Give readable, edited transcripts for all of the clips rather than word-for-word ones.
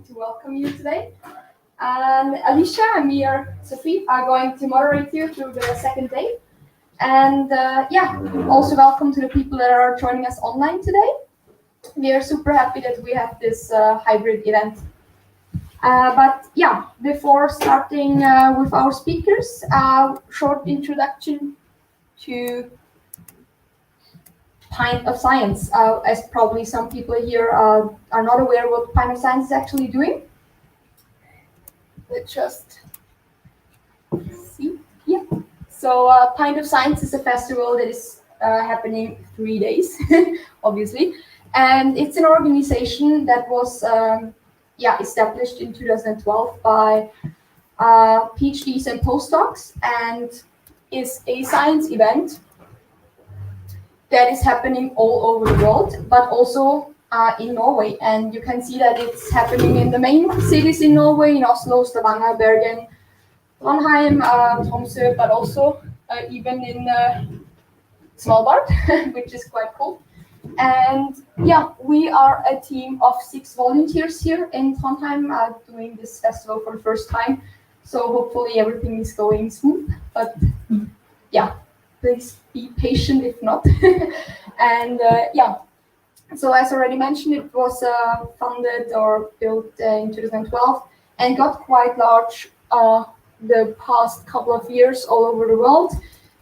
to welcome you today. And Alicia and me are Sophie are going to moderate you through the second day. And also welcome to the people that are joining us online today. We are super happy that we have this hybrid event. Before starting with our speakers, short introduction to Pint of Science, as probably some people here are not aware what Pint of Science is actually doing. Let's just see. Yeah. So Pint of Science is a festival that is happening 3 days, obviously. And it's an organization that was established in 2012 by PhDs and postdocs, and is a science event that is happening all over the world, but also in Norway. And you can see that it's happening in the main cities in Norway, in Oslo, Stavanger, Bergen, Trondheim, Tromsø, but also even in Svalbard, which is quite cool. And we are a team of 6 volunteers here in Trondheim doing this festival for the first time. So hopefully everything is going smooth, but please be patient if not. And so as already mentioned, it was funded or built in 2012 and got quite large the past couple of years all over the world.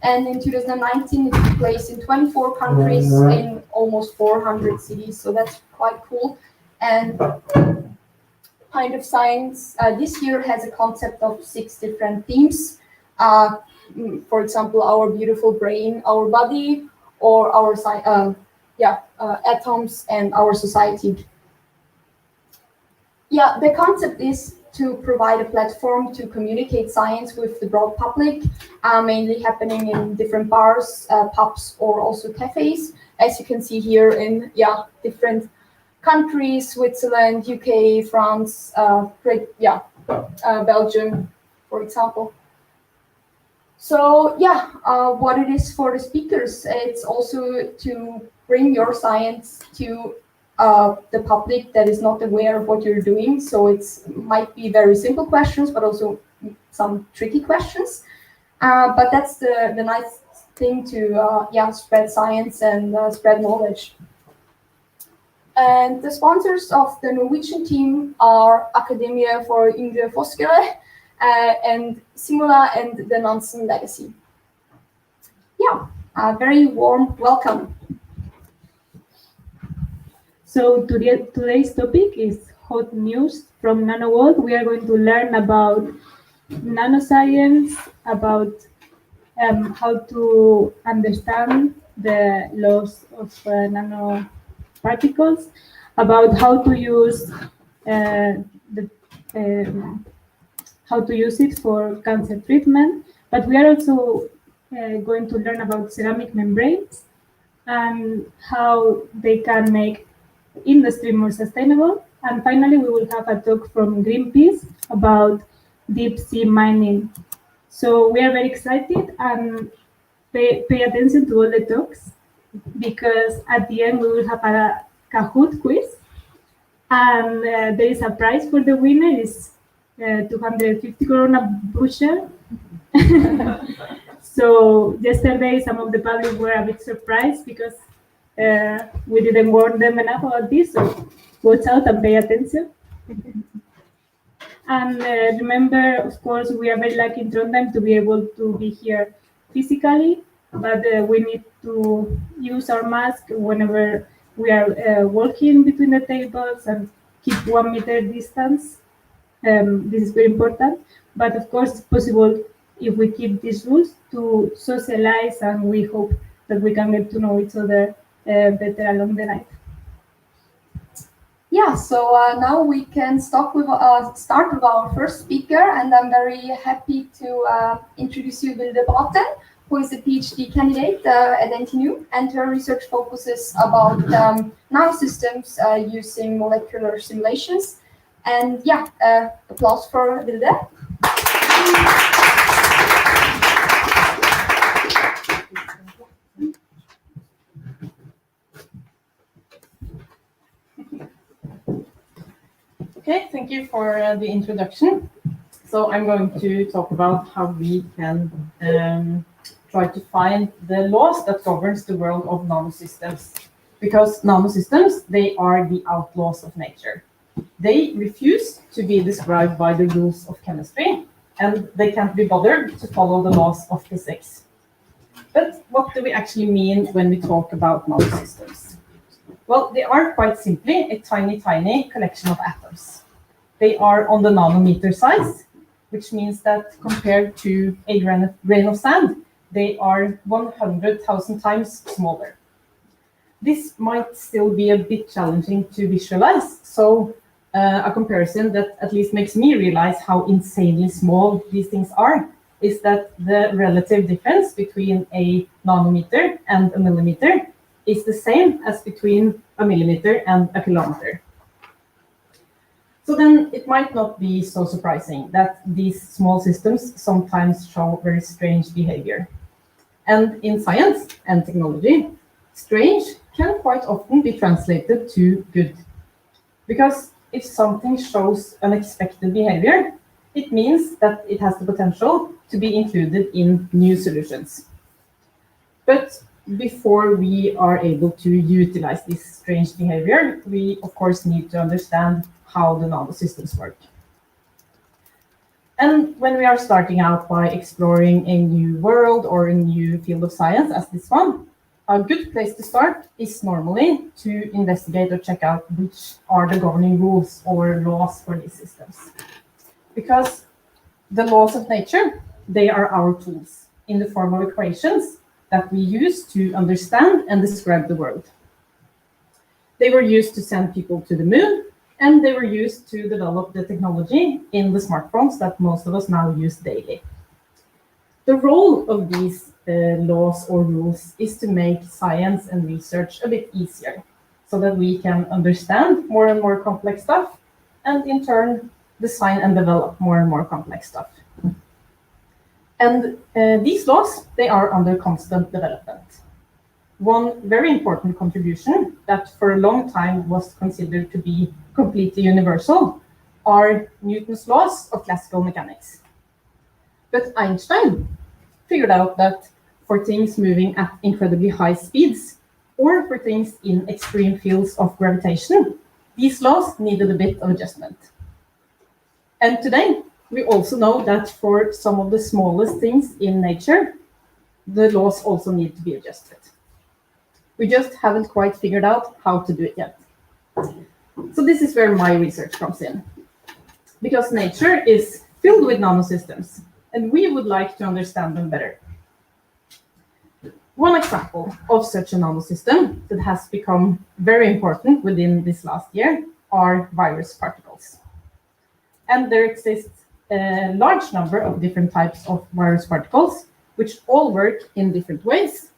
And in 2019, it took place in 24 countries in almost 400 cities. So that's quite cool. And Pint of Science this year has a concept of 6 different themes. For example, our beautiful brain, our body, or our atoms and our society. Yeah, the concept is to provide a platform to communicate science with the broad public, mainly happening in different bars, pubs, or also cafes, as you can see here in different countries: Switzerland, UK, France, Belgium, for example. So what it is for the speakers, it's also to bring your science to the public that is not aware of what you're doing. So it might be very simple questions, but also some tricky questions. But that's the nice thing to spread science and spread knowledge. And the sponsors of the Norwegian team are Academia for Yngre Forskere, and Simula and the Nansen Legacy. A very warm welcome. So today's topic is hot news from nanoworld. We are going to learn about nanoscience, about how to understand the laws of nanoparticles, about how to use how to use it for cancer treatment. But we are also going to learn about ceramic membranes and how they can make industry more sustainable. And finally, we will have a talk from Greenpeace about deep sea mining. So we are very excited, and pay attention to all the talks, because at the end we will have a Kahoot quiz, and there is a prize for the winner. It's 250 krona bushel. So yesterday some of the public were a bit surprised because we didn't warn them enough about this, so watch out and pay attention. And remember, of course, we are very lucky in Trondheim to be able to be here physically, but we need to use our mask whenever we are walking between the tables and keep 1 meter distance. This is very important, but of course it's possible, if we keep these rules, to socialize, and we hope that we can get to know each other better along the night. So now we can start with our first speaker, and I'm very happy to introduce you Vilde Braten, who is a PhD candidate at NTNU, and her research focuses about nanosystems using molecular simulations. And applause for Vilde. Okay, thank thank you for the introduction. So I'm going to talk about how we can try to find the laws that governs the world of nanosystems. Because nanosystems, they are the outlaws of nature. They refuse to be described by the rules of chemistry, and they can't be bothered to follow the laws of physics. But what do we actually mean when we talk about nanosystems? Well, they are quite simply a tiny, tiny collection of atoms. They are on the nanometer size, which means that compared to a grain of sand, they are 100,000 times smaller. This might still be a bit challenging to visualize, so a comparison that at least makes me realize how insanely small these things are is that the relative difference between a nanometer and a millimeter is the same as between a millimeter and a kilometer. So then it might not be so surprising that these small systems sometimes show very strange behavior. And in science and technology, strange can quite often be translated to good. Because if something shows unexpected behavior, it means that it has the potential to be included in new solutions. But before we are able to utilize this strange behavior, we of course need to understand how the nanosystems work. And when we are starting out by exploring a new world or a new field of science as this one, a good place to start is normally to investigate or check out which are the governing rules or laws for these systems. Because the laws of nature, they are our tools in the form of equations that we use to understand and describe the world. They were used to send people to the moon, and they were used to develop the technology in the smartphones that most of us now use daily. The role of these laws or rules is to make science and research a bit easier, so that we can understand more and more complex stuff, and in turn, design and develop more and more complex stuff. And these laws, they are under constant development. One very important contribution that for a long time was considered to be completely universal are Newton's laws of classical mechanics. But Einstein figured out that for things moving at incredibly high speeds, or for things in extreme fields of gravitation, these laws needed a bit of adjustment. And today, we also know that for some of the smallest things in nature, the laws also need to be adjusted. We just haven't quite figured out how to do it yet. So this is where my research comes in. Because nature is filled with nanosystems, and we would like to understand them better. One example of such a nanosystem that has become very important within this last year are virus particles. And there exists a large number of different types of virus particles, which all work in different ways.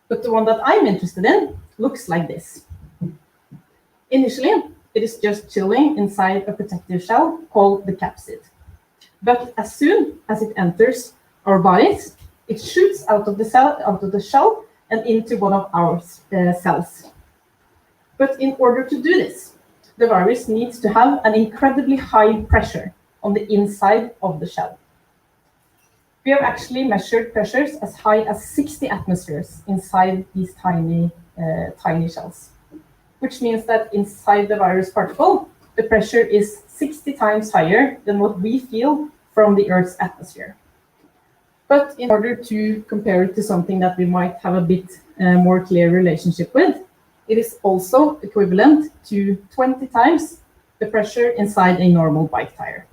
But the one that I'm interested in looks like this. Initially, it is just chilling inside a protective shell called the capsid. But as soon as it enters our bodies, it shoots out of the shell and into one of our cells. But in order to do this, the virus needs to have an incredibly high pressure on the inside of the shell. We have actually measured pressures as high as 60 atmospheres inside these tiny shells, which means that inside the virus particle, the pressure is 60 times higher than what we feel from the Earth's atmosphere. But in order to compare it to something that we might have a bit more clear relationship with, it is also equivalent to 20 times the pressure inside a normal bike tire.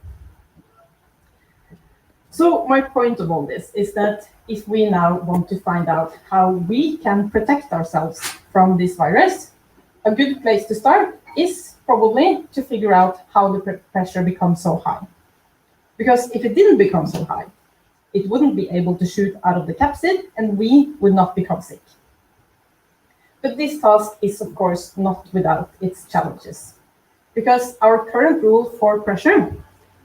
So my point of all this is that if we now want to find out how we can protect ourselves from this virus, a good place to start is probably to figure out how the pressure becomes so high. Because if it didn't become so high, it wouldn't be able to shoot out of the capsid and we would not become sick. But this task is, of course, not without its challenges. Because our current rule for pressure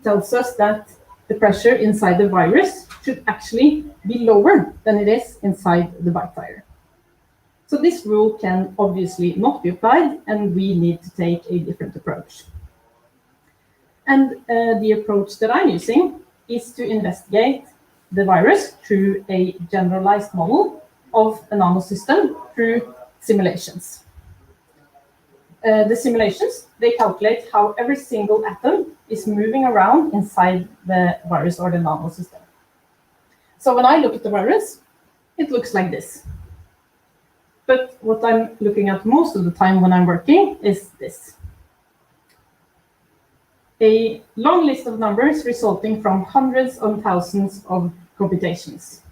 tells us that the pressure inside the virus should actually be lower than it is inside the bike tire. So this rule can obviously not be applied, and we need to take a different approach. And the approach that I'm using is to investigate the virus through a generalized model of a nanosystem through simulations. The simulations, they calculate how every single atom is moving around inside the virus or the nanosystem. So when I look at the virus, it looks like this. But what I'm looking at most of the time when I'm working is this. A long list of numbers resulting from hundreds of thousands of computations.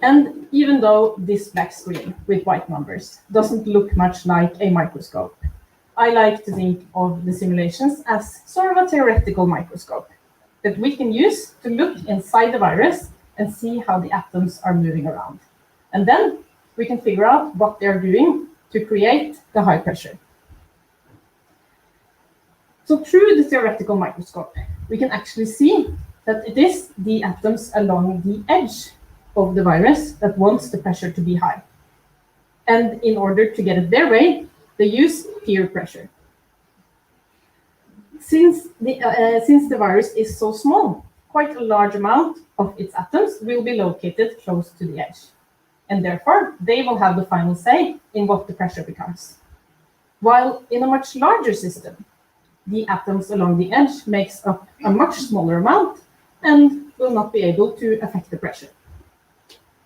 And even though this black screen with white numbers doesn't look much like a microscope, I like to think of the simulations as sort of a theoretical microscope that we can use to look inside the virus and see how the atoms are moving around. And then we can figure out what they're doing to create the high pressure. So through the theoretical microscope, we can actually see that it is the atoms along the edge of the virus that wants the pressure to be high. And in order to get it their way, they use peer pressure. Since the virus is so small, quite a large amount of its atoms will be located close to the edge. And therefore, they will have the final say in what the pressure becomes. While in a much larger system, the atoms along the edge makes up a much smaller amount and will not be able to affect the pressure.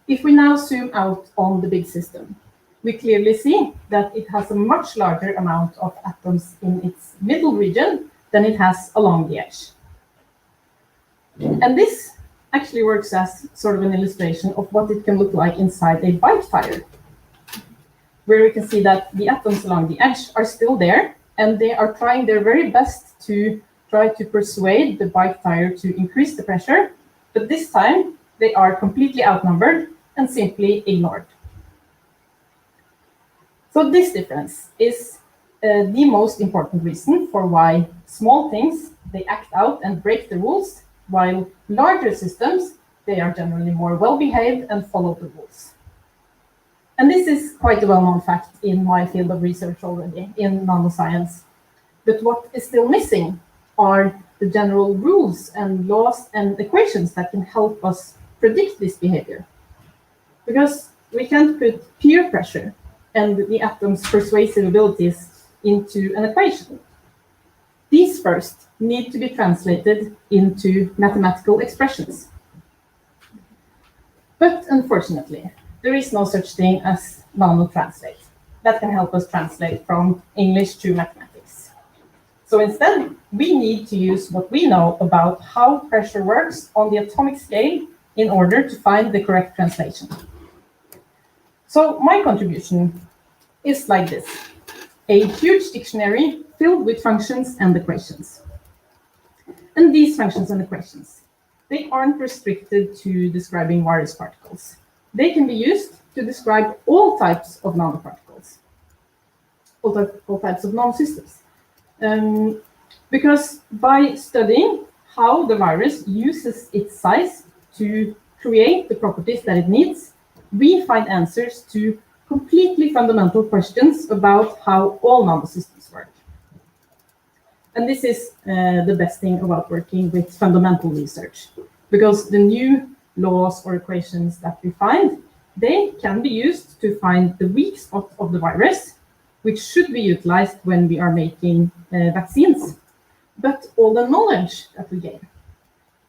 If we now zoom out on the big system, we clearly see that it has a much larger amount of atoms in its middle region than it has along the edge. And this actually works as sort of an illustration of what it can look like inside a bike tire, where we can see that the atoms along the edge are still there, and they are trying their very best to try to persuade the bike tire to increase the pressure, but this time they are completely outnumbered and simply ignored. So this difference is the most important reason for why small things, they act out and break the rules, while larger systems, they are generally more well-behaved and follow the rules. And this is quite a well-known fact in my field of research already, in nanoscience. But what is still missing are the general rules and laws and equations that can help us predict this behavior. Because we can't put peer pressure and the atom's persuasive abilities into an equation. These first need to be translated into mathematical expressions. But unfortunately, there is no such thing as nanotranslate that can help us translate from English to mathematics. So instead, we need to use what we know about how pressure works on the atomic scale in order to find the correct translation. So my contribution is like this: a huge dictionary filled with functions and equations. And these functions and equations, they aren't restricted to describing virus particles. They can be used to describe all types of nanoparticles, all types of nanosystems. Because by studying how the virus uses its size to create the properties that it needs, we find answers to completely fundamental questions about how all nanosystems work. And this is the best thing about working with fundamental research, because the new laws or equations that we find, they can be used to find the weak spot of the virus, which should be utilized when we are making vaccines. But all the knowledge that we gain,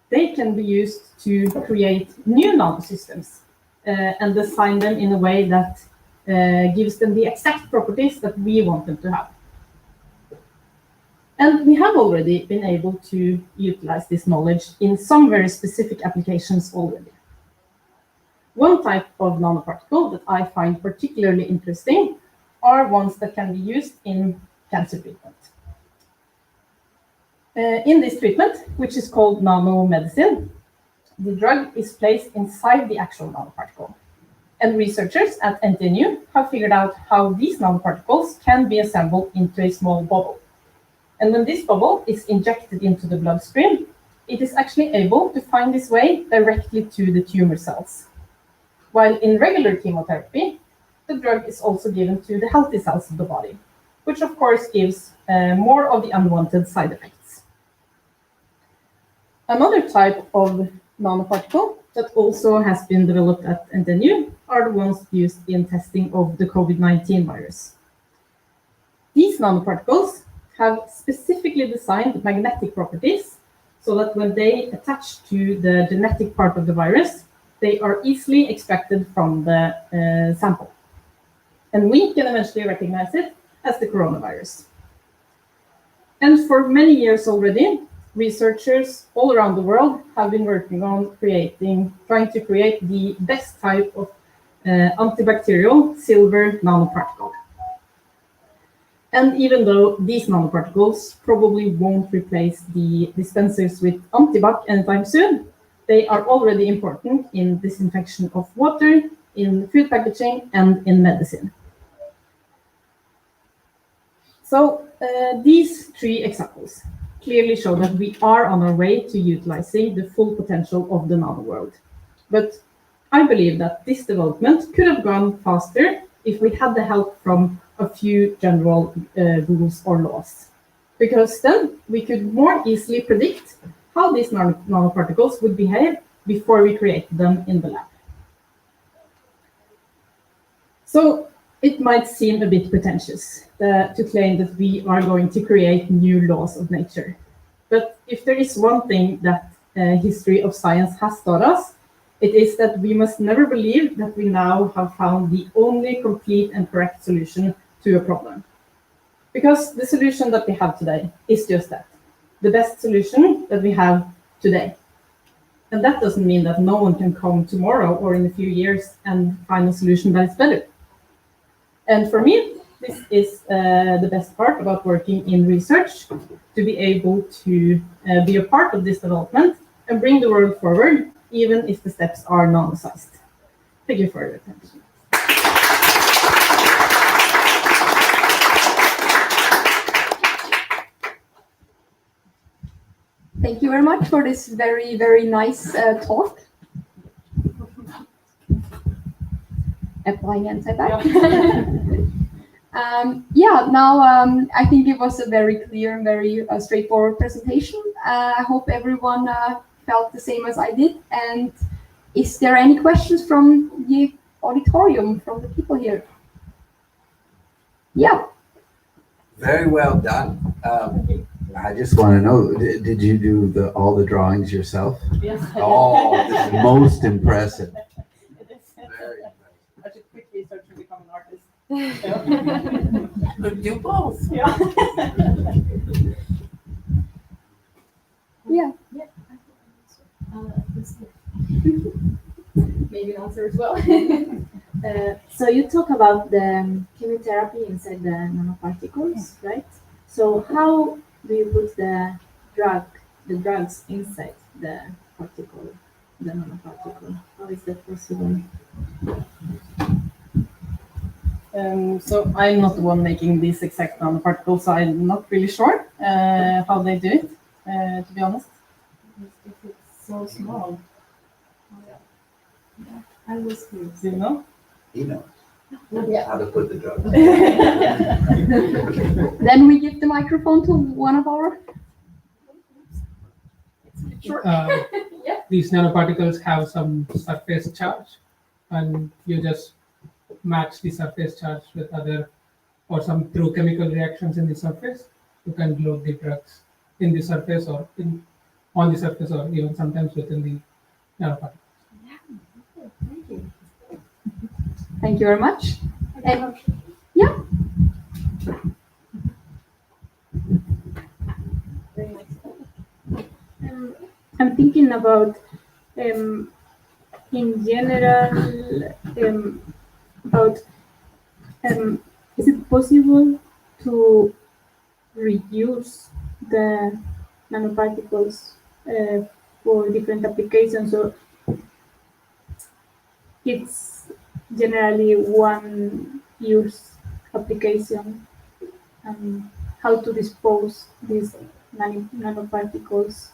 they can be used to create new nanosystems and design them in a way that gives them the exact properties that we want them to have. And we have already been able to utilize this knowledge in some very specific applications already. One type of nanoparticle that I find particularly interesting are ones that can be used in cancer treatment. In this treatment, which is called nanomedicine, the drug is placed inside the actual nanoparticle. And researchers at NTNU have figured out how these nanoparticles can be assembled into a small bubble. And when this bubble is injected into the bloodstream, it is actually able to find its way directly to the tumor cells. While in regular chemotherapy, the drug is also given to the healthy cells of the body, which of course gives more of the unwanted side effects. Another type of nanoparticle that also has been developed at NTNU are the ones used in testing of the COVID-19 virus. These nanoparticles have specifically designed magnetic properties so that when they attach to the genetic part of the virus, they are easily extracted from the sample. And we can eventually recognize it as the coronavirus. And for many years already, researchers all around the world have been working on trying to create the best type of antibacterial silver nanoparticle. And even though these nanoparticles probably won't replace the dispensers with antibac anytime soon, they are already important in disinfection of water, in food packaging, and in medicine. So these three examples clearly show that we are on our way to utilizing the full potential of the nanoworld. But I believe that this development could have gone faster if we had the help from a few general rules or laws. Because then we could more easily predict how these nanoparticles would behave before we created them in the lab. So it might seem a bit pretentious to claim that we are going to create new laws of nature. But if there is one thing that history of science has taught us, it is that we must never believe that we now have found the only complete and correct solution to a problem. Because the solution that we have today is just that, the best solution that we have today. And that doesn't mean that no one can come tomorrow or in a few years and find a solution that is better. And for me, this is the best part about working in research, to be able to be a part of this development and bring the world forward, even if the steps are nano-sized. Thank you for your attention. Thank you very much for this very, very nice talk. Applying anti-bac. I think it was a very clear and very straightforward presentation. I hope everyone felt the same as I did. And is there any questions from the auditorium, from the people here? Yeah. Very well done. I just want to know, did you do all the drawings yourself? Yes. Oh, this is most impressive. It is. Very impressive. I should quickly start to become an artist. Could do both. Yeah. Yeah. Maybe an answer as well. So you talk about the chemotherapy inside the nanoparticles, right? So how do you put the drugs inside the particle, the nanoparticle? How is that possible? So I'm not the one making these exact nanoparticles, so I'm not really sure how they do it, to be honest. If it's so small. Yeah, I was curious. Do you know? He knows Yeah. how to put the drug. Then we give the microphone to one of our. Sure. Yeah. These nanoparticles have some surface charge, and you just match the surface charge with other, or some through chemical reactions in the surface. You can load the drugs in the surface or on the surface, or even sometimes within the nanoparticles. Thank you. Thank you very much. And, yeah. I'm thinking about, in general, about is it possible to reuse the nanoparticles for different applications, or it's generally one use application, how to dispose these nanoparticles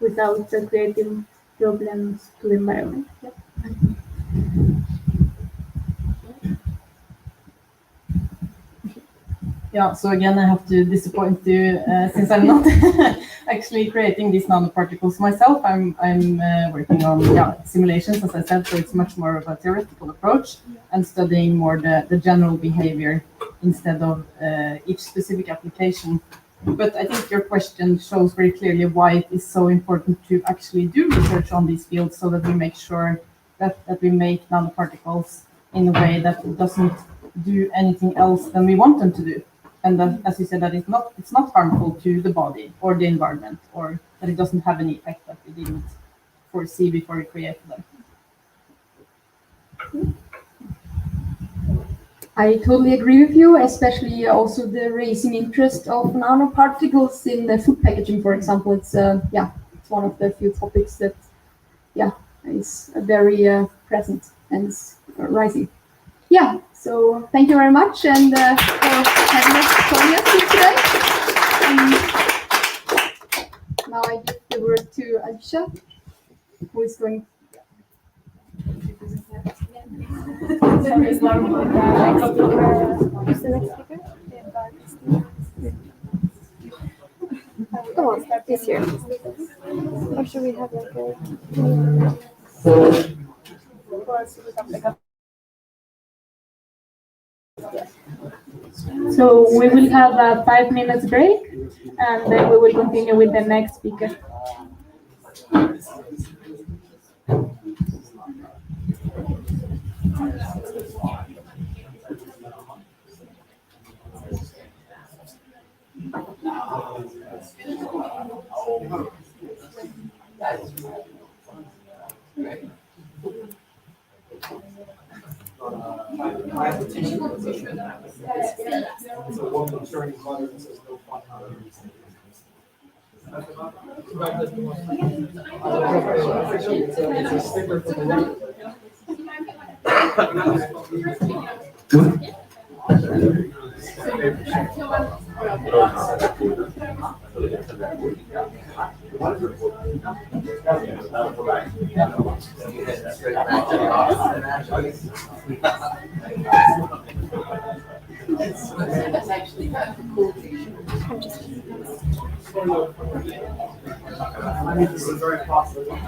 without creating problems to the environment. Yeah. Yeah, so again, I have to disappoint you since I'm not actually creating these nanoparticles myself. I'm working on simulations, as I said, so it's much more of a theoretical approach and studying more the general behavior instead of each specific application. But I think your question shows very clearly why it is so important to actually do research on these fields so that we make sure that we make nanoparticles in a way that doesn't do anything else than we want them to do. And that, as you said, that it's not harmful to the body or the environment, or that it doesn't have any effect that we didn't foresee before we created them. I totally agree with you, especially also the raising interest of nanoparticles in the food packaging, for example. It's it's one of the few topics that is very present and is rising. Yeah, so thank you very much and for having us joining us here today. Now I give the word to Aisha, who is going. Come on, he's here. Or should we have like a... So we will have a 5 minutes break, and then we will continue with the next speaker. That's actually kind of a cool t-shirt. This is very possible.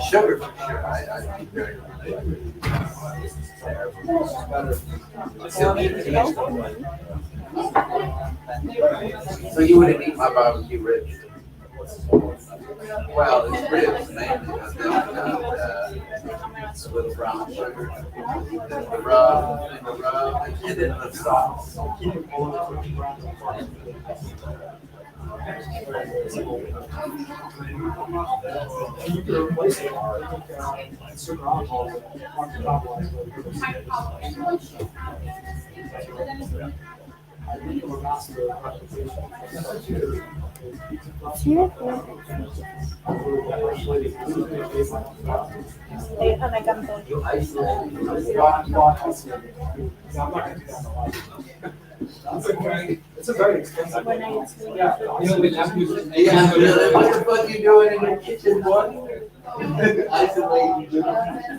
Sugar for sure. I very So you wouldn't eat my barbecue ribs? Well, it's ribs mainly, but then it's a little brown sugar, then the rub, and then the sauce. You can replace it. Super alcohol, It's a very expensive one. Yeah. What the fuck you doing in your kitchen, boy? Isolating. I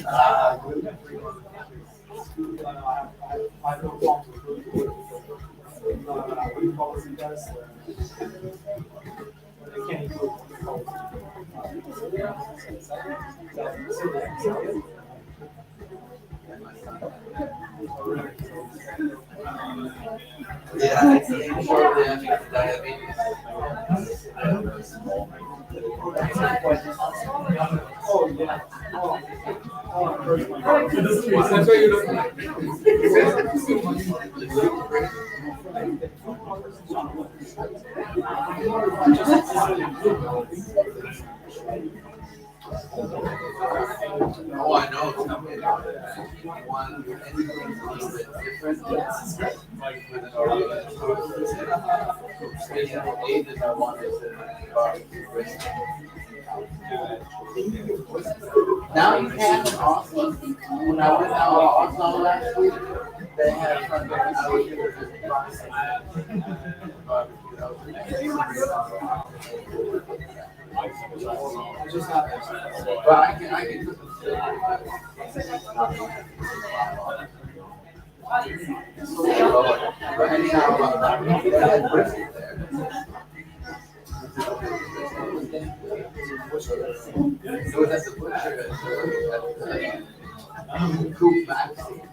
have no problems with food. What do you call it, you guys? I can't eat food. Yeah, I think shortly after diabetes. Oh, yeah. Oh. That's why you don't. Oh, I know. Tell me about it. One, anything a little bit different. Like with an ages I wanted to now you can in Oslo. When I went out to Oslo last week, they had but I can but anyhow, they had brisket there. It was at the butcher at the coop vaccine.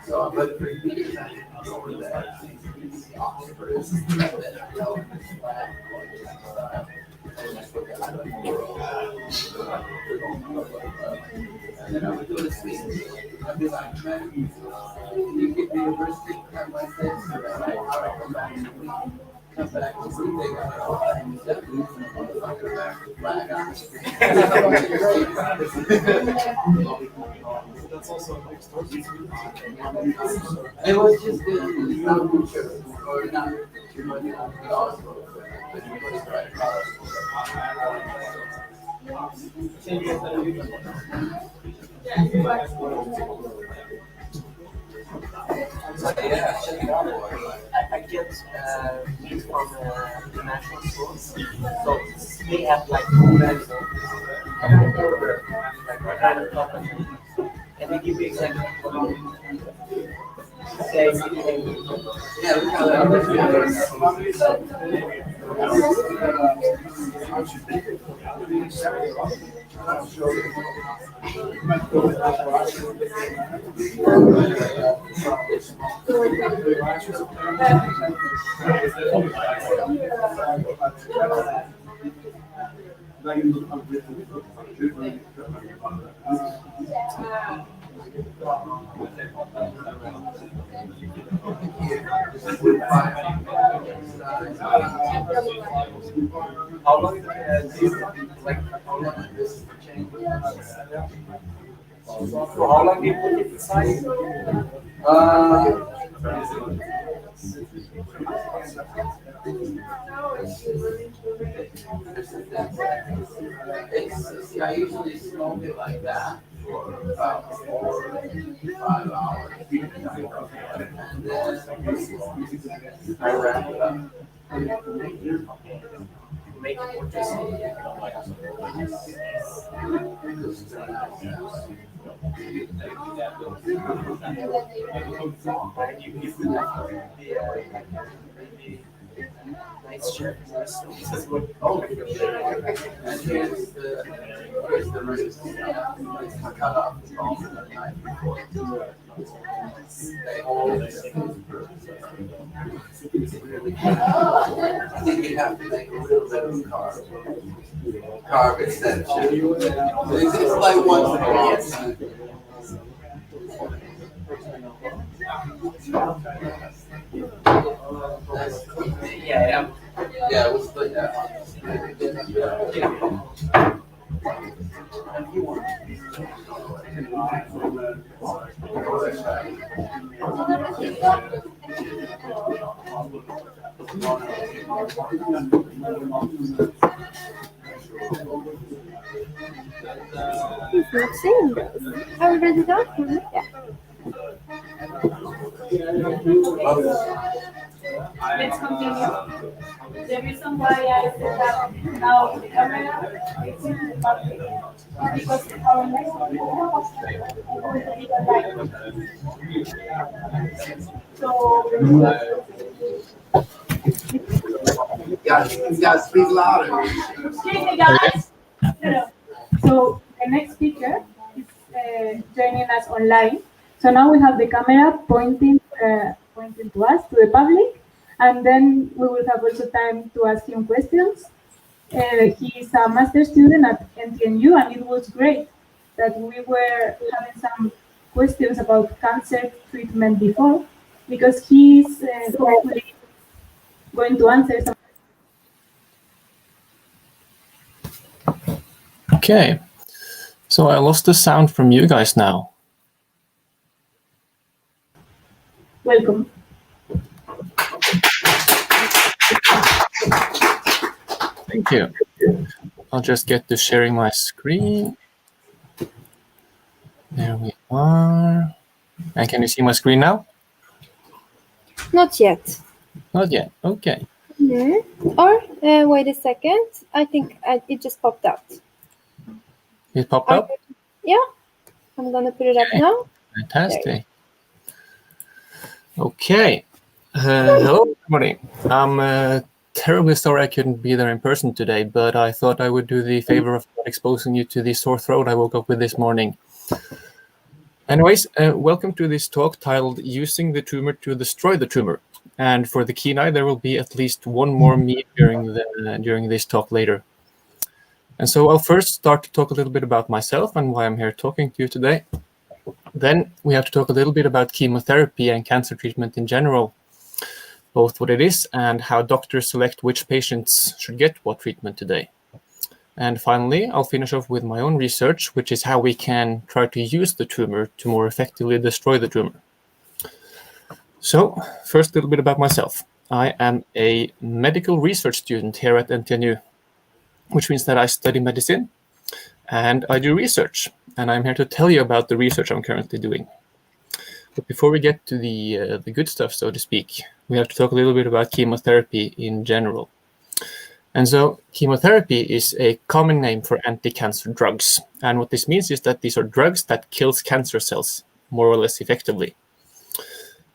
So I'm looking for you over there. And then I would go to sleep. I'd be like, man, you get me a brisket kind like this. And then I would come back to sleep. Come back to sleep. They got it all back. That losing a motherfucker back to flag on the street. That's also an extortion. It was just not too sure. Or not too much. But also, but it was right. Yeah, check it out. I get meat from the national schools, so they have like programs, like kind of company, and they give you exactly how long say Yeah, look how that how long do you like for how long do you put it inside? It's, I usually smoke it like that for about 4 to 5 hours. And then I wrap it up. Make it more tasty. You give them the nice shirt. Oh, and here's the roots. It's cut off the bone the night before. They hold it. It's really good. I think you have to make a little bit of carb instead of sugar. It's like once in a while. Yeah. Yeah, we'll split that He's not saying this. Are we ready now? Yeah. Let's continue. The reason why I set up now the camera is in the public because our next video is going to be live. So You gotta speak louder. excuse me, guys. No. So the next speaker is joining us online. So now we have the camera pointing to us, to the public, and then we will have also time to ask him questions. He's a master student at NTNU, and it was great that we were having some questions about cancer treatment before, because he's hopefully going to answer some. Okay, so I lost the sound from you guys now. Welcome. Thank you. I'll just get to sharing my screen. There we are. And can you see my screen now? Not yet. Not yet. Okay. Or wait a second. I think it just popped out. It popped up? Yeah. I'm gonna put it up now. Fantastic. Okay. Hello, everybody. I'm terribly sorry I couldn't be there in person today, but I thought I would do the favor of not exposing you to the sore throat I woke up with this morning. Anyways, welcome to this talk titled Using the Tumor to Destroy the Tumor. And for the keynote, there will be at least one more me during this talk later. And so I'll first start to talk a little bit about myself and why I'm here talking to you today. Then we have to talk a little bit about chemotherapy and cancer treatment in general, both what it is and how doctors select which patients should get what treatment today. And finally, I'll finish off with my own research, which is how we can try to use the tumor to more effectively destroy the tumor. So first, a little bit about myself. I am a medical research student here at NTNU, which means that I study medicine and I do research. And I'm here to tell you about the research I'm currently doing. But before we get to the good stuff, so to speak, we have to talk a little bit about chemotherapy in general. And so chemotherapy is a common name for anti-cancer drugs. And what this means is that these are drugs that kills cancer cells more or less effectively.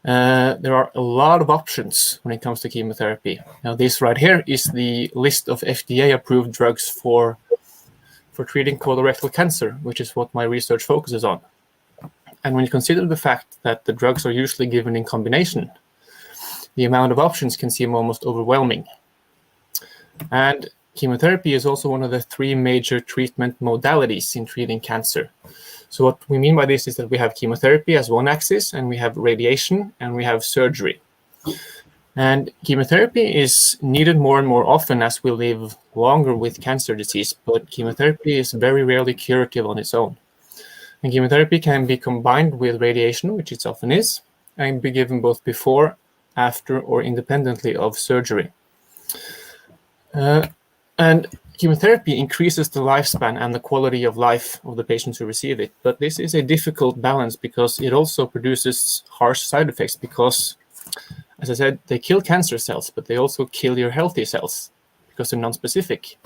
There are a lot of options when it comes to chemotherapy. Now, this right here is the list of FDA-approved drugs for treating colorectal cancer, which is what my research focuses on. And when you consider the fact that the drugs are usually given in combination, the amount of options can seem almost overwhelming. And chemotherapy is also one of the 3 major treatment modalities in treating cancer. So what we mean by this is that we have chemotherapy as one axis, and we have radiation, and we have surgery. And chemotherapy is needed more and more often as we live longer with cancer disease, but chemotherapy is very rarely curative on its own. And chemotherapy can be combined with radiation, which it often is, and be given both before, after, or independently of surgery. And chemotherapy increases the lifespan and the quality of life of the patients who receive it. But this is a difficult balance because it also produces harsh side effects because, as I said, they kill cancer cells, but they also kill your healthy cells because they're non-specific.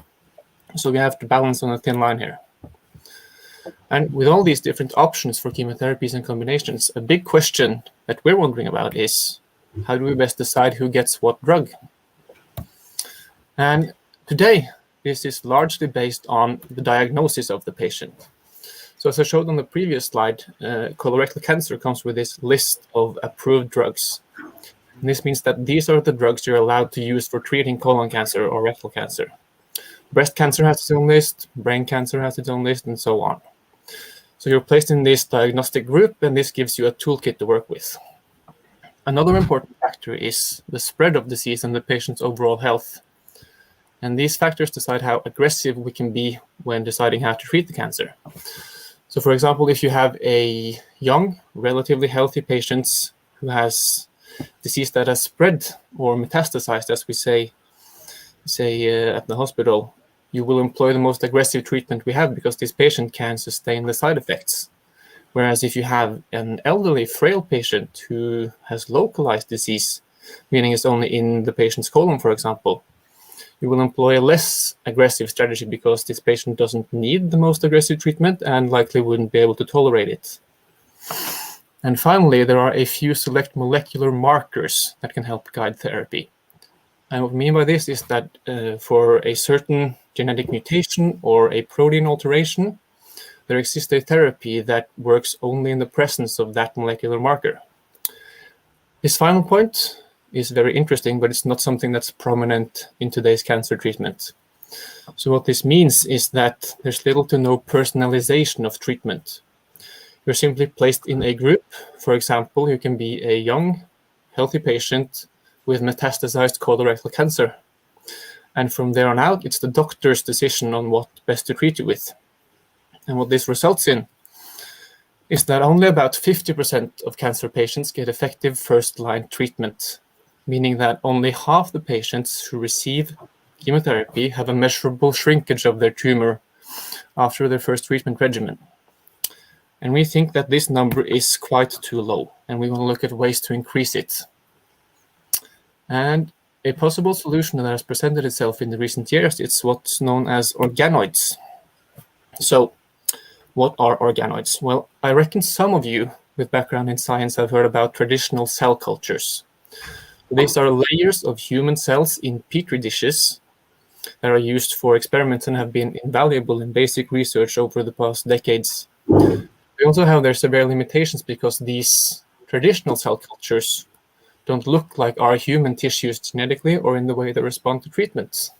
So we have to balance on a thin line here. And with all these different options for chemotherapies and combinations, a big question that we're wondering about is, how do we best decide who gets what drug? And today, this is largely based on the diagnosis of the patient. So as I showed on the previous slide, colorectal cancer comes with this list of approved drugs. And this means that these are the drugs you're allowed to use for treating colon cancer or rectal cancer. Breast cancer has its own list, brain cancer has its own list, and so on. So you're placed in this diagnostic group, and this gives you a toolkit to work with. Another important factor is the spread of disease and the patient's overall health. And these factors decide how aggressive we can be when deciding how to treat the cancer. So for example, if you have a young, relatively healthy patient who has disease that has spread or metastasized, as we say at the hospital, you will employ the most aggressive treatment we have because this patient can sustain the side effects. Whereas if you have an elderly, frail patient who has localized disease, meaning it's only in the patient's colon, for example, you will employ a less aggressive strategy because this patient doesn't need the most aggressive treatment and likely wouldn't be able to tolerate it. And finally, there are a few select molecular markers that can help guide therapy. And what I mean by this is that for a certain genetic mutation or a protein alteration, there exists a therapy that works only in the presence of that molecular marker. This final point is very interesting, but it's not something that's prominent in today's cancer treatment. So what this means is that there's little to no personalization of treatment. You're simply placed in a group. For example, you can be a young, healthy patient with metastasized colorectal cancer. And from there on out, it's the doctor's decision on what best to treat you with. And what this results in is that only about 50% of cancer patients get effective first-line treatment, meaning that only half the patients who receive chemotherapy have a measurable shrinkage of their tumor after their first treatment regimen. And we think that this number is quite too low, and we want to look at ways to increase it. And a possible solution that has presented itself in the recent years is what's known as organoids. So, what are organoids? Well, I reckon some of you with background in science have heard about traditional cell cultures. These are layers of human cells in petri dishes that are used for experiments and have been invaluable in basic research over the past decades. They also have their severe limitations because these traditional cell cultures don't look like our human tissues genetically or in the way they respond to treatments.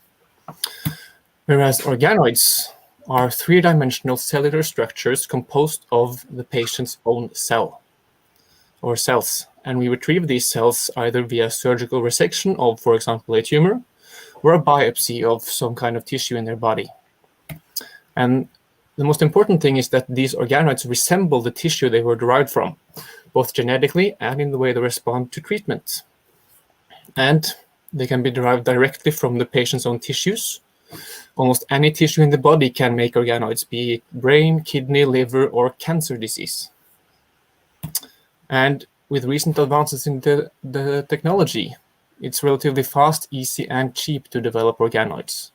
Whereas organoids are three-dimensional cellular structures composed of the patient's own cell or cells. And we retrieve these cells either via surgical resection of, for example, a tumor, or a biopsy of some kind of tissue in their body. And the most important thing is that these organoids resemble the tissue they were derived from, both genetically and in the way they respond to treatment. And they can be derived directly from the patient's own tissues. Almost any tissue in the body can make organoids, be it brain, kidney, liver, or cancer disease. And with recent advances in the technology, it's relatively fast, easy, and cheap to develop organoids.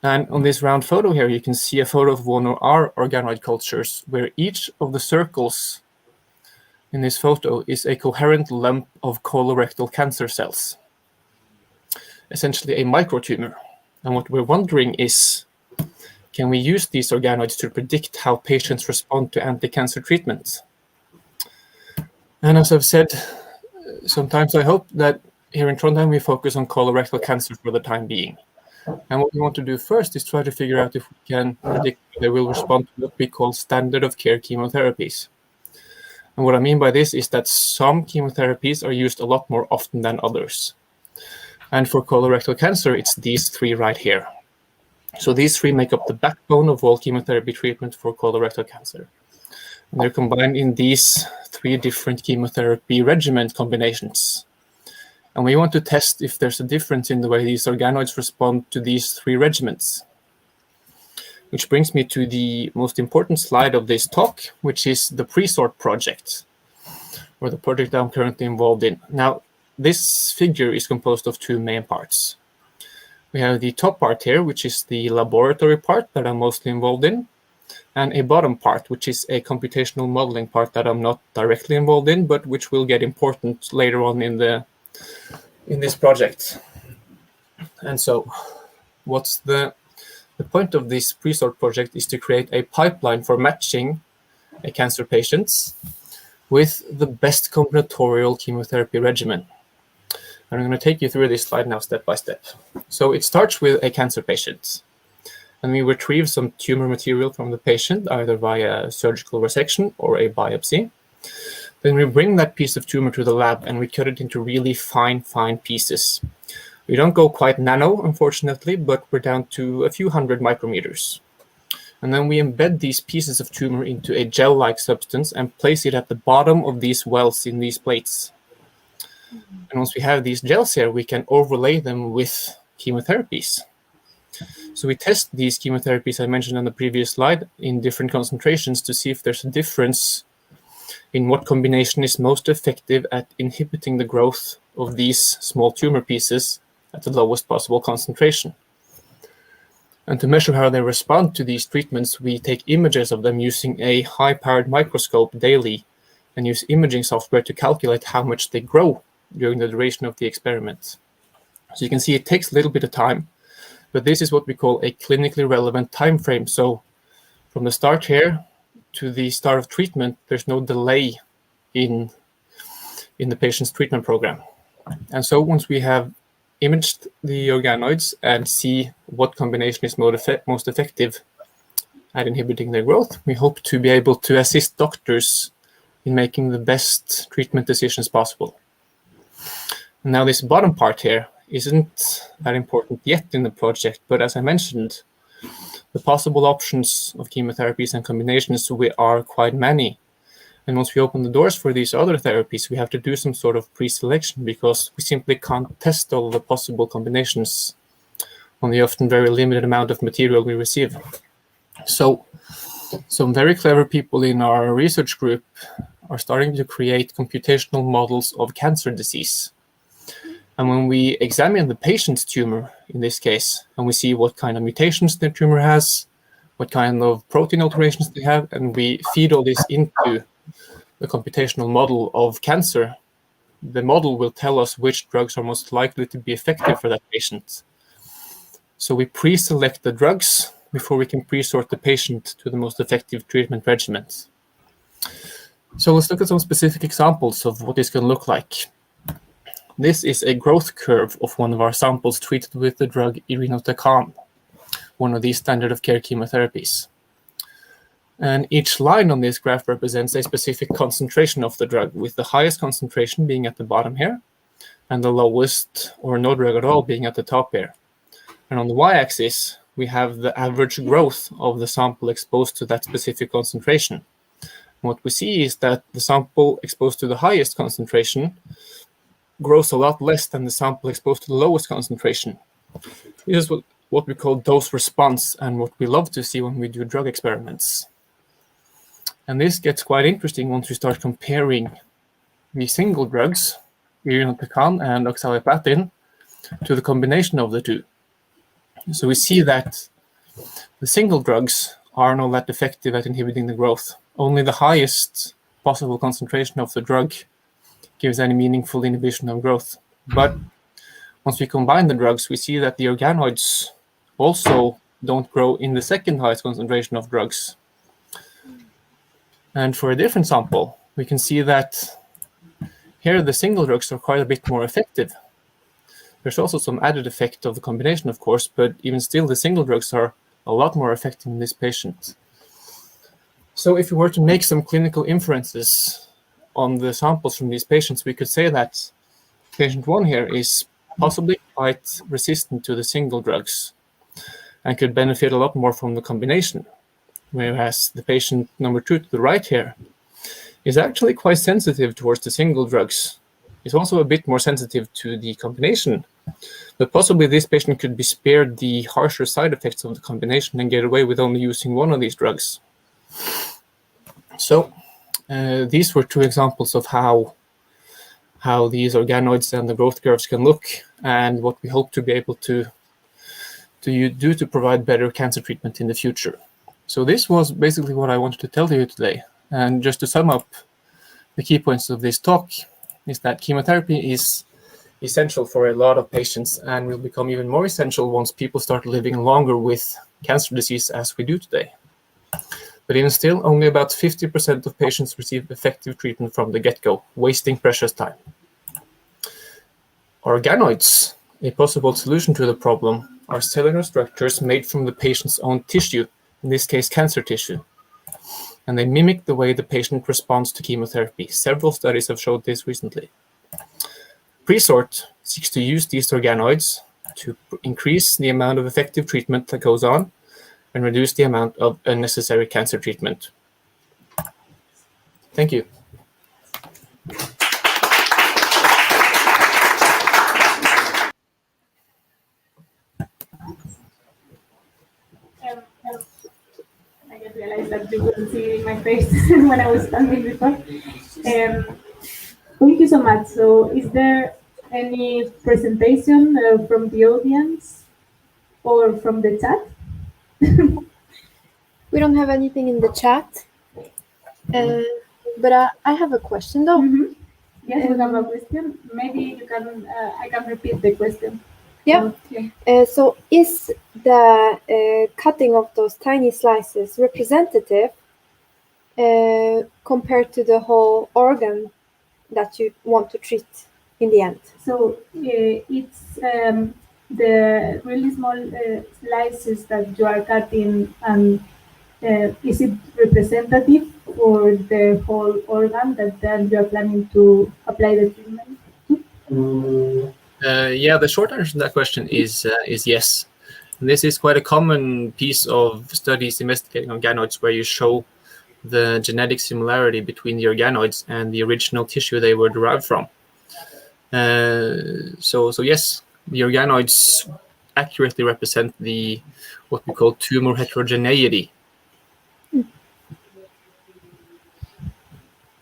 And on this round photo here, you can see a photo of one of our organoid cultures, where each of the circles in this photo is a coherent lump of colorectal cancer cells, essentially a microtumor. And what we're wondering is, can we use these organoids to predict how patients respond to anti-cancer treatments? And as I've said, sometimes I hope that here in Trondheim we focus on colorectal cancer for the time being. And what we want to do first is try to figure out if we can predict how they will respond to what we call standard of care chemotherapies. And what I mean by this is that some chemotherapies are used a lot more often than others. And for colorectal cancer, it's these three right here. So these three make up the backbone of all chemotherapy treatment for colorectal cancer. And they're combined in these three different chemotherapy regimen combinations. And we want to test if there's a difference in the way these organoids respond to these three regimens. Which brings me to the most important slide of this talk, which is the pre-sort project, or the project I'm currently involved in. Now, this figure is composed of two main parts. We have the top part here, which is the laboratory part that I'm mostly involved in, and a bottom part, which is a computational modeling part that I'm not directly involved in, but which will get important later on in this project. And so, what's the point of this pre-sort project is to create a pipeline for matching a cancer patients with the best combinatorial chemotherapy regimen. And I'm going to take you through this slide now step by step. So it starts with a cancer patient. And we retrieve some tumor material from the patient, either via surgical resection or a biopsy. Then we bring that piece of tumor to the lab and we cut it into really fine pieces. We don't go quite nano, unfortunately, but we're down to a few hundred micrometers. And then we embed these pieces of tumor into a gel-like substance and place it at the bottom of these wells in these plates. And once we have these gels here, we can overlay them with chemotherapies. So we test these chemotherapies I mentioned on the previous slide in different concentrations to see if there's a difference in what combination is most effective at inhibiting the growth of these small tumor pieces at the lowest possible concentration. And to measure how they respond to these treatments, we take images of them using a high-powered microscope daily and use imaging software to calculate how much they grow during the duration of the experiment. So you can see it takes a little bit of time, but this is what we call a clinically relevant time frame. So from the start here to the start of treatment, there's no delay in the patient's treatment program. And so once we have imaged the organoids and see what combination is most effective at inhibiting their growth, we hope to be able to assist doctors in making the best treatment decisions possible. Now, this bottom part here isn't that important yet in the project, but as I mentioned, the possible options of chemotherapies and combinations are quite many. And once we open the doors for these other therapies, we have to do some sort of pre-selection because we simply can't test all the possible combinations on the often very limited amount of material we receive. So some very clever people in our research group are starting to create computational models of cancer disease. And when we examine the patient's tumor, in this case, and we see what kind of mutations the tumor has, what kind of protein alterations they have, and we feed all this into the computational model of cancer, the model will tell us which drugs are most likely to be effective for that patient. So we pre-select the drugs before we can pre-sort the patient to the most effective treatment regimens. So let's look at some specific examples of what this can look like. This is a growth curve of one of our samples treated with the drug irinotecan, one of these standard of care chemotherapies. And each line on this graph represents a specific concentration of the drug, with the highest concentration being at the bottom here, and the lowest or no drug at all being at the top here. And on the y-axis, we have the average growth of the sample exposed to that specific concentration. What we see is that the sample exposed to the highest concentration grows a lot less than the sample exposed to the lowest concentration. This is what we call dose response, and what we love to see when we do drug experiments. And this gets quite interesting once we start comparing the single drugs, irinotecan and oxaliplatin, to the combination of the two. So we see that the single drugs are not that effective at inhibiting the growth. Only the highest possible concentration of the drug gives any meaningful inhibition of growth. But once we combine the drugs, we see that the organoids also don't grow in the second highest concentration of drugs. And for a different sample, we can see that here the single drugs are quite a bit more effective. There's also some added effect of the combination, of course, but even still the single drugs are a lot more effective in this patient. So if we were to make some clinical inferences on the samples from these patients, we could say that patient 1 here is possibly quite resistant to the single drugs and could benefit a lot more from the combination, whereas the patient number 2 to the right here is actually quite sensitive towards the single drugs. He's also a bit more sensitive to the combination, but possibly this patient could be spared the harsher side effects of the combination and get away with only using one of these drugs. So these were 2 examples of how these organoids and the growth curves can look, and what we hope to be able to do to provide better cancer treatment in the future. So this was basically what I wanted to tell you today. And just to sum up the key points of this talk is that chemotherapy is essential for a lot of patients and will become even more essential once people start living longer with cancer disease as we do today. But even still, only about 50% of patients receive effective treatment from the get-go, wasting precious time. Organoids, a possible solution to the problem, are cellular structures made from the patient's own tissue, in this case cancer tissue. And they mimic the way the patient responds to chemotherapy. Several studies have showed this recently. Presort seeks to use these organoids to increase the amount of effective treatment that goes on and reduce the amount of unnecessary cancer treatment. Thank you. I just realized that you couldn't see my face when I was standing before. Thank you so much. So is there any presentation from the audience or from the chat? We don't have anything in the chat. But I have a question though. Mm-hmm. Yes, we have a question. Maybe you can. I can repeat the question. Yeah. So is the cutting of those tiny slices representative compared to the whole organ that you want to treat? in the end? So it's the really small slices that you are cutting, and is it representative for the whole organ that then you are planning to apply the treatment to? Yeah, the short answer to that question is yes. And this is quite a common piece of studies investigating organoids, where you show the genetic similarity between the organoids and the original tissue they were derived from. So yes, the organoids accurately represent the what we call tumor heterogeneity.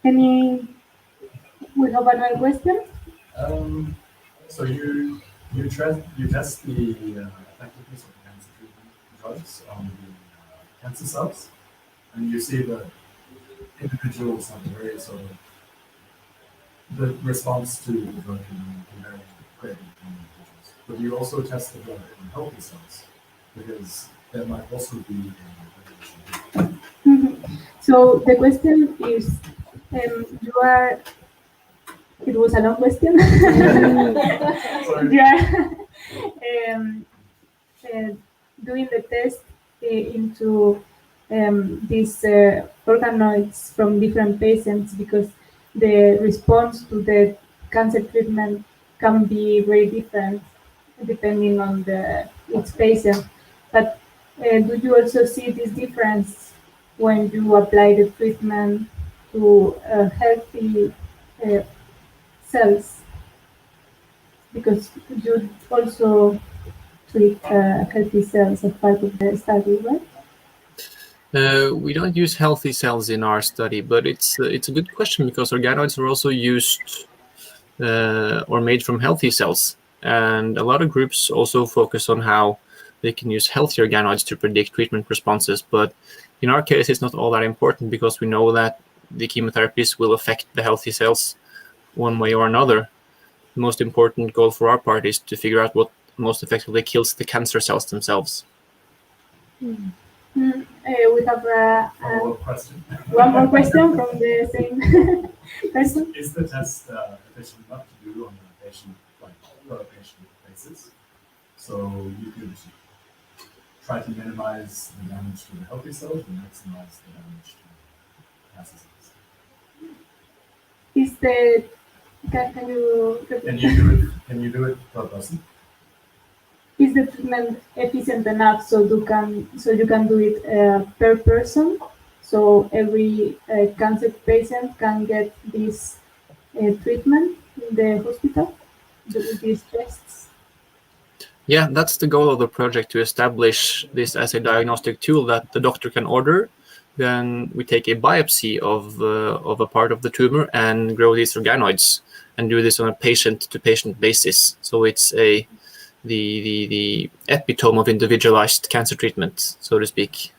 We have another question. So you test the effectiveness of cancer treatment drugs on the cancer cells, and you see that individuals have very sort of the response to the drug can vary greatly between individuals. But you also test the drug in healthy cells because there might also be a variation. So the question is, you are. It was a long question. You are doing the test into these organoids from different patients, because the response to the cancer treatment can be very different depending on each patient. But do you also see this difference when you apply the treatment to healthy cells? Because you also treat healthy cells as part of the study, right? We don't use healthy cells in our study, but it's a good question, because organoids are also used or made from healthy cells, and a lot of groups also focus on how they can use healthy organoids to predict treatment responses. But in our case, it's not all that important, because we know that the chemotherapies will affect the healthy cells one way or another. The most important goal for our part is to figure out what most effectively kills the cancer cells themselves. We have One more question. one more question from the same person. Is the test efficient enough to do on a patient, like per patient basis? So you could try to minimize the damage to the healthy cells and maximize the damage to cancer cells. Is the can you repeat? Can you do it per person? Is the treatment efficient enough so you can do it per person? So every cancer patient can get this treatment in the hospital, these tests? Yeah, that's the goal of the project, to establish this as a diagnostic tool that the doctor can order. Then we take a biopsy of a part of the tumor and grow these organoids, and do this on a patient-to-patient basis. So it's the epitome of individualized cancer treatment, so to speak.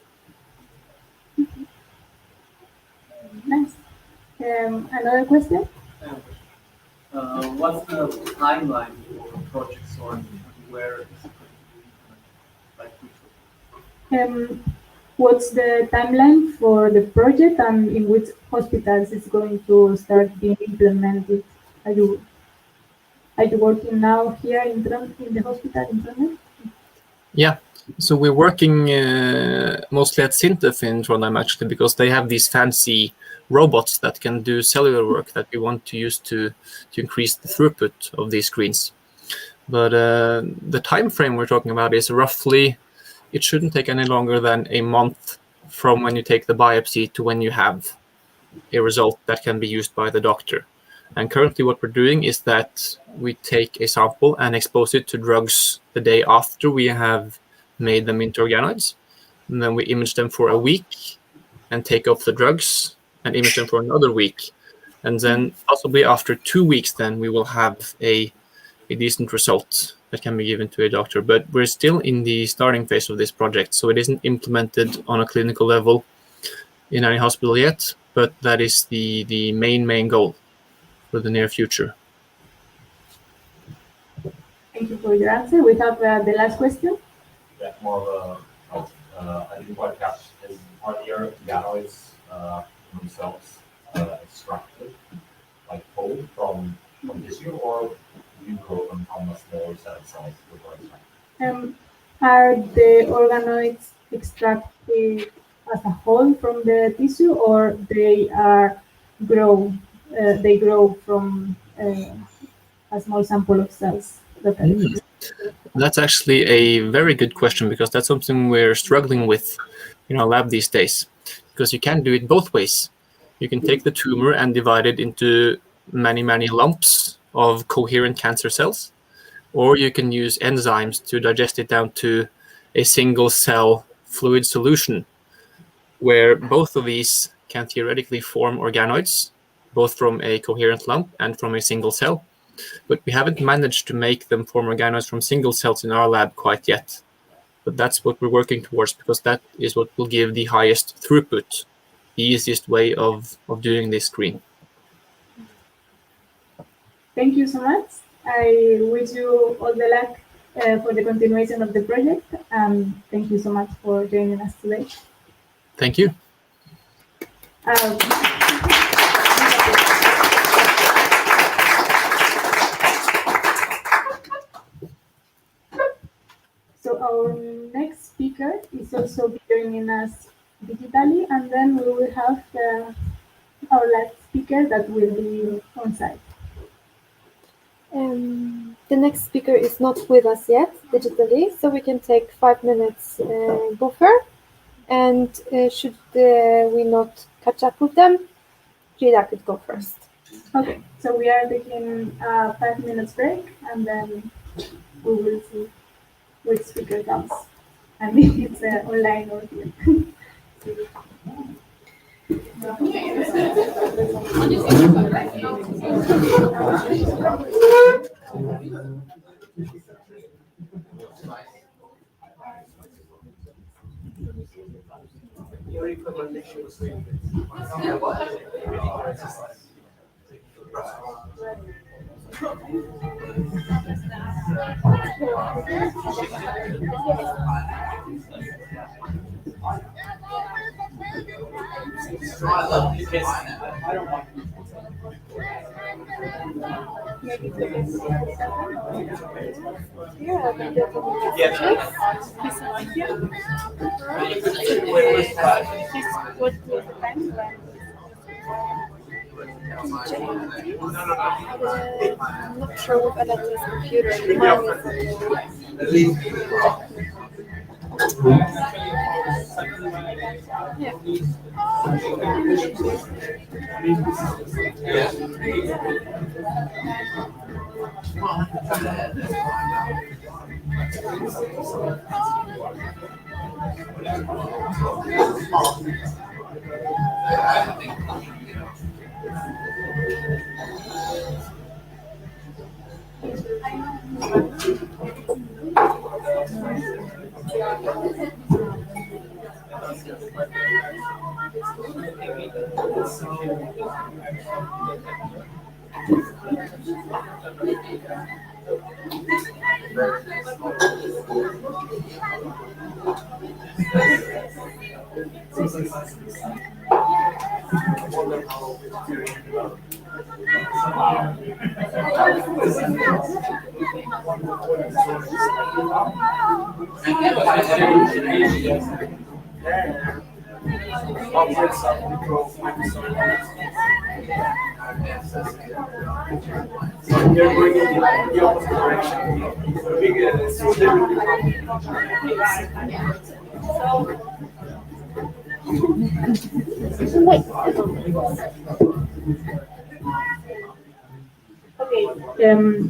Nice. Another question? What's the timeline for projects, or where is it going to be? What's the timeline for the project, and in which hospitals it's going to start being implemented? Are you working now here in the hospital in Trondheim? Yeah, so we're working mostly at Sintef in Trondheim, actually, because they have these fancy robots that can do cellular work that we want to use to increase the throughput of these screens. But the time frame we're talking about is roughly, it shouldn't take any longer than a month from when you take the biopsy to when you have a result that can be used by the doctor. And currently what we're doing is that we take a sample and expose it to drugs the day after we have made them into organoids. And then we image them for a week and take off the drugs and image them for another week. And then possibly after 2 weeks, then we will have a decent result that can be given to a doctor. But we're still in the starting phase of this project, so it isn't implemented on a clinical level in any hospital yet, but that is the main goal for the near future. Thank you for your answer. We have the last question. Yeah, more of I didn't quite catch. Are the organoids themselves extracted, like whole from tissue? tissue, or you grow them on a smaller set of cells with like Are the organoids extracted as a whole from the tissue, or they are grow? They grow from a small sample of cells. That's actually a very good question, because that's something we're struggling with in our lab these days. Because you can do it both ways. You can take the tumor and divide it into many, many lumps of coherent cancer cells, or you can use enzymes to digest it down to a single cell fluid solution, where both of these can theoretically form organoids, both from a coherent lump and from a single cell. But we haven't managed to make them form organoids from single cells in our lab quite yet. But that's what we're working towards, because that is what will give the highest throughput, the easiest way of doing this screen. Thank you so much. I wish you all the luck for the continuation of the project, and thank you so much for joining us today. Thank you. So our next speaker is also joining us digitally, and then we will have our last speaker that will be on site. The next speaker is not with us yet digitally, so we can take 5 minutes buffer. And should we not catch up with them, Frida could go first. Okay, so we are taking a 5 minutes break, and then we will see which speaker comes. And if it's online or here. I'm not sure if Alex's computer and mine is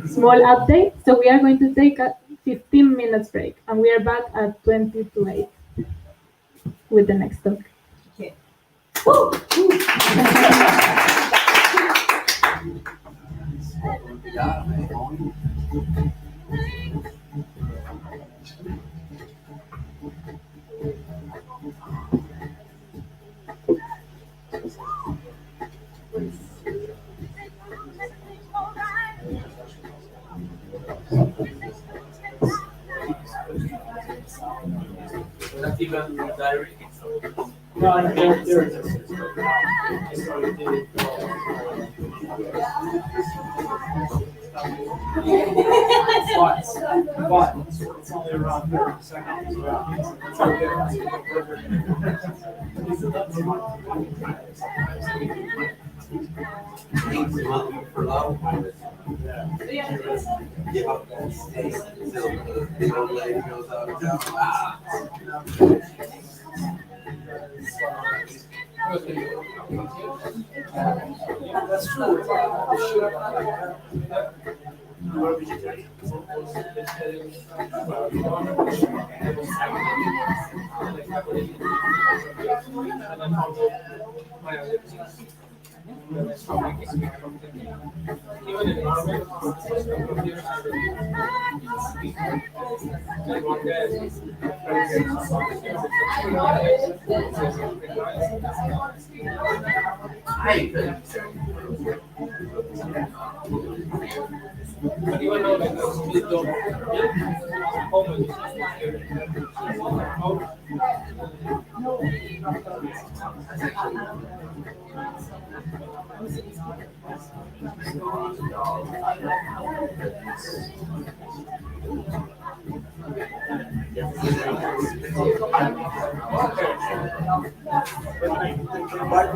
Small update. So we are going to take a 15 minutes break, and we are back at 20 to 8 with the next talk. Okay. Not even direct. No, there is. But it's only around 30 seconds. For love. Give up that state until the old lady goes out and down. That's true. But even though like we don't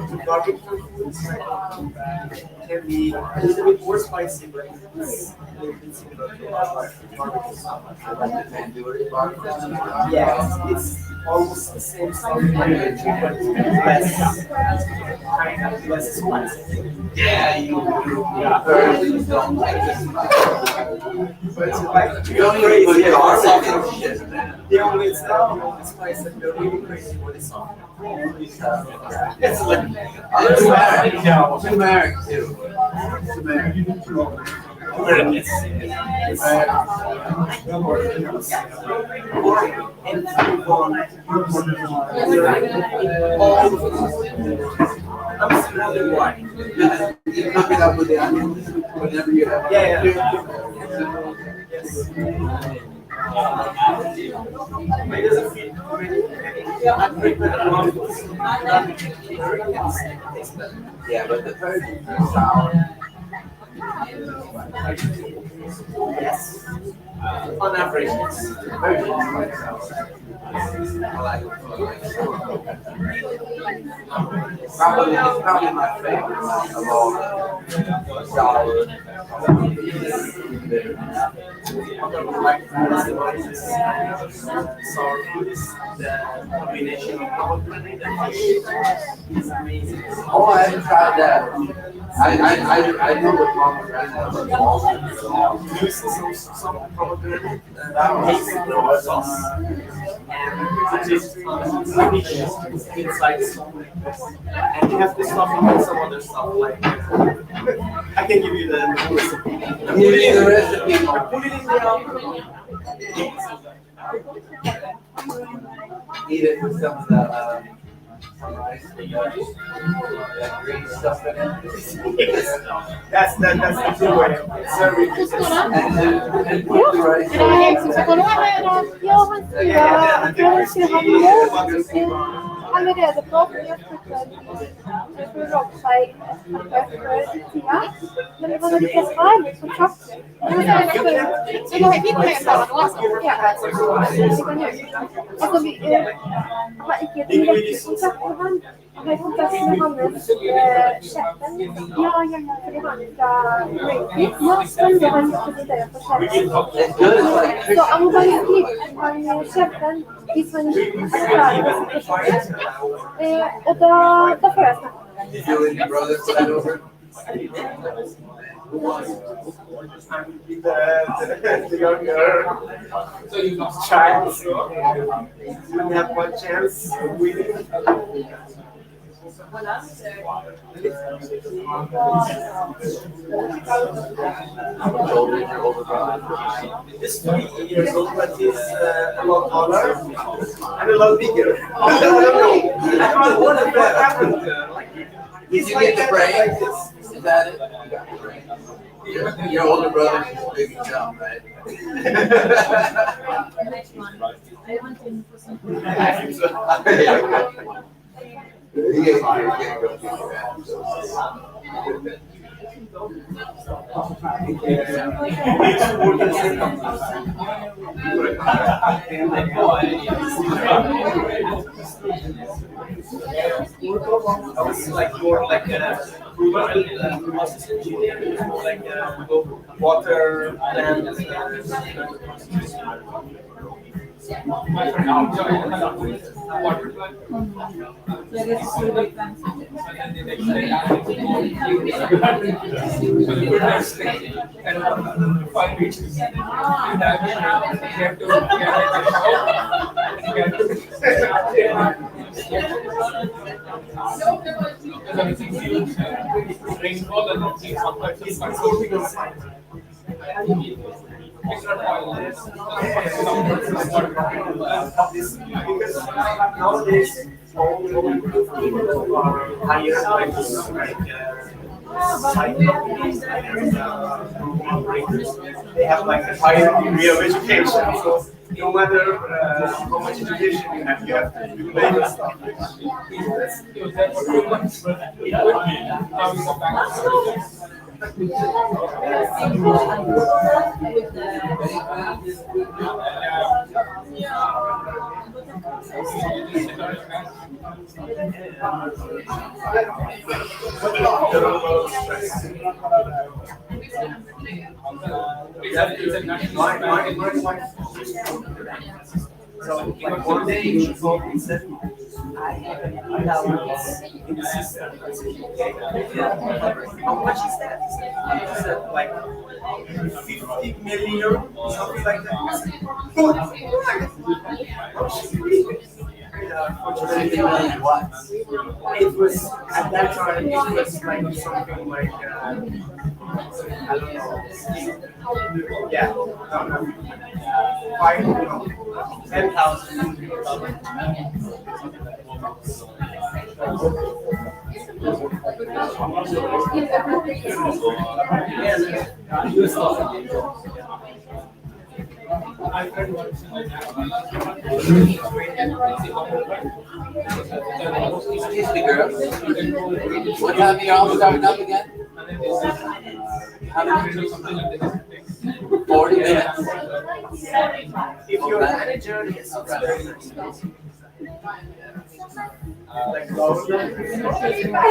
The barbecue foods can be a little bit more spicy, but it's a little bit similar to barbecue sauce. Yes, it's almost the same stuff, but less spicy. Yeah, you thoroughly don't like this. But it's like You don't even put crazy. garlic and shit, man. The only spice that they're really crazy when it's on. It's like Turmeric too. Turmeric. I'm still wondering why. You cook it up with the onions whenever you have. Yeah. Yes. It doesn't feel Yeah, but the Persian is sour. yes. On average, yes. Persian is quite sour. I like it. Probably my favorite of all the sour. Sour food is the combination of pomegranate and fish. It's amazing. Oh, I haven't tried that. I know the pomegranate. Use some pomegranate taste sauce and just inside some and you have to stuff it with some other stuff like I can give you the recipe. Give me the recipe. Put it in the oven. Eat it with some of the that green stuff in it. That's the true way of serving this. And put the rice. Jag tror att jag har allerede på for rockside efter tida. Men det var det ikke her, så kjapt. Så nå har vi med sammen også. Ja, altså vi har ikke direkte kontakt med han. Jeg har kontakt med hans sjefen. Ja, fordi han er fra Greenpeace. Ja, så han representerer for sjefen. Så jeg må bare skrive han sjefen hvis han er klar. Og da får jeg snakke. You and your brother sat over. The younger child didn't have one chance of winning. This 3 years old, but he's a lot taller and a lot bigger. I don't know. I don't know what happened. Did you get the brain? Is that it? You got the brain. Your older brother's just big and dumb, right? He ain't go kick your ass. I was like more like a process engineer, more like water plant. Because nowadays all people are higher like site companies and operators. They have like a higher degree of education. So no matter how much education you have to do labor stuff. So like one day she called and said, I have an allowance in the system. I said, okay, how much is that? He said like 50 million, something like that. I said, what? What? It was at that time. It was like something like I don't know. Yeah, no, 10,000. Excuse me, girls. What time are y'all starting up again? How many? 40 minutes. If you're a manager, it's very expensive. Like yeah,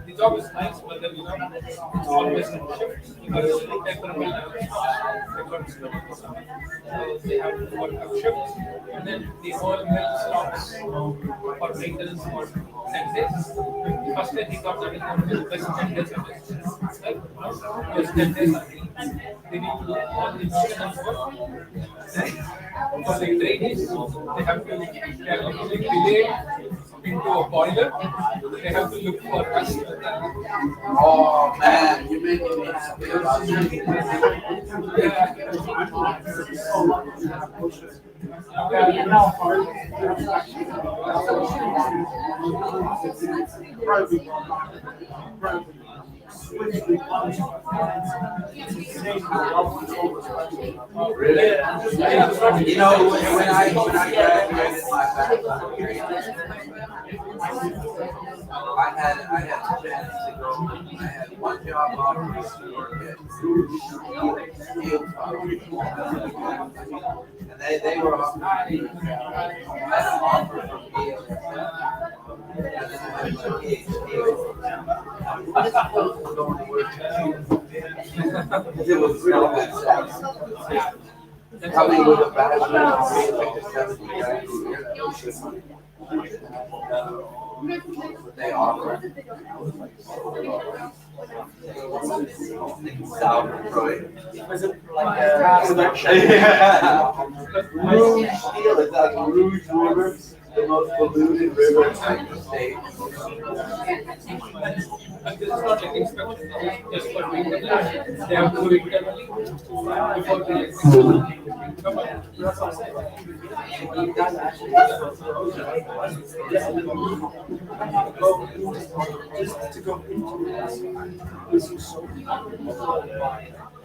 The job is nice, but then it's always in shifts because they have to work up shifts, and then the whole mill stops for maintenance for 10 days. The first day he thought that is going to be the best 10 days of his life. Because 10 days they need to do all the maintenance work. For the drainage, they have to relay into a boiler. They have to look for rust. Oh man, you made me happy about Really? You know, when I graduated my bachelor's, I had two chances to go. I had one job offer to work at field farm. And they were offering me I had an offer from field. And then I had my PhD. I was supposed to go to work because it was real bad. Coming with a bachelor's like a 70 grand a year. What they offer. South Detroit. was it like a production? Rouge Steel is like Rouge River, the most polluted river in the state. And this is not like inspection, it's just for doing the lab. They have to do it internally before they come up. Just to go into this, this is so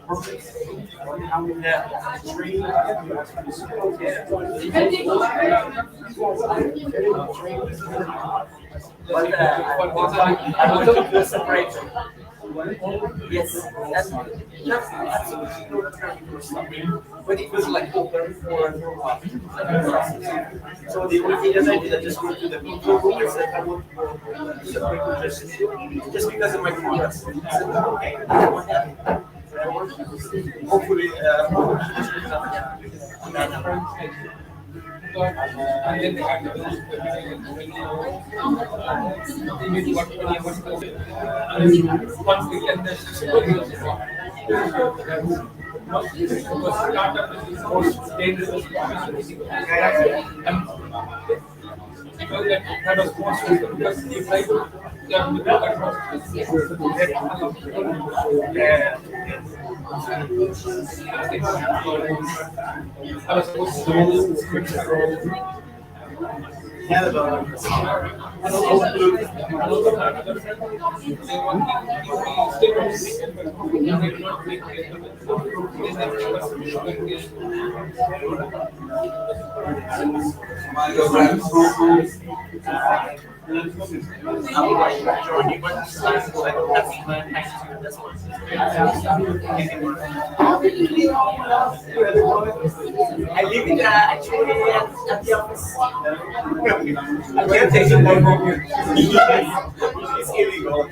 perfect. How in that tree, but I want to do a separation. Yes, that's absolutely no technical stuff. But it was like open for a while. So the only thing that I did, I just went to the control room and said I want to separate just because of my progress. I said, okay, I want that. Hopefully, And then they have to once we get this, startup is the most dangerous because that was most because if I I was supposed to I live in actually at the office. I can't take it more from you. It's illegal.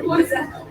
What is that?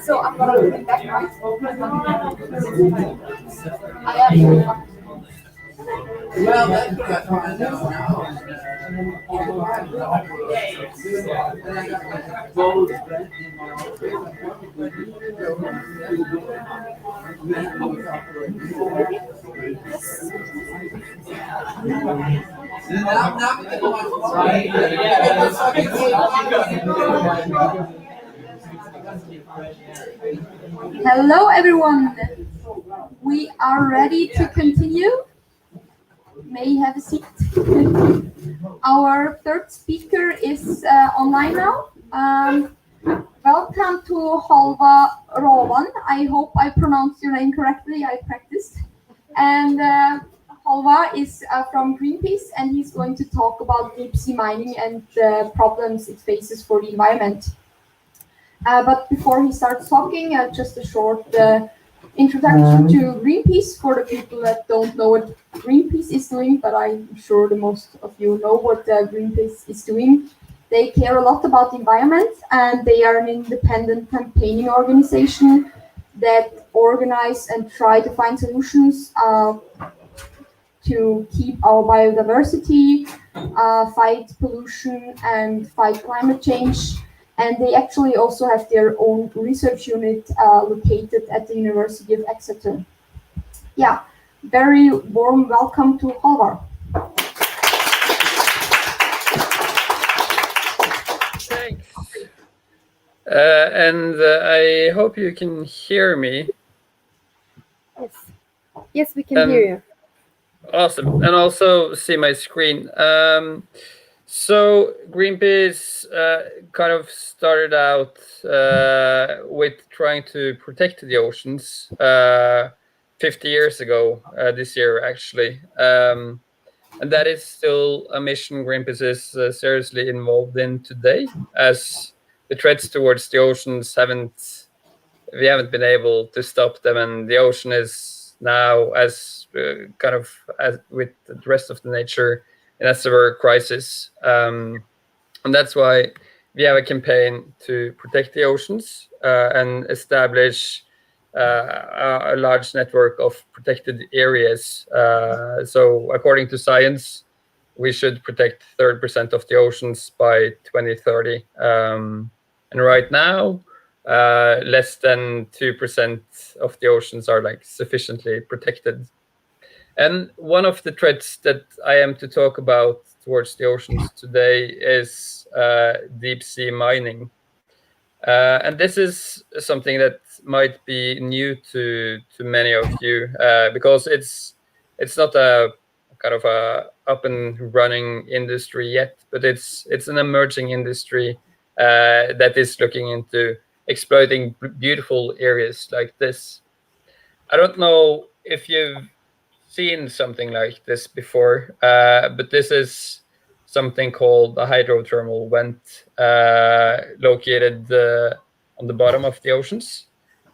So I'm gonna put it back, right? I am. Well, that's what I find out now. Hello, everyone. We are ready to continue. May have a seat. Our third speaker is online now. Welcome to Halva Rovan. I hope I pronounced your name correctly. I practiced. And Halva is from Greenpeace, and he's going to talk about deep sea mining and the problems it faces for the environment. But before he starts talking, just a short introduction to Greenpeace for the people that don't know what Greenpeace is doing, but I'm sure the most of you know what Greenpeace is doing. They care a lot about the environment, and they are an independent campaigning organization that organize and try to find solutions to keep our biodiversity, fight pollution and fight climate change. And they actually also have their own research unit located at the University of Exeter. Yeah, very warm welcome to Halvard. Thanks. I hope you can hear me. Yes. Yes, we can hear you. Awesome. And also see my screen. So Greenpeace kind of started out with trying to protect the oceans 50 years ago, this year actually. And that is still a mission Greenpeace is seriously involved in today, as the threats towards the oceans we haven't been able to stop them, and the ocean is now as with the rest of the nature in a severe crisis. And that's why we have a campaign to protect the oceans and establish a large network of protected areas. So according to science, we should protect 30% of the oceans by 2030. And right now, less than 2% of the oceans are sufficiently protected. And one of the threats that I am to talk about towards the oceans today is deep sea mining. And this is something that might be new to many of you because it's not a kind of a up and running industry yet, but it's an emerging industry that is looking into exploiting beautiful areas like this. I don't know if you've seen something like this before, but this is something called a hydrothermal vent located on the bottom of the oceans.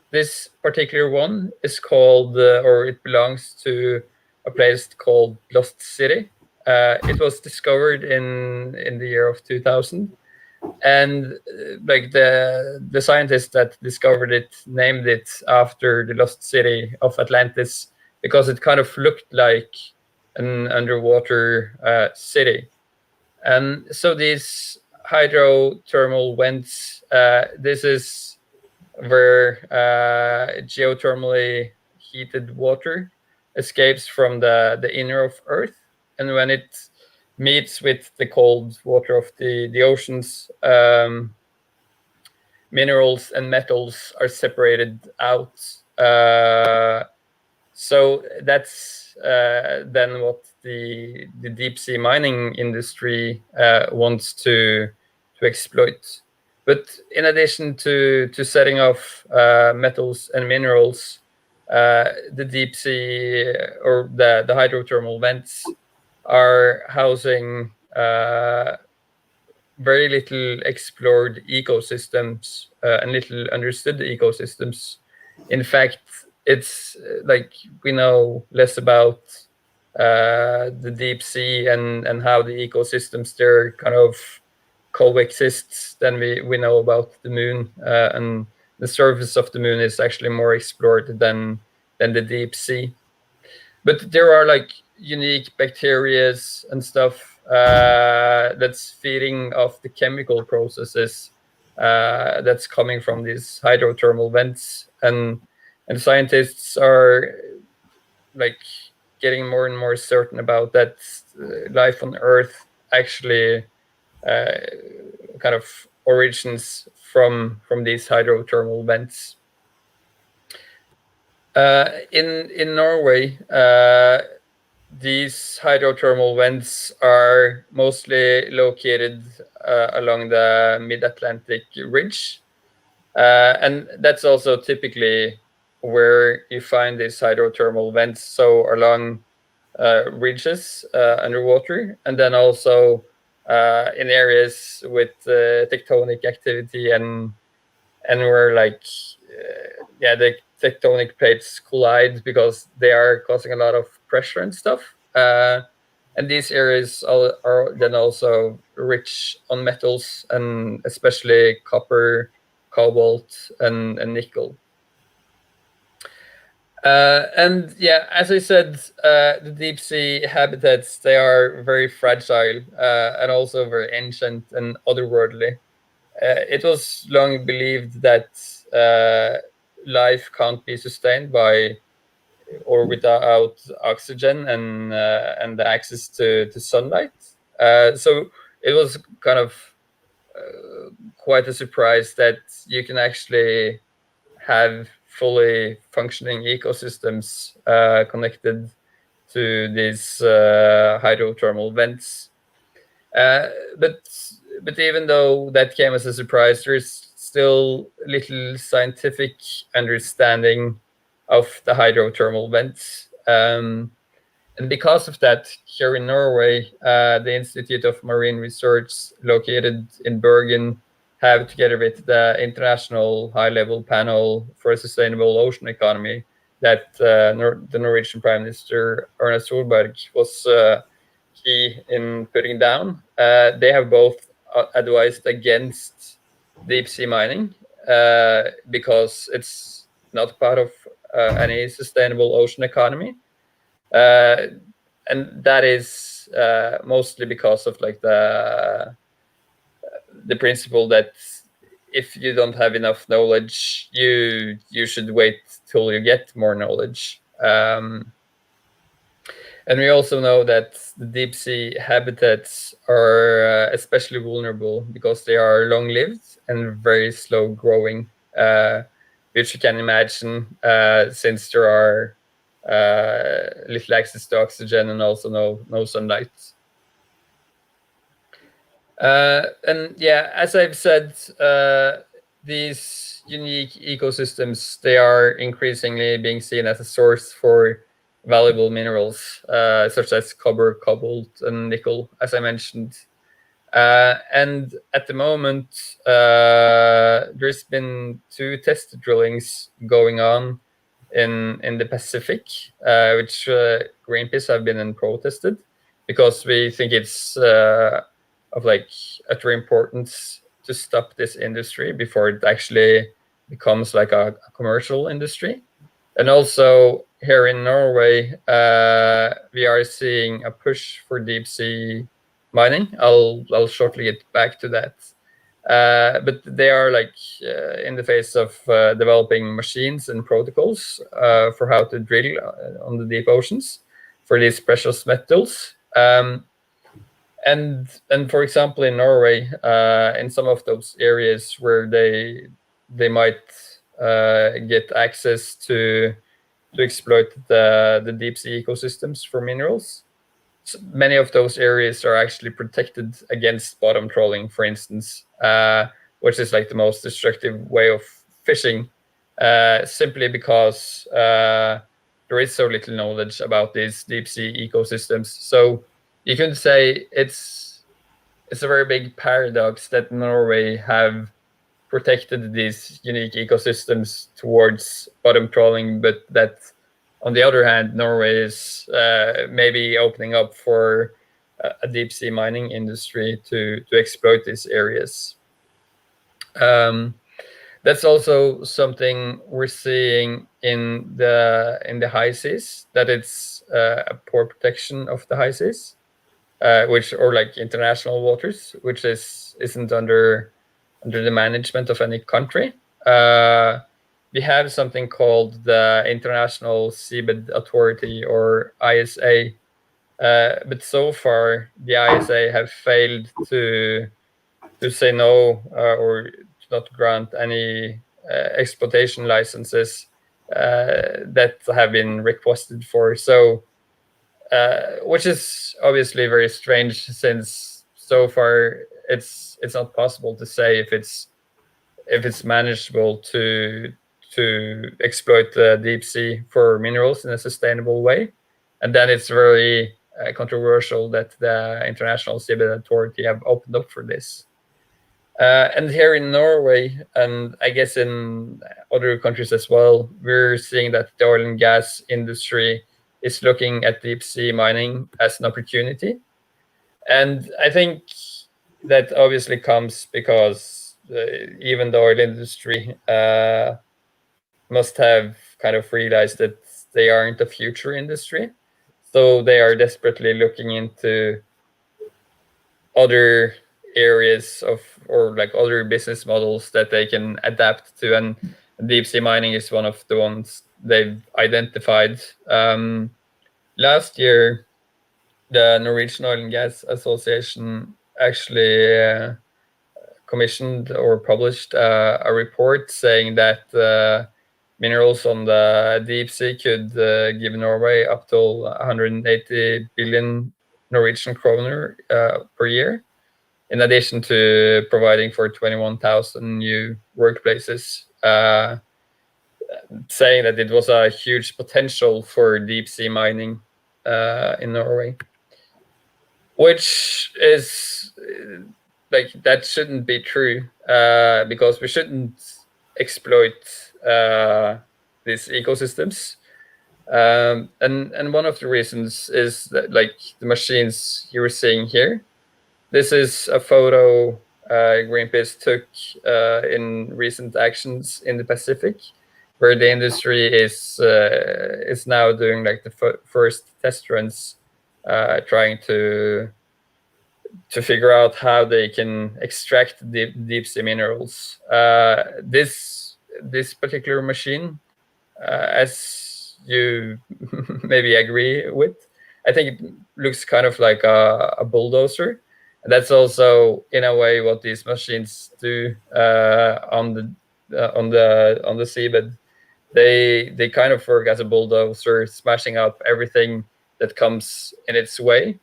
This particular one is called, or it belongs to a place called Lost City. It was discovered in the year of 2000, and the scientists that discovered it named it after the lost city of Atlantis because it kind of looked like an underwater city. And so these hydrothermal vents, this is where geothermally heated water escapes from the inner of Earth, and when it meets with the cold water of the oceans, minerals and metals are separated out. So that's then what the deep sea mining industry wants to exploit. But in addition to setting off metals and minerals, the deep sea or the hydrothermal vents are housing very little explored ecosystems and little understood ecosystems. In fact, it's we know less about the deep sea and how the ecosystems there kind of coexist than we know about the moon. And the surface of the moon is actually more explored than the deep sea. But there are unique bacteria and stuff that's feeding off the chemical processes that's coming from these hydrothermal vents, and scientists are getting more and more certain about that life on Earth actually kind of origins from these hydrothermal vents. In Norway, these hydrothermal vents are mostly located along the mid-Atlantic ridge. And that's also typically where you find these hydrothermal vents, so along ridges underwater, and then also in areas with tectonic activity and where the tectonic plates collide because they are causing a lot of pressure and stuff. And these areas are then also rich on metals, and especially copper, cobalt, and nickel. And yeah, as I said, the deep sea habitats, they are very fragile and also very ancient and otherworldly. It was long believed that life can't be sustained by or without oxygen and the access to sunlight. So it was kind of quite a surprise that you can actually have fully functioning ecosystems connected to these hydrothermal vents. Uh, but but even though that came as a surprise, there's still little scientific understanding of the hydrothermal vents. And because of that, here in Norway, the Institute of Marine Research, located in Bergen, have, together with the International High-Level Panel for a Sustainable Ocean Economy, that the Norwegian Prime Minister Erna Solberg was key in putting down. They have both advised against deep sea mining because it's not part of any sustainable ocean economy. And that is mostly because of like the principle that if you don't have enough knowledge, you should wait till you get more knowledge. And we also know that the deep sea habitats are especially vulnerable because they are long-lived and very slow growing, which you can imagine since there are little access to oxygen and also no sunlight. And yeah, as I've said, these unique ecosystems, they are increasingly being seen as a source for valuable minerals, such as copper, cobalt, and nickel, as I mentioned. And at the moment, there's been 2 test drillings going on in the Pacific, which Greenpeace have been in protested because we think it's of like utter importance to stop this industry before it actually becomes like a commercial industry. And also here in Norway, we are seeing a push for deep sea mining. I'll shortly get back to that. But they are like in the phase of developing machines and protocols for how to drill on the deep oceans for these precious metals. And for example, in Norway, in some of those areas where they might get access to exploit the deep sea ecosystems for minerals, so many of those areas are actually protected against bottom trawling, for instance, which is like the most destructive way of fishing, simply because there is so little knowledge about these deep sea ecosystems. So you can say it's a very big paradox that Norway have protected these unique ecosystems towards bottom trawling, but that on the other hand, Norway is maybe opening up for a deep sea mining industry to exploit these areas. That's also something we're seeing in the high seas, that it's a poor protection of the high seas, which, or like international waters, which isn't under the management of any country. We have something called the International Seabed Authority, or ISA, but so far the ISA have failed to say no or to not grant any exploitation licenses that have been requested for. So, which is obviously very strange, since so far it's not possible to say if it's manageable to exploit the deep sea for minerals in a sustainable way. And then it's very controversial that the International Seabed Authority have opened up for this. And here in Norway, and I guess in other countries as well, we're seeing that the oil and gas industry is looking at deep sea mining as an opportunity. And I think that obviously comes because even the oil industry must have kind of realized that they aren't a future industry. So they are desperately looking into other areas of, or like other business models that they can adapt to. And deep sea mining is one of the ones they've identified. Last year, the Norwegian Oil and Gas Association actually commissioned or published a report saying that minerals on the deep sea could give Norway up to 180 billion Norwegian kroner per year, in addition to providing for 21,000 new workplaces, saying that it was a huge potential for deep sea mining in Norway, which is like, that shouldn't be true, because we shouldn't exploit these ecosystems. And one of the reasons is that, like, the machines you were seeing here, this is a photo Greenpeace took in recent actions in the Pacific, where the industry is now doing like the first test runs, trying to figure out how they can extract deep sea minerals. This particular machine, as you maybe agree with, I think it looks kind of like a bulldozer. And that's also in a way what these machines do on the seabed. They kind of work as a bulldozer, smashing up everything that comes in its way.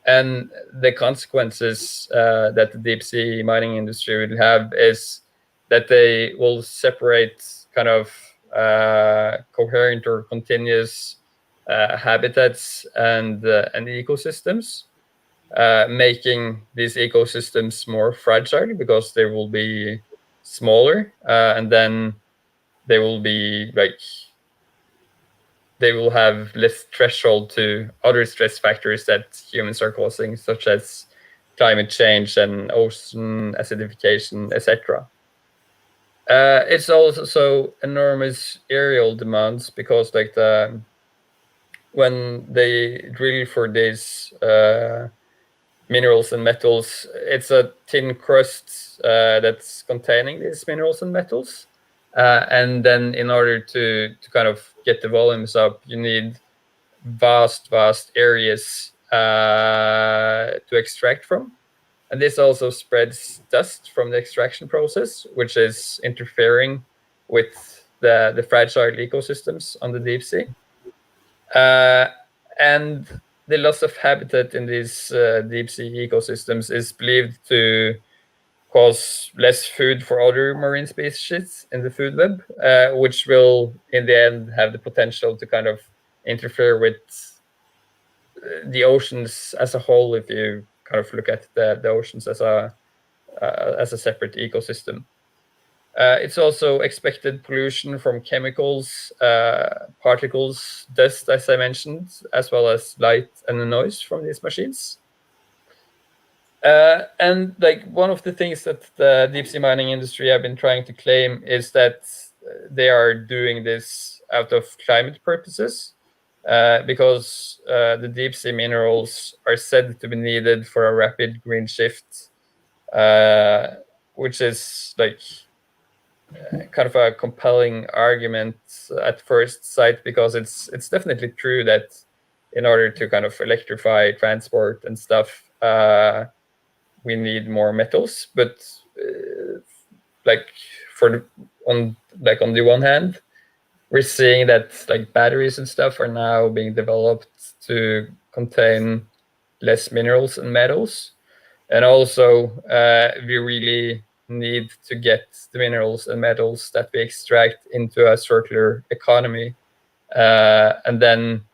And the consequences that the deep sea mining industry will have is that they will separate kind of coherent or continuous habitats and ecosystems, making these ecosystems more fragile because they will be smaller, and then they will be like, they will have less threshold to other stress factors that humans are causing, such as climate change and ocean acidification, etc. It's also enormous aerial demands because, like, when they drill for these minerals and metals, it's a thin crust that's containing these minerals and metals. And then in order to kind of get the volumes up, you need vast areas to extract from. And this also spreads dust from the extraction process, which is interfering with the fragile ecosystems on the deep sea. And the loss of habitat in these deep sea ecosystems is believed to cause less food for other marine species in the food web, which will in the end have the potential to kind of interfere with the oceans as a whole, if you kind of look at the oceans as a separate ecosystem. It's also expected pollution from chemicals, particles, dust, as I mentioned, as well as light and noise from these machines. And like, one of the things that the deep sea mining industry have been trying to claim is that they are doing this out of climate purposes, because the deep sea minerals are said to be needed for a rapid green shift, which is like kind of a compelling argument at first sight, because it's definitely true that in order to kind of electrify transport and stuff, we need more metals. But like, on the one hand, we're seeing that like batteries and stuff are now being developed to contain less minerals and metals. And also, we really need to get the minerals and metals that we extract into a circular economy. And then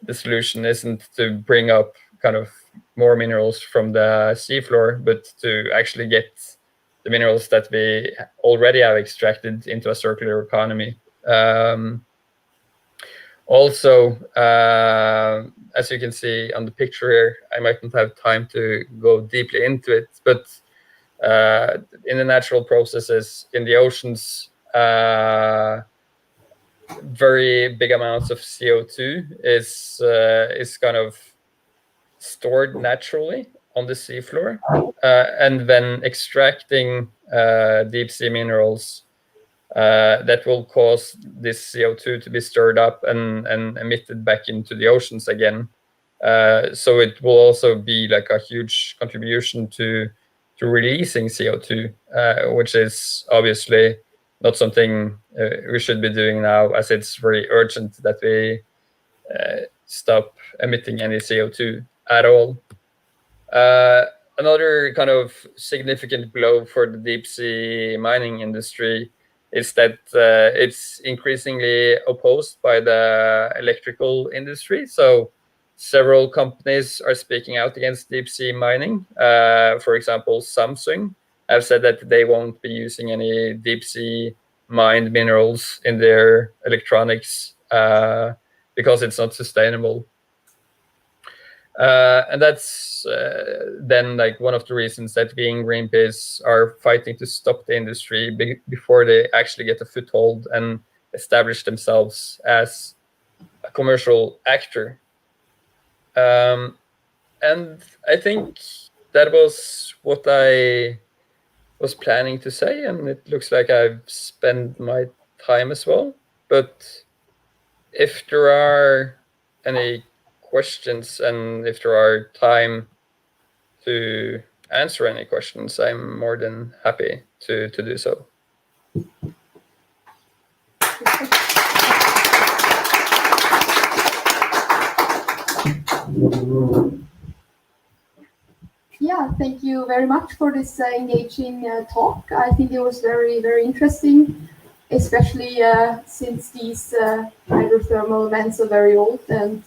the solution isn't to bring up kind of more minerals from the seafloor, but to actually get the minerals that we already have extracted into a circular economy. Also, as you can see on the picture here, I might not have time to go deeply into it, but in the natural processes in the oceans, very big amounts of CO2 is kind of stored naturally on the seafloor, and then extracting deep sea minerals that will cause this CO2 to be stirred up and emitted back into the oceans again. So it will also be like a huge contribution to releasing CO2, which is obviously not something we should be doing now, as it's very urgent that we stop emitting any CO2 at all. Another kind of significant blow for the deep sea mining industry is that it's increasingly opposed by the electrical industry. So several companies are speaking out against deep sea mining. For example, Samsung have said that they won't be using any deep sea mined minerals in their electronics because it's not sustainable. And that's then like one of the reasons that we in Greenpeace are fighting to stop the industry before they actually get a foothold and establish themselves as a commercial actor. And I think that was what I was planning to say, and it looks like I've spent my time as well. But if there are any questions and if there are time to answer any questions, I'm more than happy to do so. Yeah, thank you very much for this engaging talk. I think it was very, very interesting, especially since these hydrothermal events are very old, and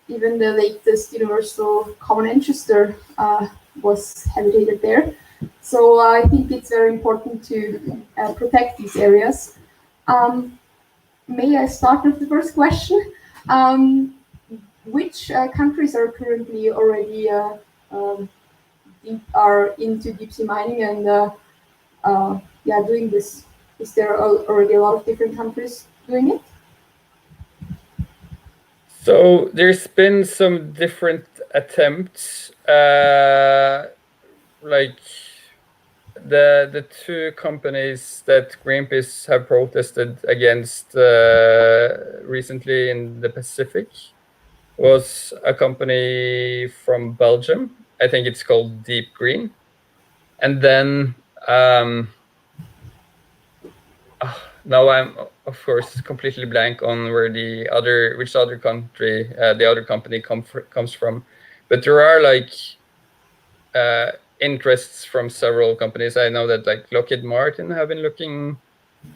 even the latest universal common ancestor was habitated there. So I think it's very important to protect these areas. May I start with the first question? Which countries are currently already are into deep sea mining and doing this? Is there already a lot of different countries doing it? So there's been some different attempts, like the two companies that Greenpeace have protested against recently in the Pacific was a company from Belgium. I think it's called Deep Green. And then now I'm of course completely blank on which other country the other company comes from, but there are like interests from several companies. I know that like Lockheed Martin have been looking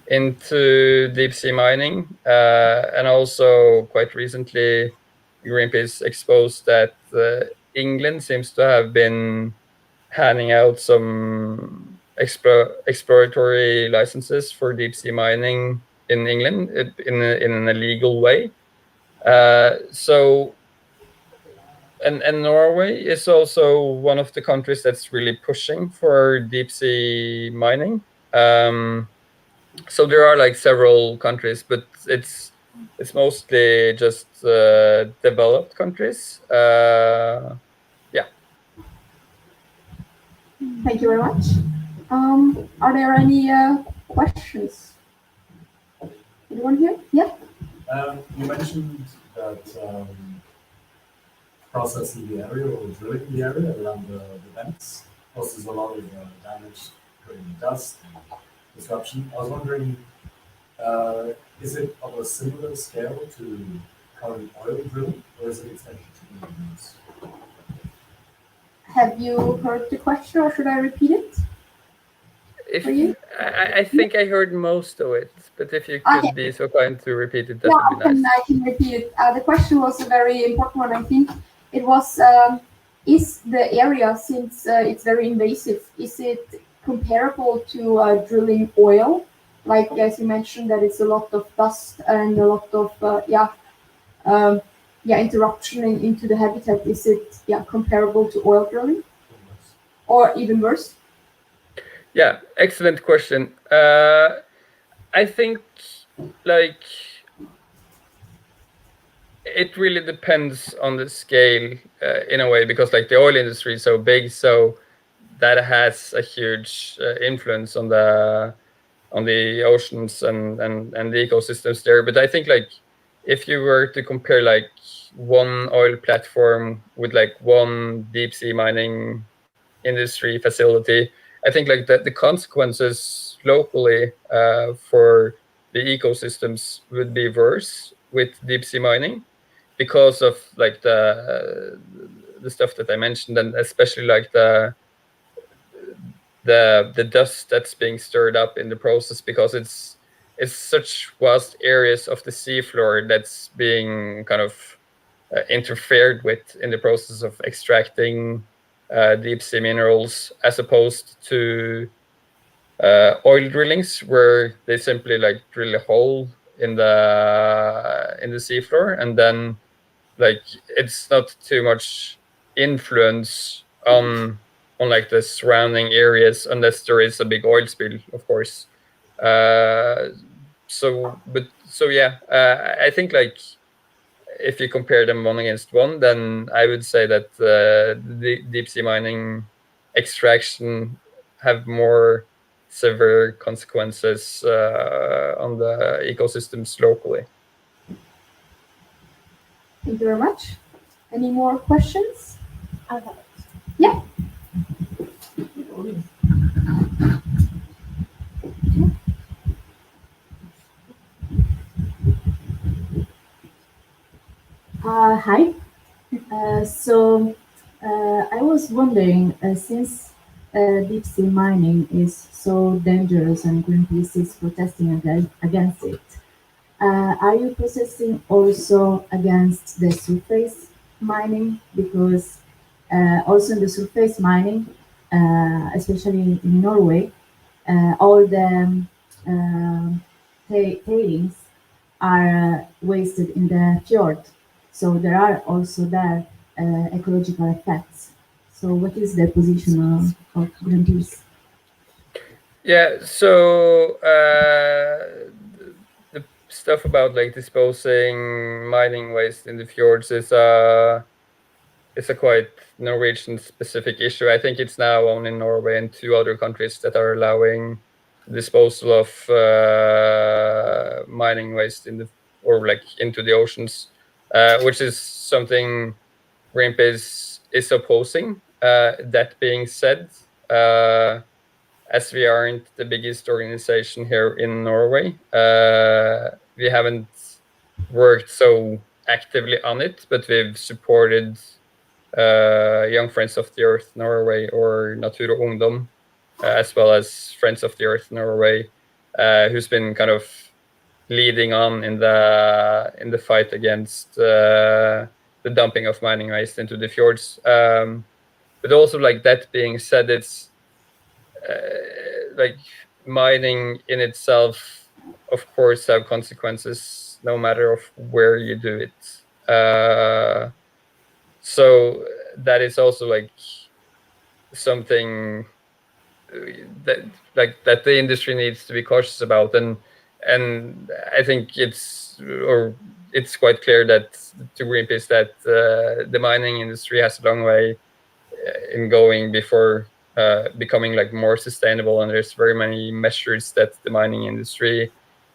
into deep sea mining, and also quite recently Greenpeace exposed that England seems to have been handing out some exploratory licenses for deep sea mining in England in an illegal way. So and Norway is also one of the countries that's really pushing for deep sea mining. So there are like several countries, but it's mostly just developed countries. Yeah. Thank you very much. Are there any questions? Anyone here? Yeah. You mentioned that processing the area or drilling the area around the vents causes a lot of damage, creating dust and disruption. I was wondering, is it of a similar scale to current oil drilling, or is it expected to be worse? Have you heard the question, or should I repeat it? I think I heard most of it, but if you could be so kind to repeat it, that would be nice. I can repeat it. The question was a very important one, I think. It was, is the area, since it's very invasive, is it comparable to drilling oil? Like, as you mentioned, that it's a lot of dust and a lot of, interruption into the habitat. Is it, comparable to oil drilling? Or even worse? Yeah, excellent question. I think like it really depends on the scale in a way, because like the oil industry is so big, so that has a huge influence on the oceans and the ecosystems there. But I think like if you were to compare like one oil platform with like one deep sea mining industry facility, I think like that the consequences locally for the ecosystems would be worse with deep sea mining, because of like the stuff that I mentioned, and especially like the dust that's being stirred up in the process, because it's such vast areas of the seafloor that's being kind of interfered with in the process of extracting deep sea minerals, as opposed to oil drillings where they simply like drill a hole in the seafloor, and then like it's not too much influence on like the surrounding areas, unless there is a big oil spill, of course. So yeah, I think like if you compare them one against one, then I would say that the deep sea mining extraction have more severe consequences on the ecosystems locally. Thank you very much. Any more questions? I have it. Yeah. Hi. I was wondering, since deep sea mining is so dangerous and Greenpeace is protesting against it, are you protesting also against the surface mining? Because also in the surface mining, especially in Norway, all the tailings are wasted in the fjord. So there are also there ecological effects. So what is the position of Greenpeace? Yeah, so the stuff about like disposing mining waste in the fjords is a quite Norwegian specific issue. I think it's now only Norway and 2 other countries that are allowing disposal of mining waste in the into the oceans, which is something Greenpeace is opposing. That being said, as we aren't the biggest organization here in Norway, we haven't worked so actively on it, but we've supported Young Friends of the Earth Norway, or Natur og Ungdom, as well as Friends of the Earth Norway, who's been kind of leading on in the fight against the dumping of mining waste into the fjords. But also, like that being said, it's like mining in itself, of course, have consequences no matter of where you do it. So that is also like something that the industry needs to be cautious about, and I think it's quite clear that to Greenpeace that the mining industry has a long way in going before becoming like more sustainable, and there's very many measures that the mining industry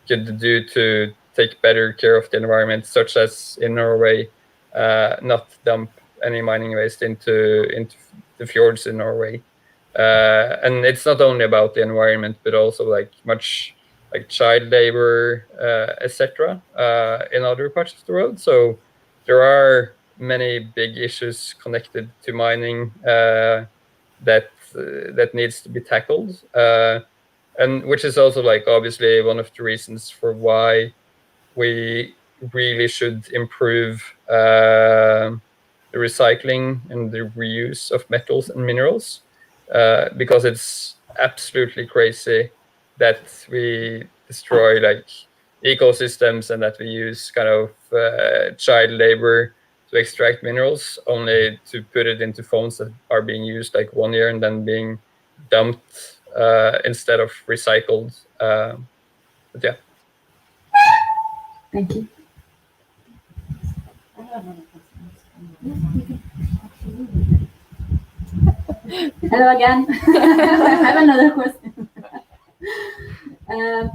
could do to take better care of the environment, such as in Norway, not dump any mining waste into the fjords in Norway. And it's not only about the environment, but also like much like child labor, etc. In other parts of the world. So there are many big issues connected to mining that needs to be tackled, and which is also like obviously one of the reasons for why we really should improve the recycling and the reuse of metals and minerals, because it's absolutely crazy that we destroy like ecosystems and that we use kind of child labor to extract minerals, only to put it into phones that are being used like 1 year and then being dumped instead of recycled. But yeah. Thank you. Hello again. I have another question.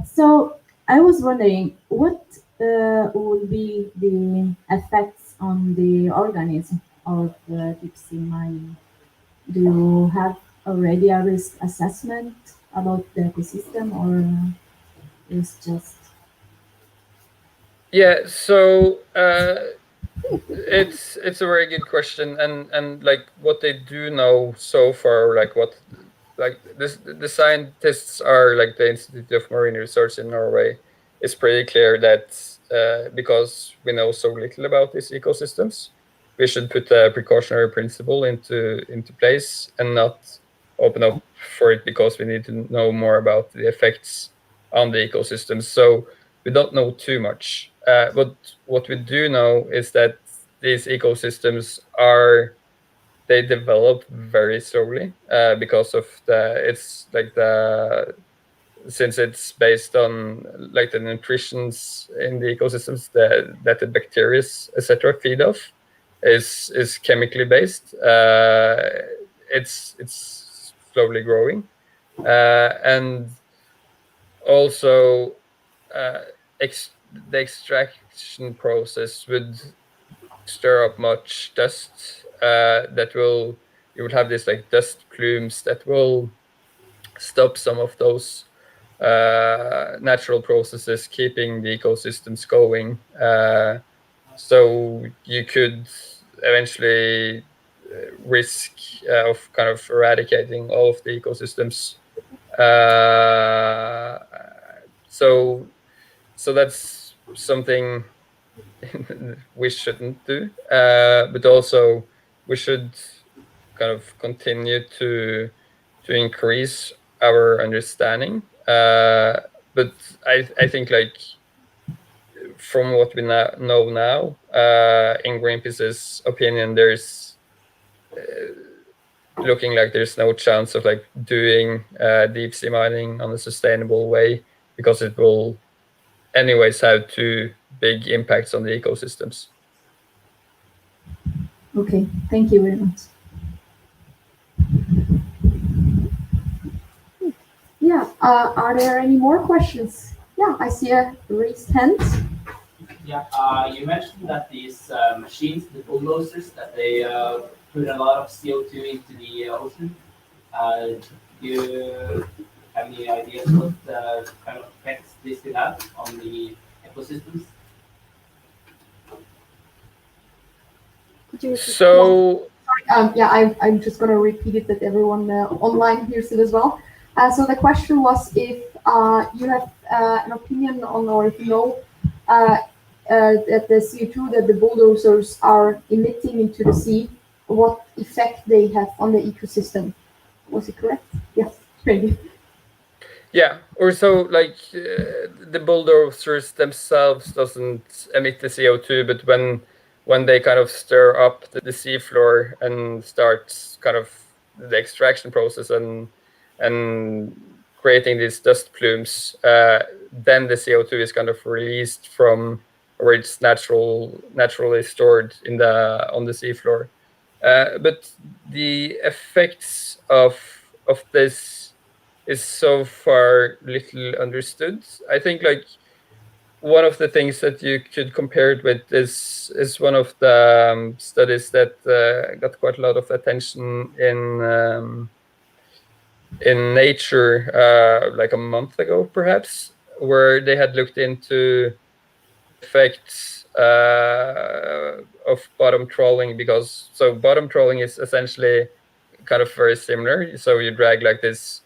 So I was wondering, what would be the effects on the organism of deep sea mining? Do you have already a risk assessment about the ecosystem, or is just? Yeah, so it's a very good question, and like what they do know so far, like what like this the scientists are like the Institute of Marine Research in Norway. It's pretty clear that because we know so little about these ecosystems, we should put a precautionary principle into place and not open up for it because we need to know more about the effects on the ecosystems. So we don't know too much. But what we do know is that these ecosystems they develop very slowly because of since it's based on like the nutritions in the ecosystems that the bacteria etc feed off is chemically based. It's slowly growing, and also the extraction process would stir up much dust you will have this like dust plumes that will stop some of those natural processes keeping the ecosystems going. So you could eventually risk of kind of eradicating all of the ecosystems. So that's something we shouldn't do, but also we should kind of continue to increase our understanding. But I think like from what we know now, in Greenpeace's opinion, there's looking like there's no chance of like doing deep sea mining on a sustainable way because it will anyways have too big impacts on the ecosystems. Okay, thank you very much. Yeah, are there any more questions? Yeah, I see a raised hand. Yeah, you mentioned that these machines, the bulldozers, that they put a lot of CO2 into the ocean. Do you have any ideas what kind of effects this could have on the ecosystems? So I'm just going to repeat it that everyone online hears it as well. So the question was if you have an opinion on, or if you know that the CO2 that the bulldozers are emitting into the sea, what effect they have on the ecosystem. Was it correct? Yes, maybe. Yeah, or so like the bulldozers themselves doesn't emit the CO2, but when they kind of stir up the seafloor and start kind of the extraction process and creating these dust plumes, then the CO2 is kind of released from where it's naturally stored on the seafloor. But the effects of this is so far little understood. I think like one of the things that you could compare it with is one of the studies that got quite a lot of attention in Nature like a month ago, perhaps, where they had looked into effects of bottom trawling because bottom trawling is essentially kind of very similar. So you drag like this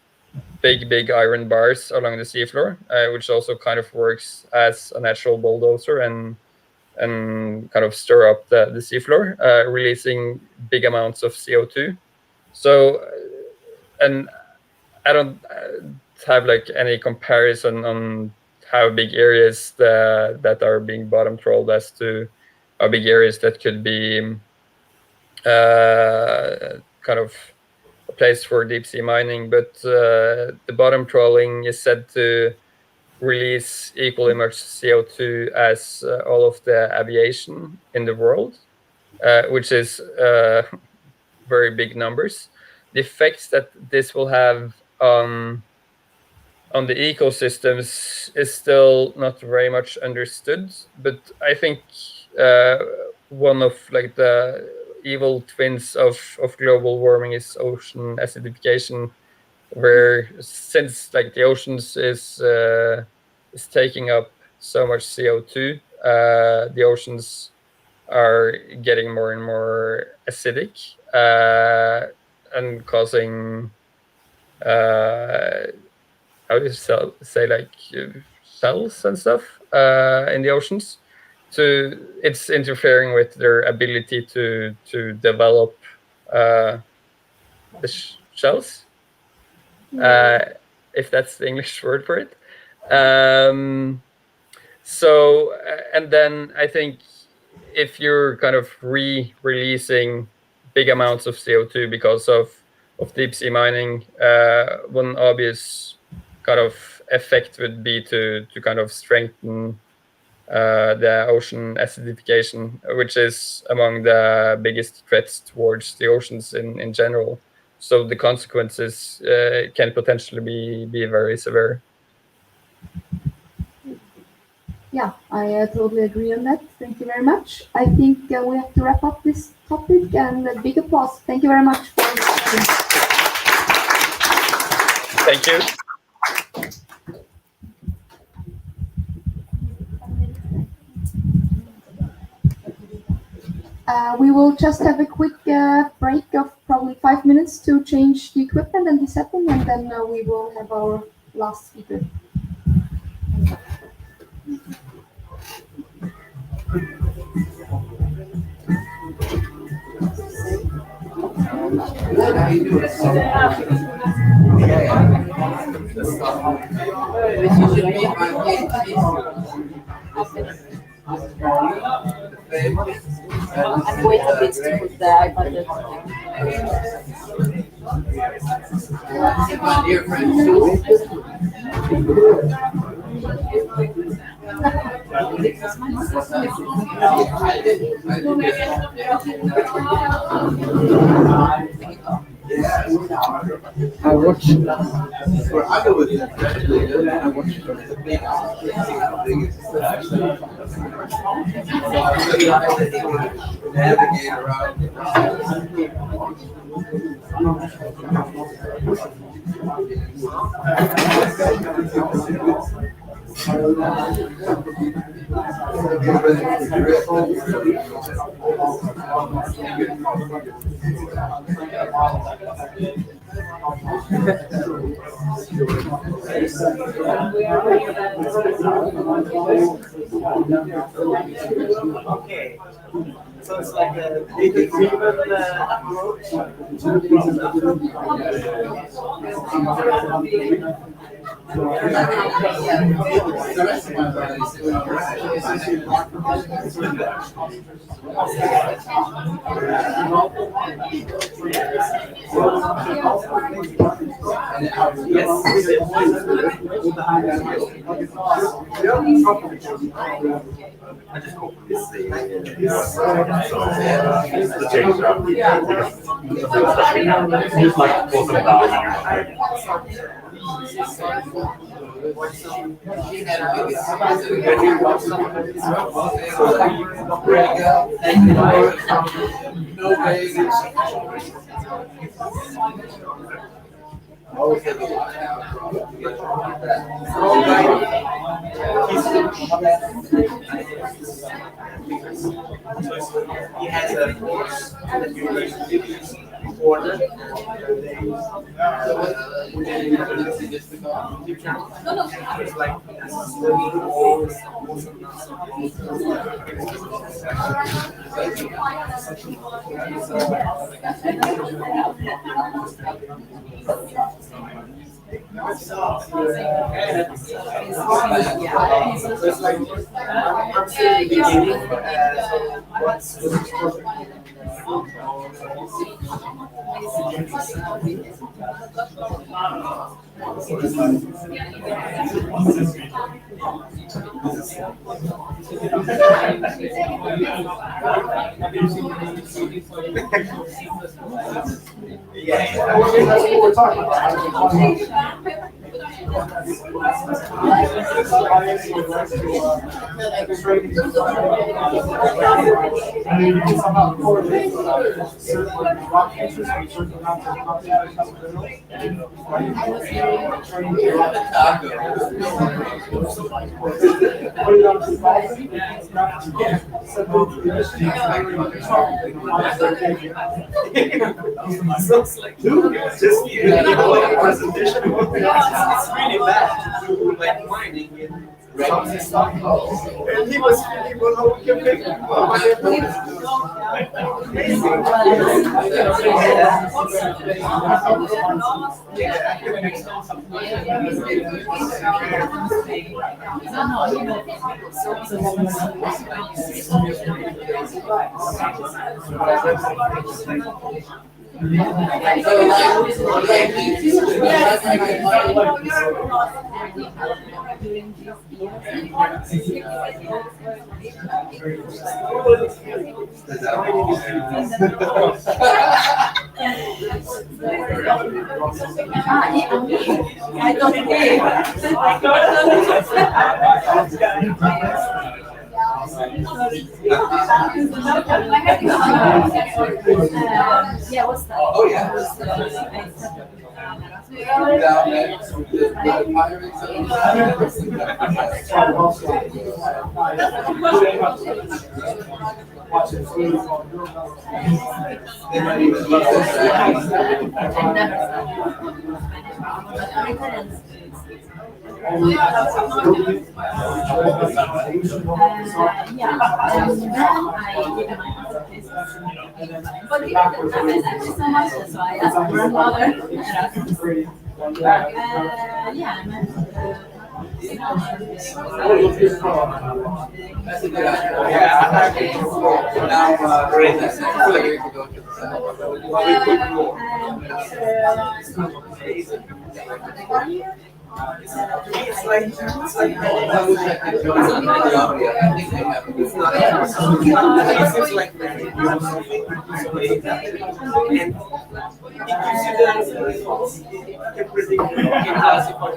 big iron bars along the seafloor, which also kind of works as a natural bulldozer and kind of stir up the seafloor, releasing big amounts of CO2. So, and I don't have like any comparison on how big areas that are being bottom trawled as to how big areas that could be kind of a place for deep sea mining, but the bottom trawling is said to release equally much CO2 as all of the aviation in the world, which is very big numbers. The effects that this will have on the ecosystems is still not very much understood, but I think one of like the evil twins of global warming is ocean acidification, where since like the oceans is taking up so much CO2, the oceans are getting more and more acidic and causing how do you say like shells and stuff in the oceans. It's interfering with their ability to develop the shells, if that's the English word for it. So and then I think if you're kind of releasing big amounts of CO2 because of deep sea mining, one obvious kind of effect would be to kind of strengthen the ocean acidification, which is among the biggest threats towards the oceans in general. So the consequences can potentially be very severe. Yeah, I totally agree on that. Thank you very much. I think we have to wrap up this topic, and a big applause. Thank you very much for listening. Thank you. We will just have a quick break of probably 5 minutes to change the equipment and the setting, and then we will have our last speaker. And wait a bit to put the iPad. My dear friend. I watched for Hollywood. I watched the big navigate around. Okay. So it's like a big approach. I just hope this the change up. Just like pull some down. He has a course that you order. It's like That's what we're talking about. And you can somehow correlate certain rock features with certain amounts of concentration of minerals. Put it up to the bottom. Sounds like just like a presentation. It's really bad to do like mining in and he was feeling well how we can make Yeah, what's that? Oh, yeah. Down there, the they might even love That's a good idea. Now, great. That's really good to go to the it's like I wish I could join the audio. I think they have. it's not it seems like you something so and it gives you the results you can predict you can classify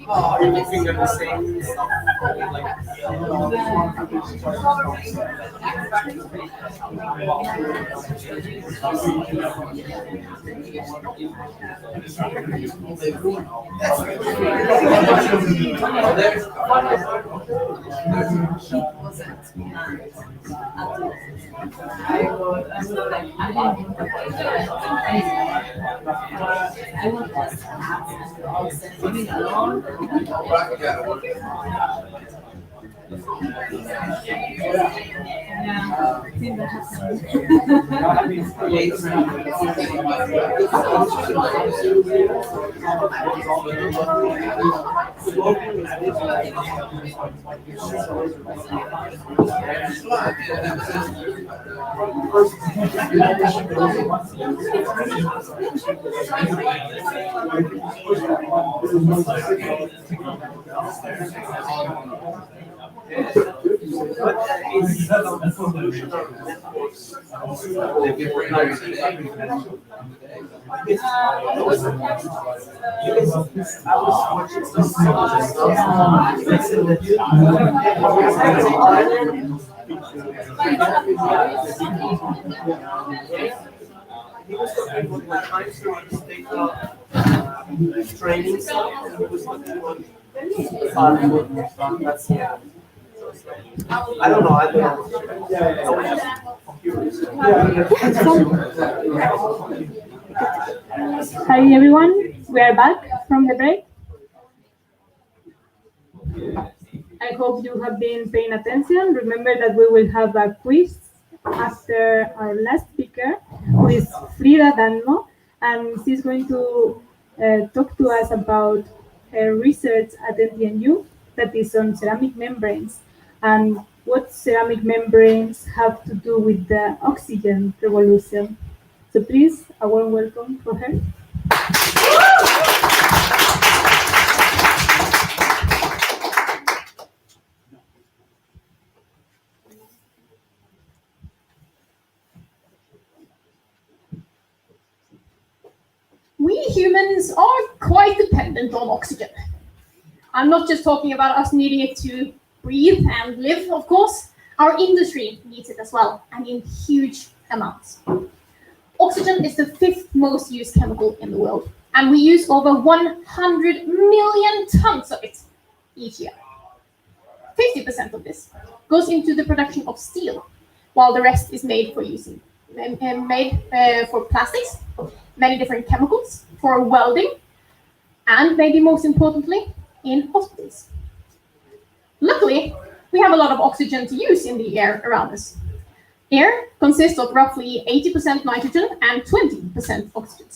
oh, you're looking at the same stuff he was talking about my time to take training stuff and he was talking about that's I don't know. I'm curious. Hi everyone, we are back from the break. I hope you have been paying attention. Remember that we will have a quiz after our last speaker, who is Frida Danmo, and she's going to talk to us about her research at NTNU that is on ceramic membranes and what ceramic membranes have to do with the oxygen revolution. So please, a warm welcome for her. We humans are quite dependent on oxygen. I'm not just talking about us needing it to breathe and live, of course. Our industry needs it as well, and in huge amounts. Oxygen is the 5th most used chemical in the world, and we use over 100 million tons of it each year. 50% of this goes into the production of steel, while the rest is made for for plastics, many different chemicals, for welding, and maybe most importantly, in hospitals. Luckily, we have a lot of oxygen to use in the air around us. Air consists of roughly 80% nitrogen and 20% oxygen.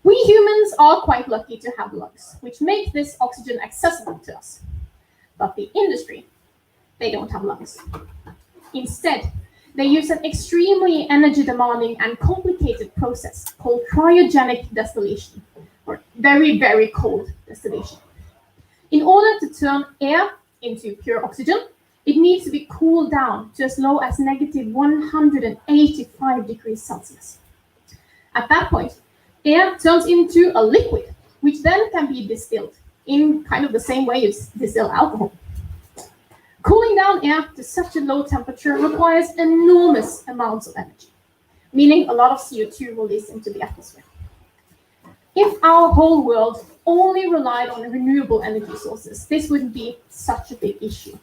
We humans are quite lucky to have lungs, which make this oxygen accessible to us. But the industry, they don't have lungs. Instead, they use an extremely energy-demanding and complicated process called cryogenic distillation, or very, very cold distillation. In order to turn air into pure oxygen, it needs to be cooled down to as low as negative 185 degrees Celsius. At that point, air turns into a liquid, which then can be distilled in kind of the same way you distill alcohol. Cooling down air to such a low temperature requires enormous amounts of energy, meaning a lot of CO2 released into the atmosphere. If our whole world only relied on renewable energy sources, this wouldn't be such a big issue.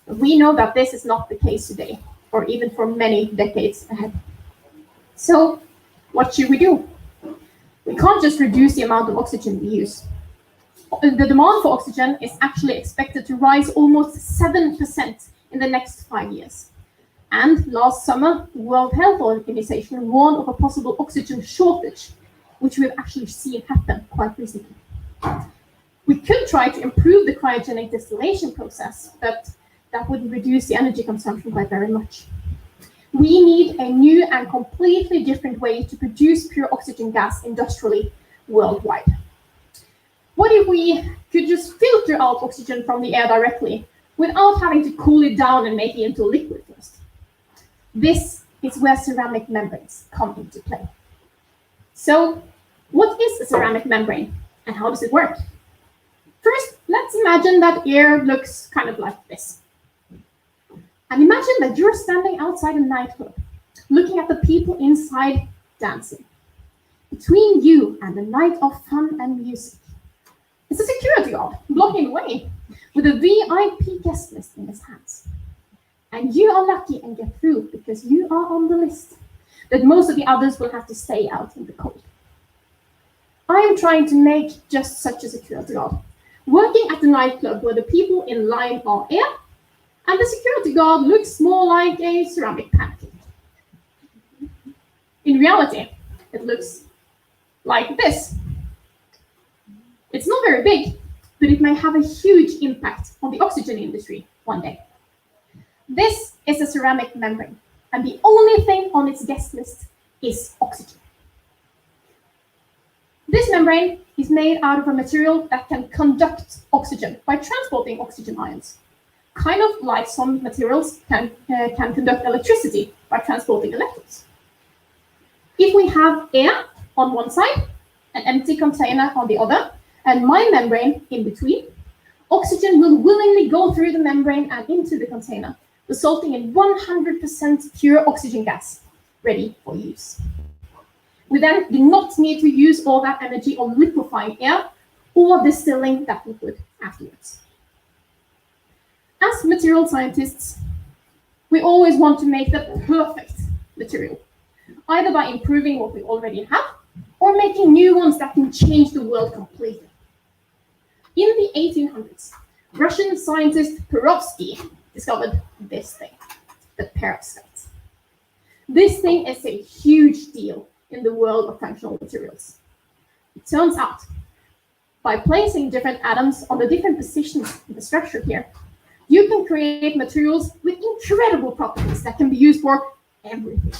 But we know that this is not the case today, or even for many decades ahead. So, what should we do? We can't just reduce the amount of oxygen we use. The demand for oxygen is actually expected to rise almost 7% in the next 5 years. And last summer, the World Health Organization warned of a possible oxygen shortage, which we've actually seen happen quite recently. We could try to improve the cryogenic distillation process, but that would reduce the energy consumption by very much. We need a new and completely different way to produce pure oxygen gas industrially worldwide. What if we could just filter out oxygen from the air directly without having to cool it down and make it into a liquid first? This is where ceramic membranes come into play. So, what is a ceramic membrane and how does it work? First, let's imagine that air looks kind of like this. And imagine that you're standing outside a nightclub, looking at the people inside dancing. Between you and the night of fun and music, it's a security guard blocking the way with a VIP guest list in his hands. And you are lucky and get through because you are on the list that most of the others will have to stay out in the cold. I am trying to make just such a security guard, working at the nightclub where the people in line are air, and the security guard looks more like a ceramic pancake. In reality, it looks like this. It's not very big, but it may have a huge impact on the oxygen industry one day. This is a ceramic membrane, and the only thing on its guest list is oxygen. This membrane is made out of a material that can conduct oxygen by transporting oxygen ions, kind of like some materials can conduct electricity by transporting electrons. If we have air on one side, an empty container on the other, and my membrane in between, oxygen will willingly go through the membrane and into the container, resulting in 100% pure oxygen gas, ready for use. We then do not need to use all that energy on liquefying air or distilling that liquid afterwards. As material scientists, we always want to make the perfect material. either by improving what we already have or making new ones that can change the world completely. In the 1800s, Russian scientist Perovsky discovered this thing, the perovskite. This thing is a huge deal in the world of functional materials. It turns out, by placing different atoms on the different positions in the structure here, you can create materials with incredible properties that can be used for everything,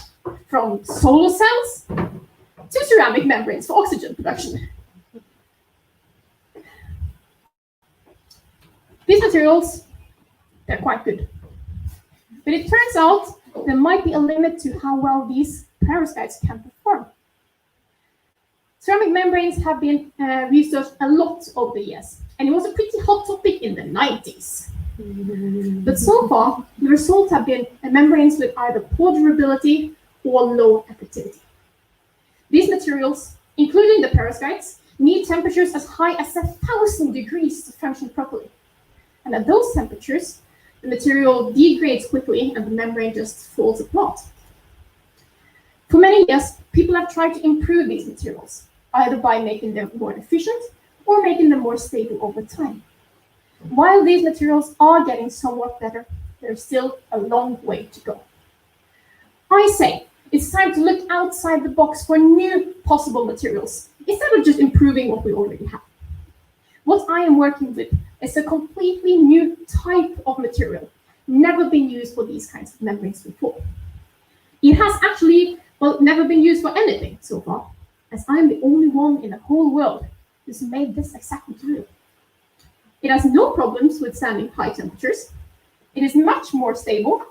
from solar cells to ceramic membranes for oxygen production. These materials, they're quite good. But it turns out there might be a limit to how well these perovskites can perform. Ceramic membranes have been researched a lot over the years, and it was a pretty hot topic in the 90s. But so far, the results have been membranes with either poor durability or low effectivity. These materials, including the perovskites, need temperatures as high as 1,000 degrees to function properly. And at those temperatures, the material degrades quickly and the membrane just falls apart. For many years, people have tried to improve these materials, either by making them more efficient or making them more stable over time. While these materials are getting somewhat better, there's still a long way to go. I say it's time to look outside the box for new possible materials, instead of just improving what we already have. What I am working with is a completely new type of material, never been used for these kinds of membranes before. It has actually, never been used for anything so far, as I'm the only one in the whole world who's made this exact material. It has no problems withstanding high temperatures. It is much more stable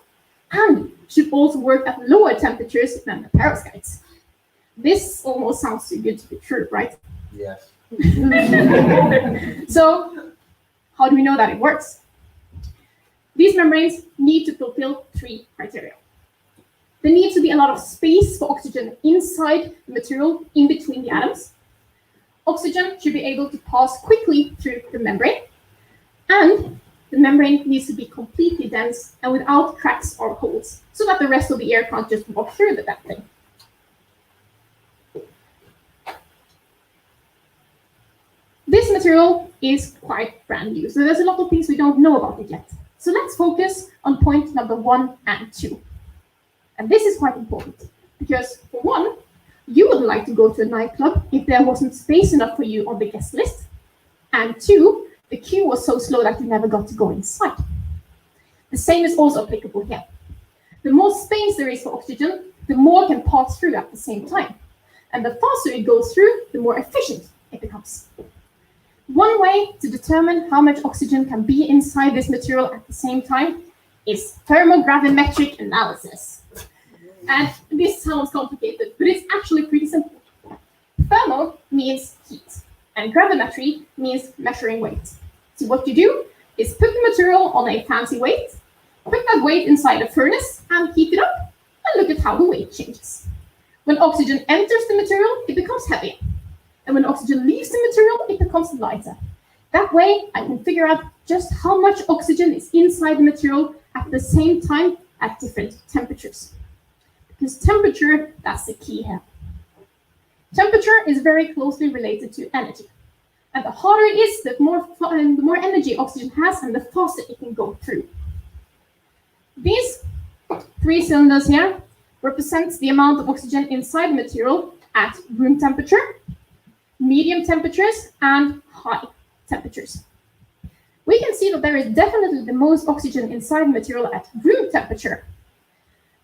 and should also work at lower temperatures than the perovskites. This almost sounds too good to be true, right? Yes. So, how do we know that it works? These membranes need to fulfill 3 criteria. There needs to be a lot of space for oxygen inside the material in between the atoms. Oxygen should be able to pass quickly through the membrane. And the membrane needs to be completely dense and without cracks or holes, so that the rest of the air can't just walk through the damn thing. This material is quite brand new, so there's a lot of things we don't know about it yet. So let's focus on point number 1 and 2. And this is quite important, because for one, you wouldn't like to go to a nightclub if there wasn't space enough for you on the guest list. And 2, the queue was so slow that you never got to go inside. The same is also applicable here. The more space there is for oxygen, the more can pass through at the same time. And the faster it goes through, the more efficient it becomes. One way to determine how much oxygen can be inside this material at the same time is thermogravimetric analysis. And this sounds complicated, but it's actually pretty simple. Thermo means heat, and gravimetry means measuring weight. So what you do is put the material on a fancy weight, put that weight inside a furnace and heat it up, and look at how the weight changes. When oxygen enters the material, it becomes heavier. And when oxygen leaves the material, it becomes lighter. That way, I can figure out just how much oxygen is inside the material at the same time at different temperatures. Because temperature, that's the key here. Temperature is very closely related to energy. And the hotter it is, the more energy oxygen has and the faster it can go through. These 3 cylinders here represent the amount of oxygen inside the material at room temperature, medium temperatures, and high temperatures. We can see that there is definitely the most oxygen inside the material at room temperature.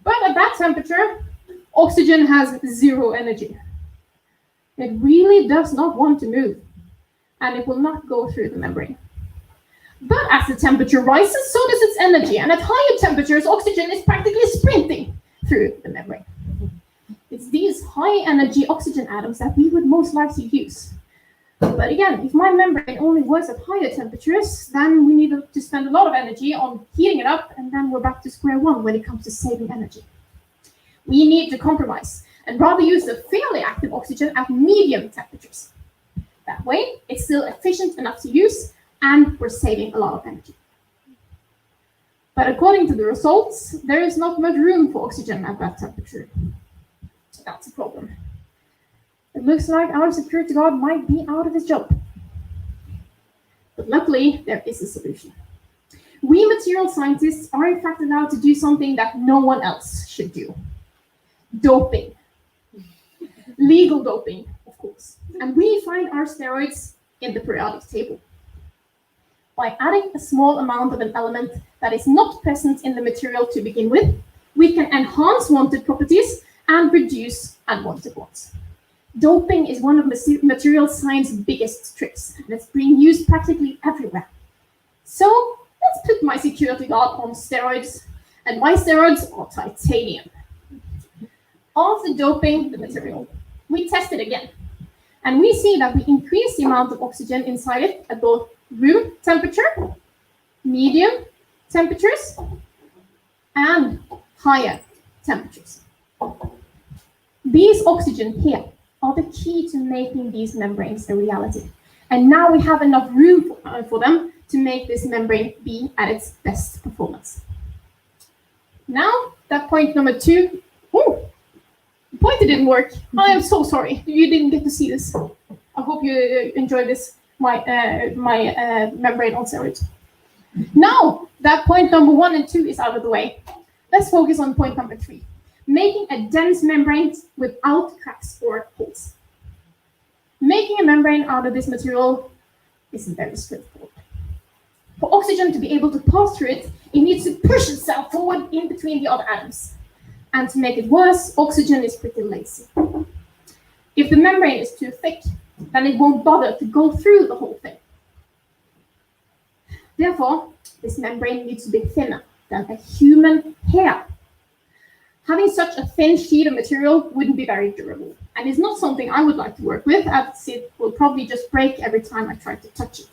But at that temperature, oxygen has 0 energy. It really does not want to move, and it will not go through the membrane. But as the temperature rises, so does its energy, and at higher temperatures, oxygen is practically sprinting through the membrane. It's these high-energy oxygen atoms that we would most like to use. But again, if my membrane only works at higher temperatures, then we need to spend a lot of energy on heating it up, and then we're back to square one when it comes to saving energy. We need to compromise and rather use the fairly active oxygen at medium temperatures. That way, it's still efficient enough to use, and we're saving a lot of energy. But according to the results, there is not much room for oxygen at that temperature. that's a problem. It looks like our security guard might be out of his job. But luckily, there is a solution. We material scientists are in fact allowed to do something that no one else should do. Doping. Legal doping, of course. And we find our steroids in the periodic table. By adding a small amount of an element that is not present in the material to begin with, we can enhance wanted properties and reduce unwanted ones. Doping is one of material science's biggest tricks, and it's being used practically everywhere. So let's put my security guard on steroids, and my steroids are titanium. After doping the material, we test it again, and we see that we increase the amount of oxygen inside it at both room temperature, medium temperatures, and higher temperatures. These oxygen here are the key to making these membranes a reality. And now we have enough room for them to make this membrane be at its best performance. Now, that point number 2, the pointer didn't work. I am so sorry, you didn't get to see this. I hope you enjoyed this, my membrane on steroids. Now that point number 1 and 2 is out of the way, let's focus on point number 3, making a dense membrane without cracks or holes. Making a membrane out of this material is very straightforward. For oxygen to be able to pass through it, it needs to push itself forward in between the other atoms. And to make it worse, oxygen is pretty lazy. If the membrane is too thick, then it won't bother to go through the whole thing. Therefore, this membrane needs to be thinner than a human hair. Having such a thin sheet of material wouldn't be very durable, and is not something I would like to work with, as it will probably just break every time I try to touch it.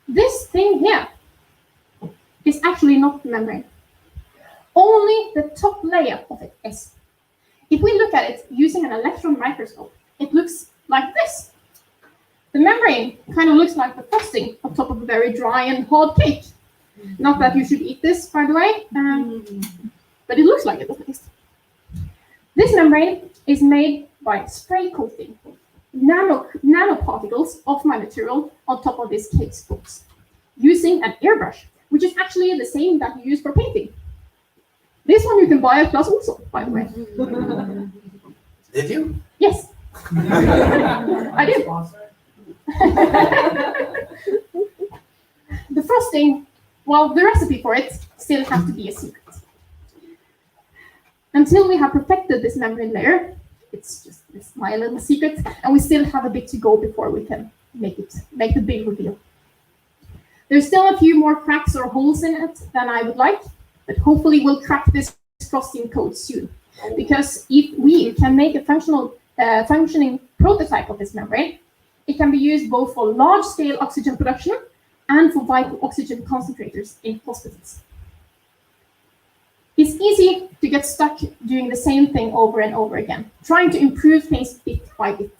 This thing here is actually not the membrane. Only the top layer of it is. If we look at it using an electron microscope, it looks like this. The membrane kind of looks like the frosting on top of a very dry and hard cake. Not that you should eat this, by the way, but it looks like it at least. This membrane is made by spray coating nanoparticles of my material on top of this cake box, using an airbrush, which is actually the same that you use for painting. This one you can buy at Clas also, by the way. Did you? Yes. I did. The frosting, well, the recipe for it still has to be a secret. Until we have perfected this membrane layer, it's just my little secret, and we still have a bit to go before we can make the big reveal. There's still a few more cracks or holes in it than I would like, but hopefully we'll crack this frosting code soon. Because if we can make a functioning prototype of this membrane, it can be used both for large-scale oxygen production and for vital oxygen concentrators in hospitals. It's easy to get stuck doing the same thing over and over again, trying to improve things bit by bit.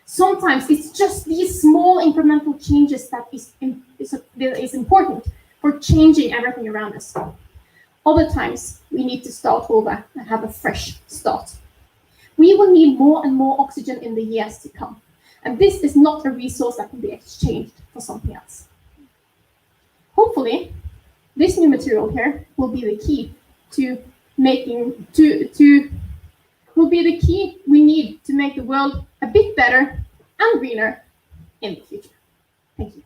Sometimes it's just these small incremental changes that is important for changing everything around us. Other times, we need to start over and have a fresh start. We will need more and more oxygen in the years to come, and this is not a resource that can be exchanged for something else. Hopefully, this new material here will be the key will be the key we need to make the world a bit better and greener in the future. Thank you.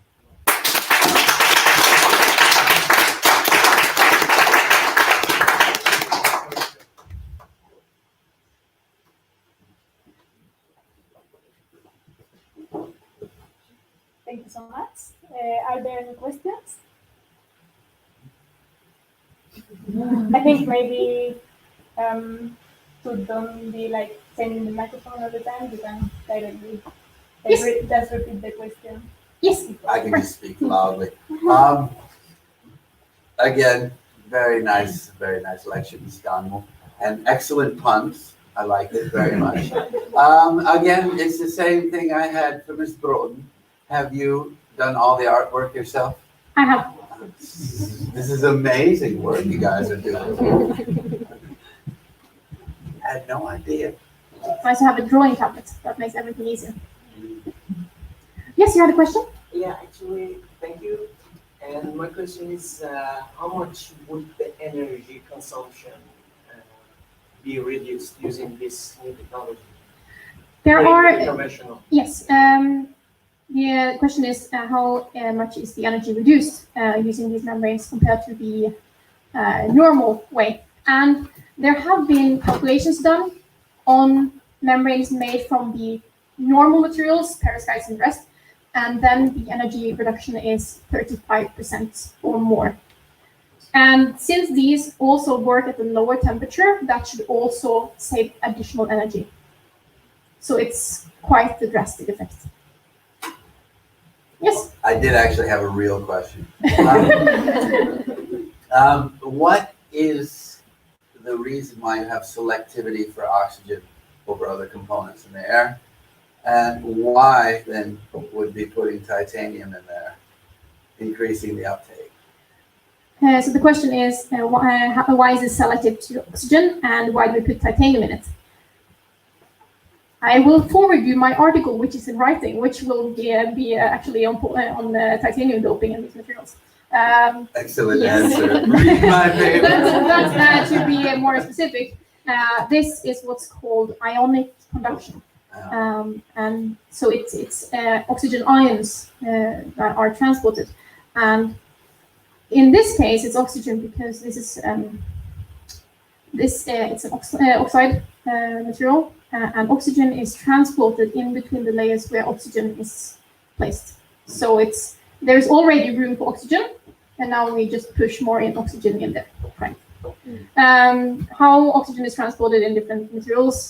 Thank you so much. Are there any questions? I think maybe to don't be like sending the microphone all the time, you can directly just repeat the question. Yes. I can just speak loudly. Again, very nice lecture, Ms. Danmo, and excellent puns. I like it very much. Again, it's the same thing I had for Ms. Broughton. Have you done all the artwork yourself? I have. This is amazing work you guys are doing. had no idea. Nice to have a drawing tablet. That makes everything easier. Yes, you had a question? Yeah, actually, thank you. And my question is, how much would the energy consumption be reduced using this new technology? There Or are conventional. yes. The question is how much is the energy reduced using these membranes compared to the normal way? And there have been calculations done on membranes made from the normal materials, perovskites and rest, and then the energy reduction is 35% or more. And since these also work at a lower temperature, that should also save additional energy. So it's quite a drastic effect. Yes? I did actually have a real question. What is the reason why you have selectivity for oxygen over other components in the air? And why then would be putting titanium in there, increasing the uptake? So the question is, why is it selective to oxygen and why do we put titanium in it? I will forward you my article, which is in writing, which will be actually on titanium doping and these materials. Excellent yes. answer. Read my paper. That's to be more specific. This is what's called ionic conduction. And so it's oxygen ions that are transported. And in this case, it's oxygen because this is it's an oxide material, and oxygen is transported in between the layers where oxygen is placed. So there's already room for oxygen, and now we just push more in oxygen in there. Right. How oxygen is transported in different materials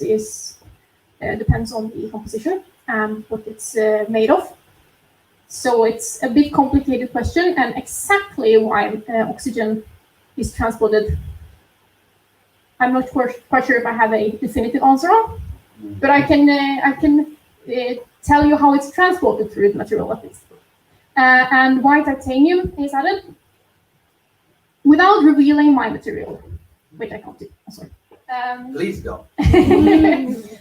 depends on the composition and what it's made of. So it's a bit complicated question, and exactly why oxygen is transported, I'm not quite sure if I have a definitive answer on, but I can tell you how it's transported through the material at least. And why titanium is added, without revealing my material, which I can't do. I'm sorry. Please don't.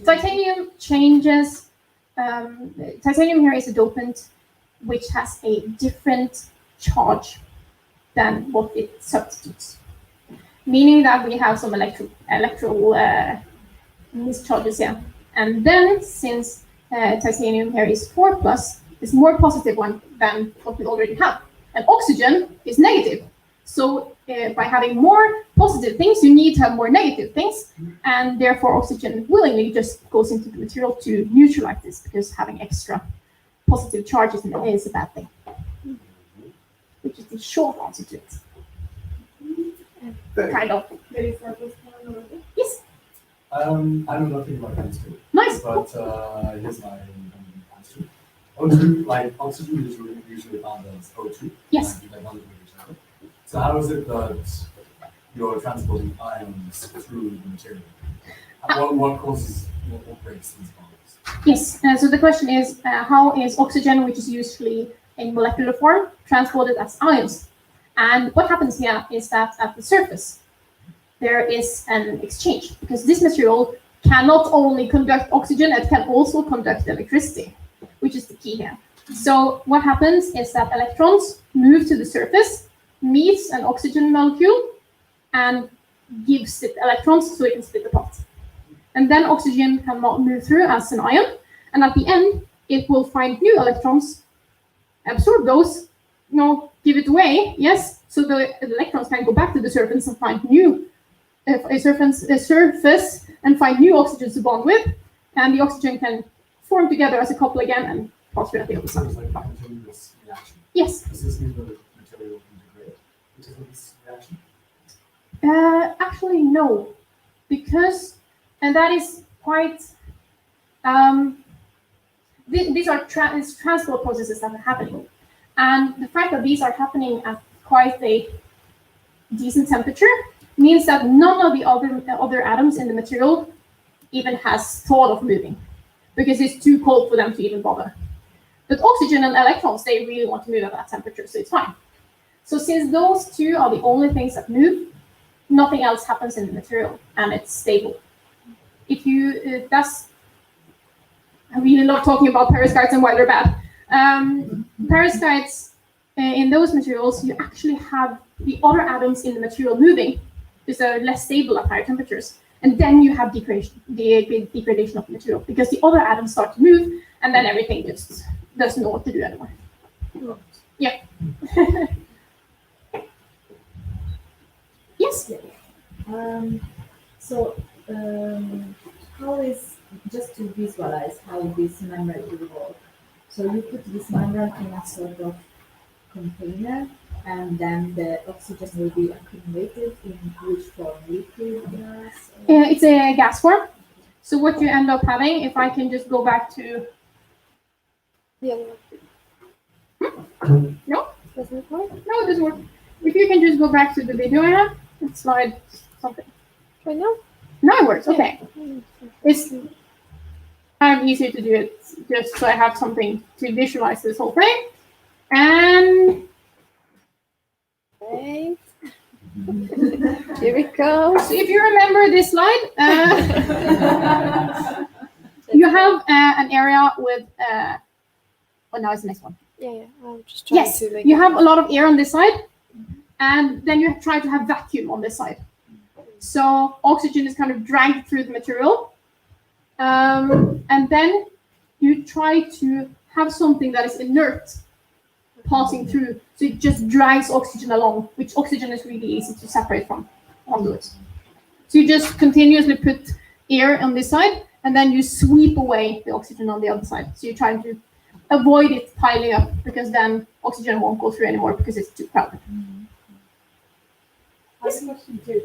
Titanium changes. Titanium here is a dopant which has a different charge than what it substitutes, meaning that we have some electrical mischarges here. And then, since titanium here is 4+, it's more positive one than what we already have. And oxygen is negative. So by having more positive things, you need to have more negative things. And therefore, oxygen willingly just goes into the material to neutralize this, because having extra positive charges in it is a bad thing. Which is the short answer to it. Kind of. Yes. I know nothing about chemistry. Nice. But here's my answer. O2, like oxygen is usually found as O2. Yes. So how is it that you're transporting ions through the material? What causes, what breaks these bonds? Yes. So the question is, how is oxygen, which is usually in molecular form, transported as ions? And what happens here is that at the surface, there is an exchange, because this material can not only conduct oxygen, it can also conduct electricity, which is the key here. So what happens is that electrons move to the surface, meets an oxygen molecule, and gives it electrons so it can split apart. And then oxygen cannot move through as an ion, and at the end, it will find new electrons, absorb those, give it away, yes, so the electrons can go back to the surface and find new surface and find new oxygen to bond with, and the oxygen can form together as a couple again and pass through at the other side. It's like a continuous reaction. Yes. Does this mean that the material can degrade because of this reaction? Actually, no, because, and that is quite, these are transport processes that are happening. And the fact that these are happening at quite a decent temperature means that none of the other atoms in the material even has thought of moving, because it's too cold for them to even bother. But oxygen and electrons, they really want to move at that temperature, so it's fine. So since those two are the only things that move, nothing else happens in the material, and it's stable. if you that's I really love talking about perovskites and why they're bad. Perovskites in those materials, you actually have the other atoms in the material moving, because they're less stable at higher temperatures. And then you have degradation of the material, because the other atoms start to move, and then everything just doesn't know what to do anymore. Yeah. Yes. So, how is, just to visualize how this membrane will work. So you put this membrane in a sort of container, and then the oxygen will be accumulated in which form? Liquid, gas? It's a gas form. So what you end up having, if I can just go back to... Yeah. No? Doesn't it work? No, it doesn't work. If you can just go back to the video I have, and slide something. Right now? Now it works, okay. It's kind of easier to do it just so I have something to visualize this whole thing. And Right. Here we go. so if you remember this slide, you have an area with, oh, now it's the next one. Yeah. I'm just trying Yes, to make you have a lot of air on this side, and then you try to have vacuum on this side. So oxygen is kind of dragged through the material, and then you try to have something that is inert passing through, so it just drags oxygen along, which oxygen is really easy to separate from onwards. So you just continuously put air on this side, and then you sweep away the oxygen on the other side. So you're trying to avoid it piling up, because then oxygen won't go through anymore because it's too crowded. I have a question too.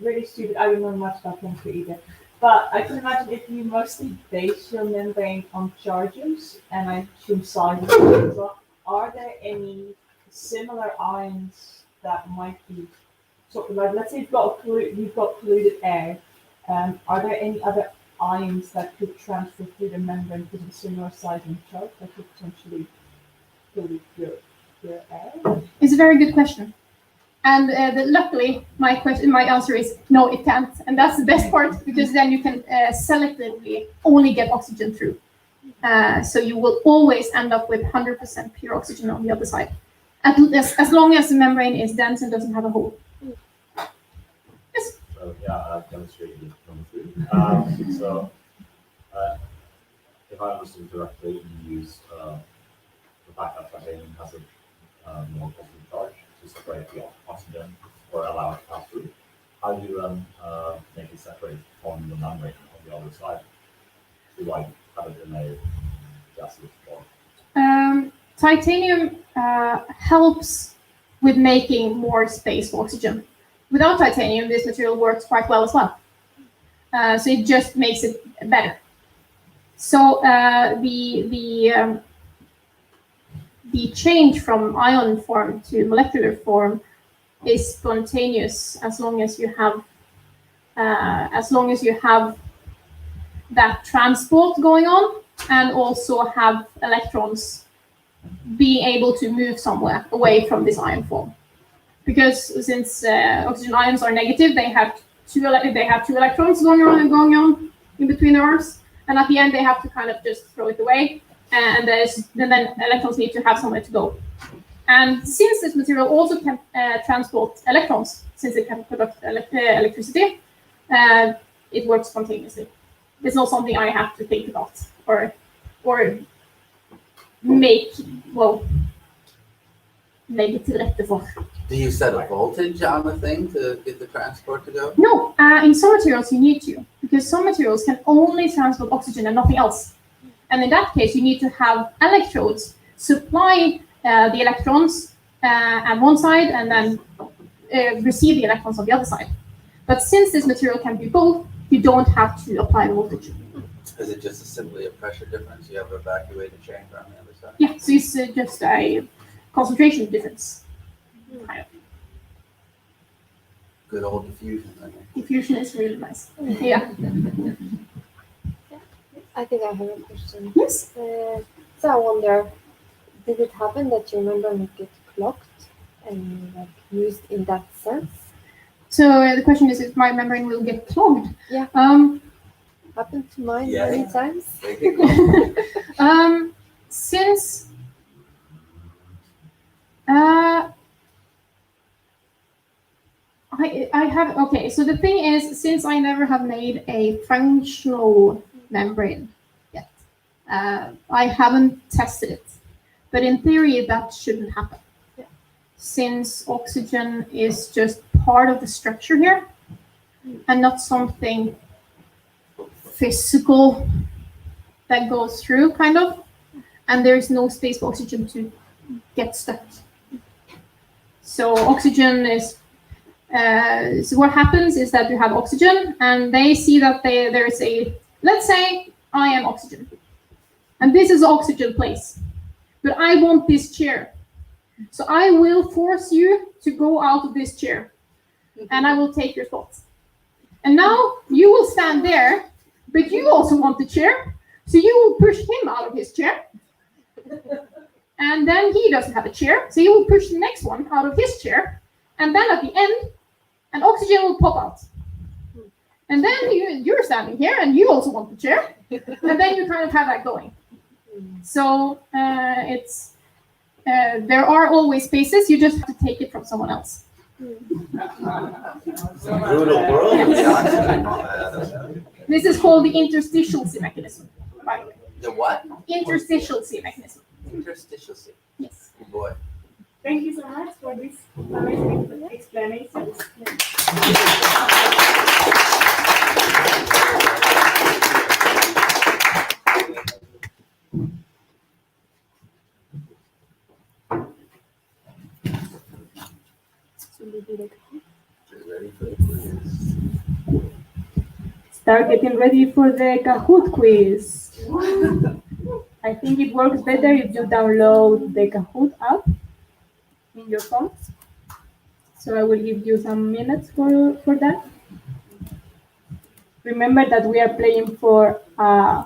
Really stupid, I don't know much about chemistry either. But I can imagine if you mostly base your membrane on charges, and I assume sizes as well, are there any similar ions that might be sort of like, let's say you've got polluted air, are there any other ions that could transfer through the membrane because of a similar size and charge that could potentially pollute your air? It's a very good question. And luckily, my answer is no, it can't. And that's the best part, because then you can selectively only get oxygen through. So you will always end up with 100% pure oxygen on the other side, as long as the membrane is dense and doesn't have a hole. Yes. So yeah, I've demonstrated it from through. So if I understood correctly, you use the fact that titanium has a more positive charge to separate the oxygen or allow it to pass through. How do you make it separate from the membrane on the other side? Do you have it in a gaseous form? Titanium helps with making more space for oxygen. Without titanium, this material works quite well as well. So it just makes it better. So the change from ion form to molecular form is spontaneous as long as you have that transport going on, and also have electrons being able to move somewhere away from this ion form. Because since oxygen ions are negative, they have two electrons going on in between their arms, and at the end they have to kind of just throw it away, and then electrons need to have somewhere to go. And since this material also can transport electrons, since it can conduct electricity, it works spontaneously. It's not something I have to think about or make it til rette for. Do you set a voltage on the thing to get the transport to go? No, in some materials you need to, because some materials can only transport oxygen and nothing else. And in that case, you need to have electrodes supply the electrons on one side, and then receive the electrons on the other side. But since this material can do both, you don't have to apply the voltage. Is it just simply a pressure difference? You have an evacuated chamber on the other side? Yeah, so it's just a concentration difference. Kind of. Good old diffusion. I think. Diffusion is really nice. Yeah. I think I have a question. Yes. So I wonder, did it happen that your membrane would get clogged and used in that sense? So the question is if my membrane will get clogged. Yeah. happened to mine Yeah. many times. Since I have, okay, so the thing is, since I never have made a functional membrane yet, I haven't tested it. But in theory, that shouldn't happen. Yeah. Since oxygen is just part of the structure here and not something physical that goes through, kind of, and there is no space for oxygen to get stuck. So oxygen is, so what happens is that you have oxygen and they see that there is a, let's say I am oxygen and this is oxygen place, but I want this chair. So I will force you to go out of this chair and I will take your spot. And now you will stand there, but you also want the chair. So you will push him out of his chair. And then he doesn't have a chair. So you will push the next one out of his chair. And then at the end, an oxygen will pop out. And then you're standing here and you also want the chair. And then you kind of have that going. So it's there are always spaces. You just have to take it from someone else. Brutal world of the oxygen. This is called the interstitial C mechanism, by the way. The what? Interstitial C mechanism. Interstitial C. Yes. Good boy. Thank you so much for this amazing explanation. Start getting ready for the Kahoot quiz. I think it works better if you download the Kahoot app in your phone. So I will give you some minutes for that. Remember that we are playing for a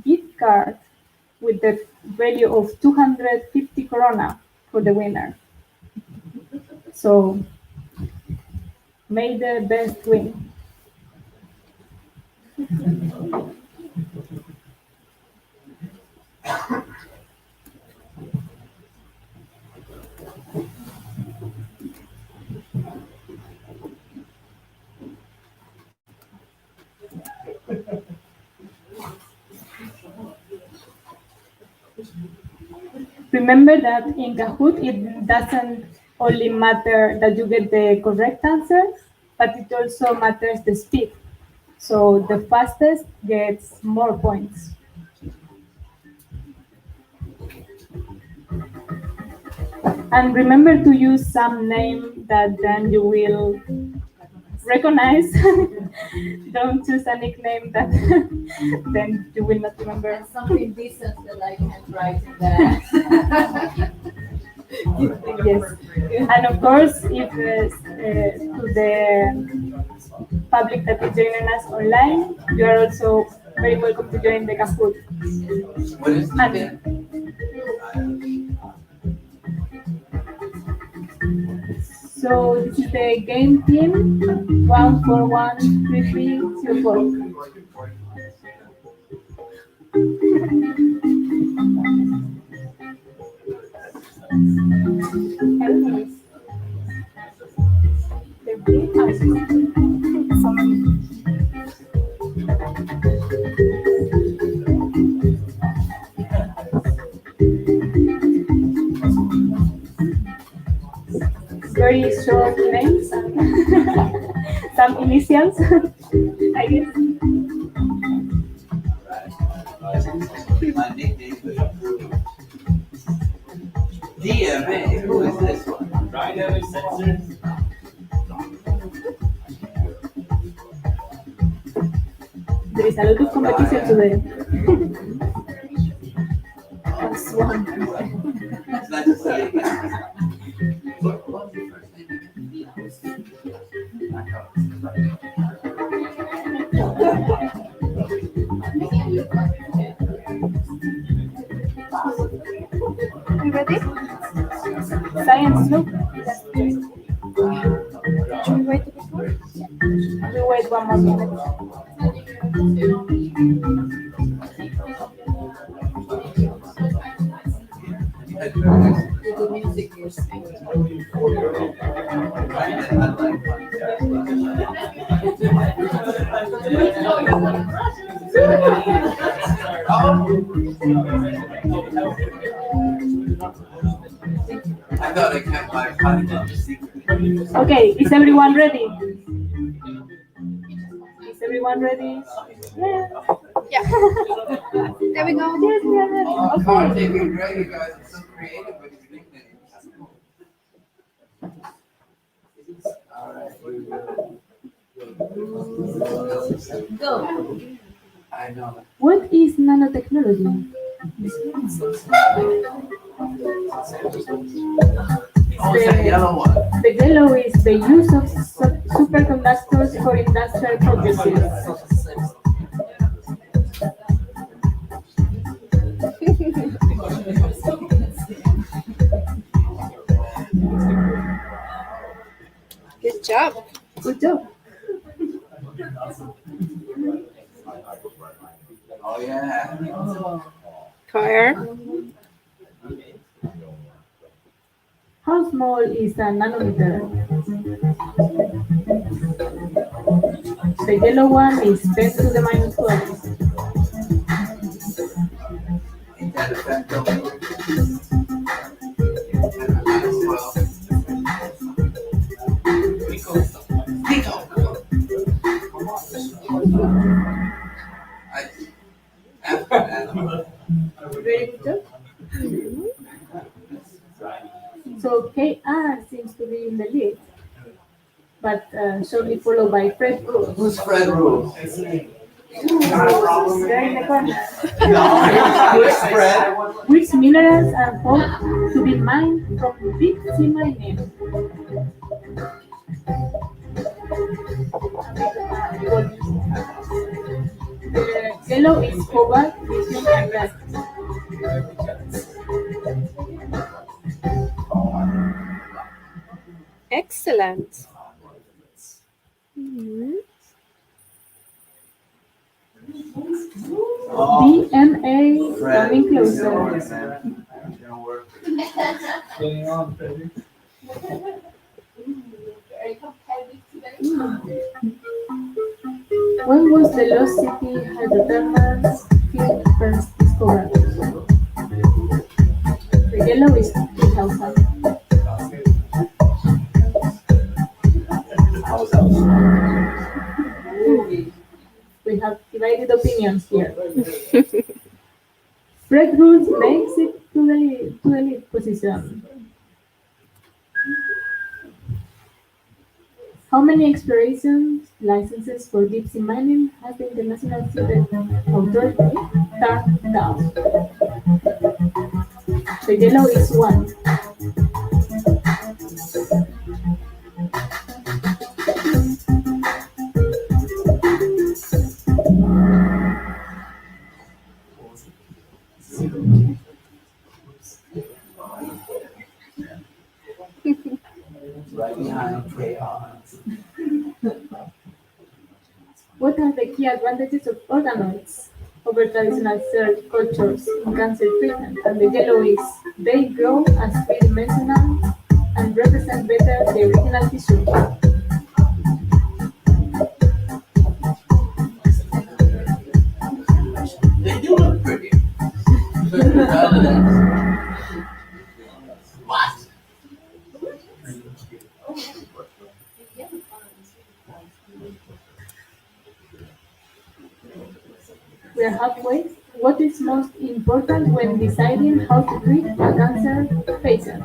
gift card with the value of 250 corona for the winner. So may the best win. Remember that in Kahoot, it doesn't only matter that you get the correct answers, but it also matters the speed. So the fastest gets more points. And remember to use some name that then you will recognize. Don't choose a nickname that then you will not remember. And something decent that I can write in there. Yes. And of course, if to the public that is joining us online, you are also very welcome to join the Kahoot. What is the name? So this is the game team 1413304. Very short names, some initials, I guess. My nickname was approved. DMA, who is this one? Dynamic sensors. There is a lot of competition today. That's one. It's not just saying. You ready? Science, no? Should we wait a bit more? We wait one more minute. I thought I kept my potty mouth secret. Okay, is everyone ready? Is everyone ready? Yeah. There we go. Yes, we are ready. Oh, Okay. Kartik and Greg, you guys are so creative with your nicknames. All right, here we go. I know. What is nanotechnology? Oh, it's that yellow one. The yellow is the use of superconductors for industrial purposes. Good job. Good job. Oh, yeah. Car. How small is a nanometer? The yellow one is 10 to the minus 12. Ain't that a fact, though? 10 to the minus 12. Nico! After that. Very good job. So KR seems to be in the lead, but shortly followed by Fred Rules. Who's Fred Rules? They're in the corner. Who's Fred? Which minerals are thought to be mined from deep sea mining? The yellow is cobalt, lithium, and gas. Excellent. Mhm. DNA Fred. coming closer. Don't work. Going on, baby. Very competitive today. When was the Lost City hydrothermal field first discovered? The yellow is 2000. We have divided opinions here. Fred Rules makes it to the lead position. How many exploration licenses for deep sea mining has the International Seabed Authority turned down? The yellow is 1. Right behind KR. What are the key advantages of organoids over traditional cell cultures in cancer treatment? And the yellow is they grow as three-dimensional and represent better the original tissue. They do look pretty. What? We are halfway. What is most important when deciding how to treat a cancer patient?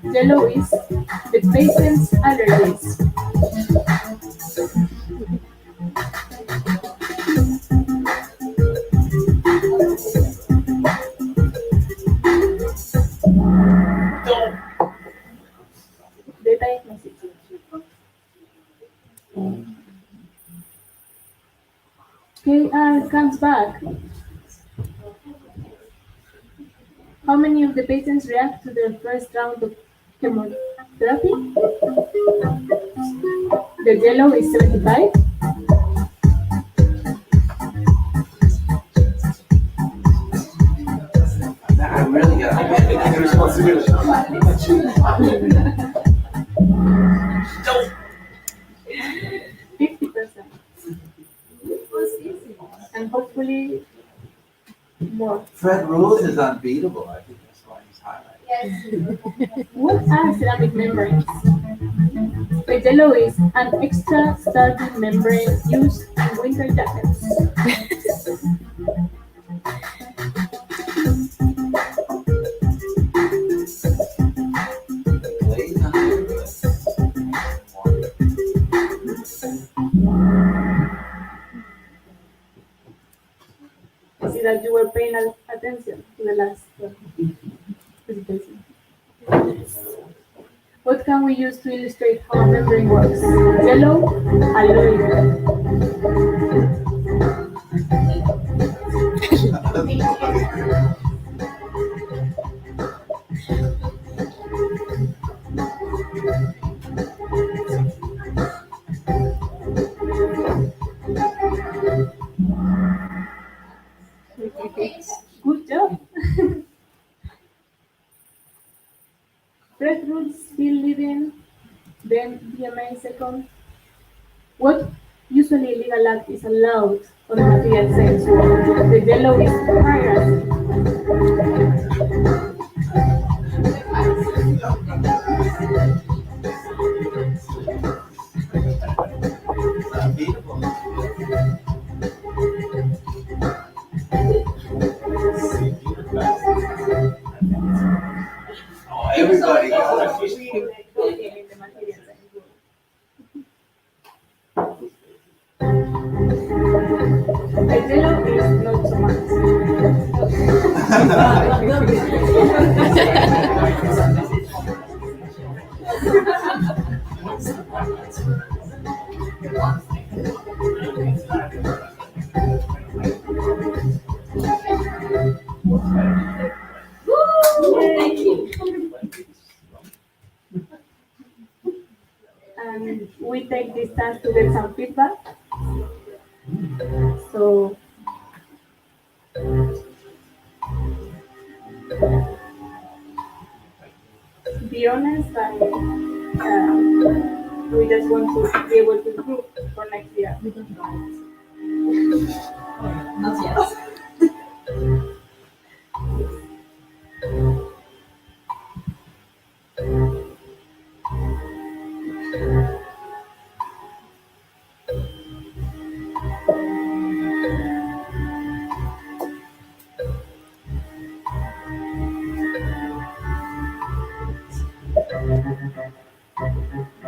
Yellow is the patient's allergies. The diagnosis. KR comes back. How many of the patients react to their first round of chemotherapy? The yellow is 75. I really got a responsibility. hopefully more. Fred Rules is unbeatable. I think that's why he's highlighted. Yes. What are ceramic membranes? The yellow is an extra sturdy membrane used in winter jackets. Glaze on it. I see that you were paying attention to the last presentation. What can we use to illustrate how a membrane works? Yellow, alloy. Good job. Fred Rules still living, then DMA second. What usually illegal act is allowed on the material science world? The yellow is piracy. It's unbeatable. Oh, everybody got it. The yellow is not so Thank you. And we take this chance to get some feedback. So be honest, and we just want to be able to improve for next year. We don't know it. Not yet.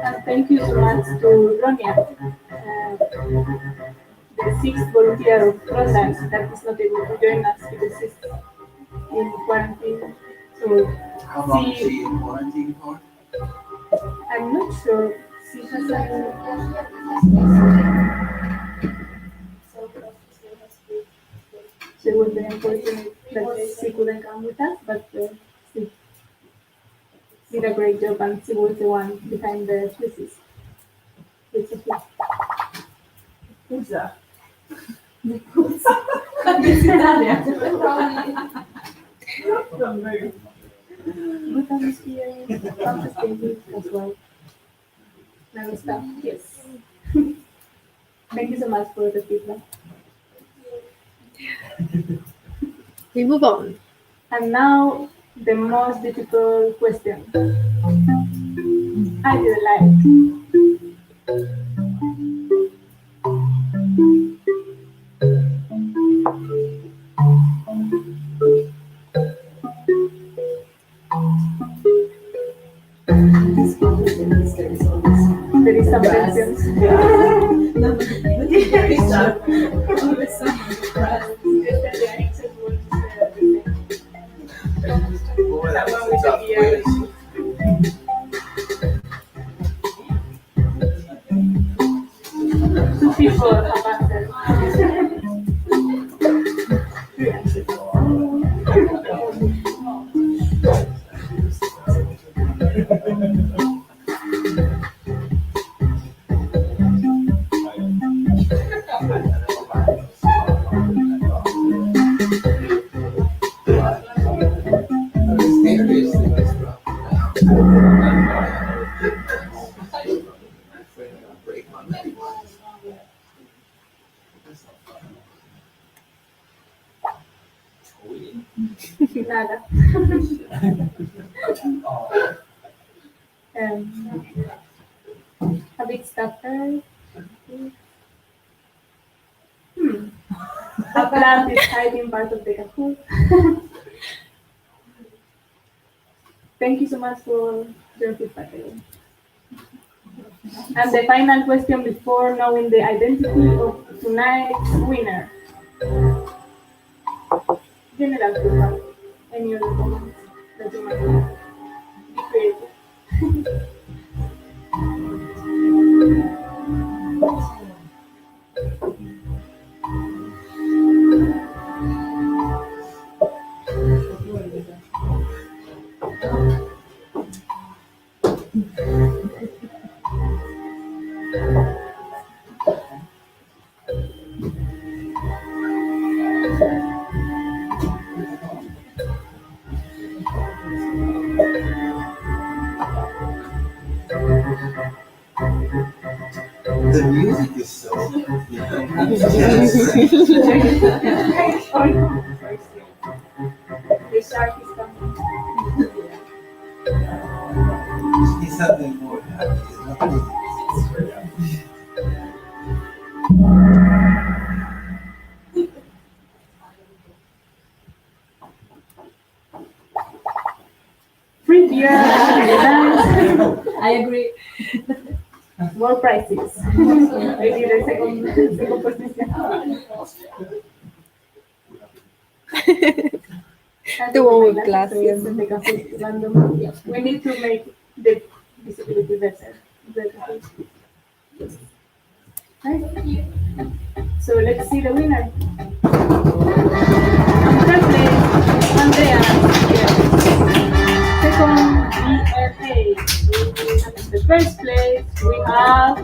And thank you so much to Ronia, the sixth volunteer of Trondheim that is not able to join us because she's in quarantine. So How long is she in quarantine for? I'm not sure. She has she was very unfortunate that she couldn't come with us, but she did a great job and she was the one behind the thesis. It's a flat. Who's that? Good atmosphere, fantastic as well. Nano stuff, yes. Thank you so much for the feedback. We move on. And now the most difficult question. I did like. There is some tension. Two people have answered. Three answers. Nada. A bit tougher. A plant is hiding part of the Kahoot. Thank you so much for your feedback. And the final question before knowing the identity of tonight's winner. General feedback. Any other comments that you might have? Be creative. The music is so. The shark is coming. He's something more. He's not. Free beer. I agree. More prizes. Maybe the second position. The one with glasses. We need to make the visibility better. Right? So let's see the winner. Third place, Andrea. Second, BLA. And the first place, we have.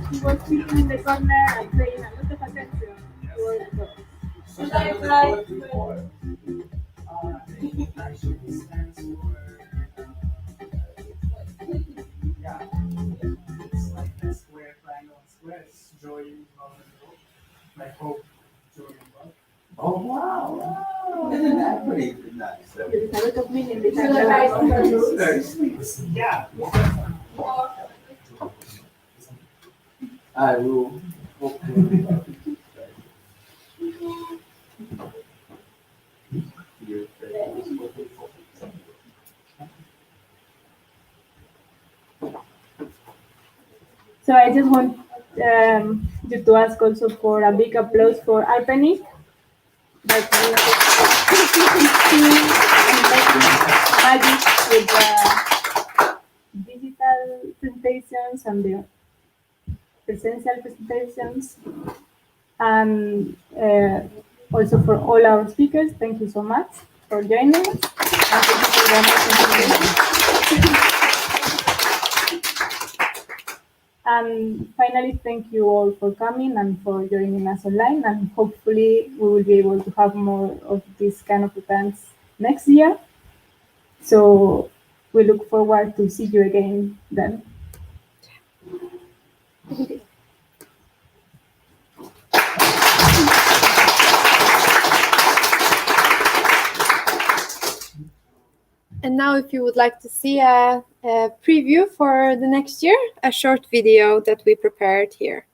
He was sitting in the corner and paying a lot of attention to our It's like a square, triangle, and square. It's join, like hope, joy, and love. Oh wow! Isn't that pretty nice? There is a lot of meaning in Very sweet. Yeah. I will. So I just want you to ask also for a big applause for Alpenic. That magic with the digital presentations and the presential presentations. And also for all our speakers, thank you so much for joining us. And thank you for the amazing. And finally, thank you all for coming and for joining us online. And hopefully we will be able to have more of these kind of events next year. So we look forward to see you again then. And now if you would like to see a preview for the next year, a short video that we prepared here.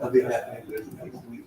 I'll be happy next week.